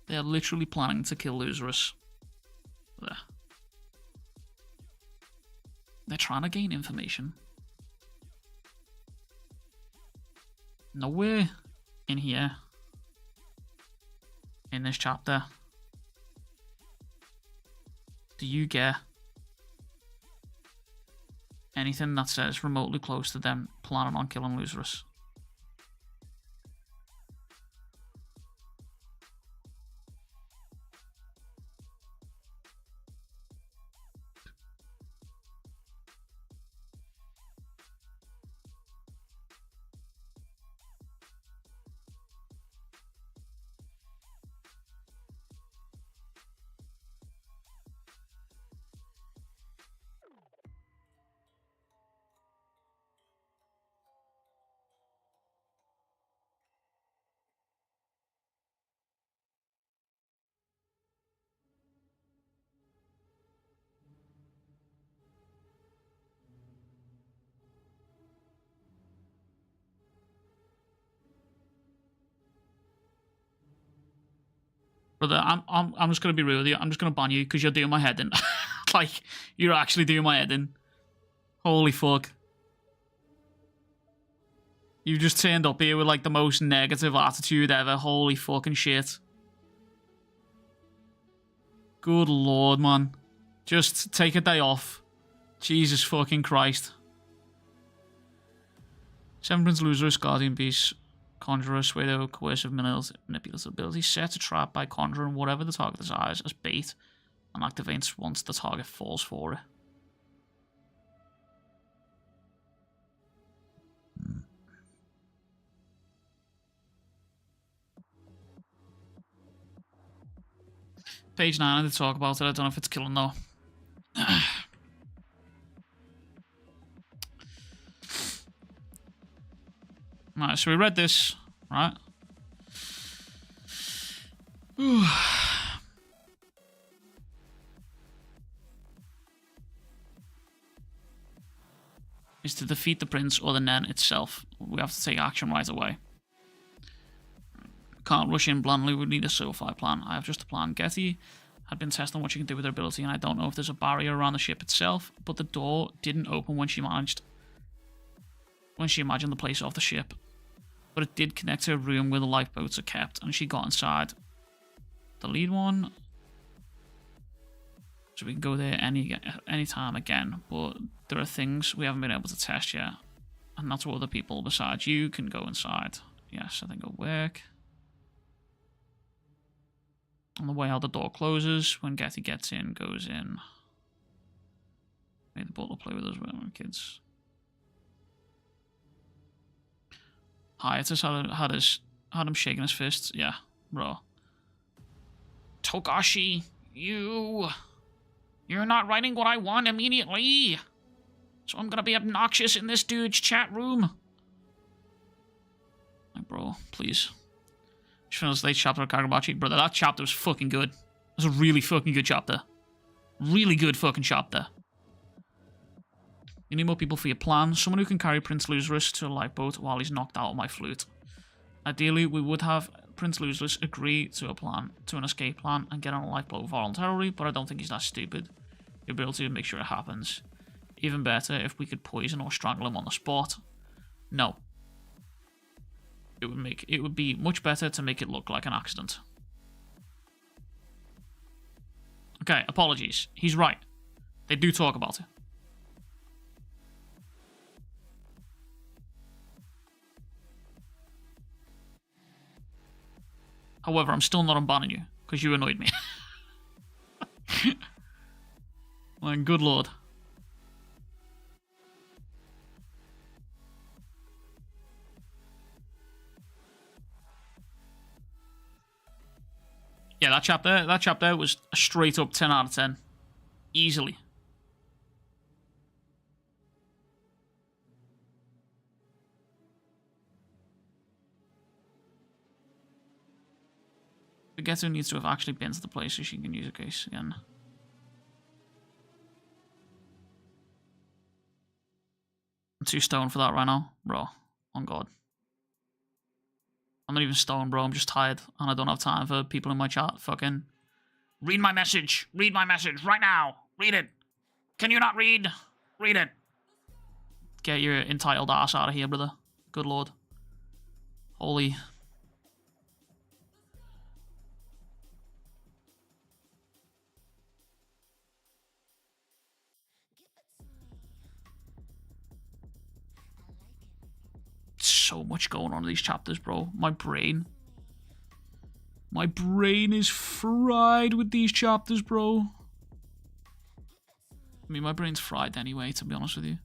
They are literally planning to kill Loserus. There. They're trying to gain information. Nowhere in here, in this chapter, do you get anything that says remotely close to them planning on killing Loserus. Brother, I'm just gonna be real with you. I'm just gonna ban you because you're doing my head in. Like, you're actually doing my head in. Holy fuck. You just turned up here with like the most negative attitude ever. Holy fucking shit. Good lord, man. Just take a day off. Jesus fucking Christ. Seven Prince Loserus, Guardian Beast, Conjurer, Pseudo, Coercive, Manipulative ability. Set a trap by conjuring whatever the target desires as bait and activates once the target falls for it. Page 9, I did talk about it. I don't know if it's killing though. Alright, so we read this, right? Is to defeat the prince or the Nen itself. We have to take action right away. Can't rush in blindly, we need a SoFi plan. I have just a plan. Getty had been testing what she can do with her ability, and I don't know if there's a barrier around the ship itself, but the door didn't open when she imagined the place off the ship. But it did connect to a room where the lifeboats are kept, and she got inside. The lead one. So we can go there any time again, but there are things we haven't been able to test yet. And that's what other people besides you can go inside. Yes, I think it'll work. On the way out, the door closes. When Getty gets in, goes in. Made the butler play with us when we were kids. Hiatus had him shaking his fists. Yeah, bro. Togashi, you're not writing what I want immediately. So I'm gonna be obnoxious in this dude's chat room. Like, bro, please. Just finished the late chapter of Kagurabachi. Brother, that chapter was fucking good. It was a really fucking good chapter. Really good fucking chapter. You need more people for your plan. Someone who can carry Prince Luzerus to a lifeboat while he's knocked out of my flute. Ideally, we would have Prince Luzerus agree to an escape plan and get on a lifeboat voluntarily, but I don't think he's that stupid. He'll be able to make sure it happens. Even better if we could poison or strangle him on the spot. No. It would be much better to make it look like an accident. Okay, apologies. He's right. They do talk about it. However, I'm still not unbanning you, because you annoyed me. My good lord. Yeah, that chapter was a straight up 10 out of 10. Easily. Getsu needs to have actually been to the place so she can use a case again. I'm too stoned for that right now. Bro, on God. I'm not even stoned, bro. I'm just tired. And I don't have time for people in my chat. Fucking. Read my message. Read my message right now. Read it. Can you not read? Read it. Get your entitled ass out of here, brother. Good lord. Holy. So much going on in these chapters, bro. My brain is fried with these chapters, bro. I mean, my brain's fried anyway, to be honest with you.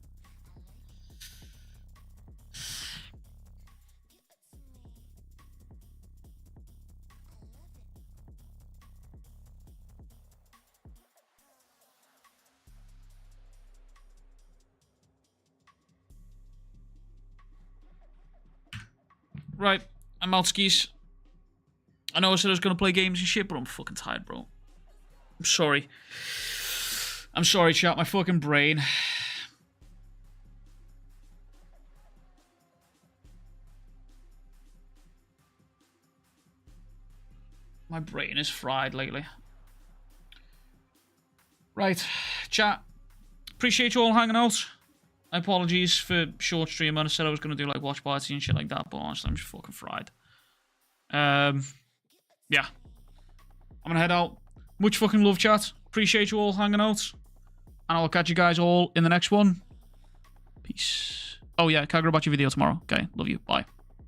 Right, I'm out skis. I know I said I was going to play games and shit, but I'm fucking tired, bro. I'm sorry. I'm sorry, chat. My fucking brain. My brain is fried lately. Right, chat. Appreciate you all hanging out. Apologies for short stream. I said I was going to do like watch party and shit like that, but honestly, I'm just fucking fried. Yeah. I'm going to head out. Much fucking love, chat. Appreciate you all hanging out. And I'll catch you guys all in the next one. Peace. Oh yeah, Kagurabachi video tomorrow. Okay, love you. Bye.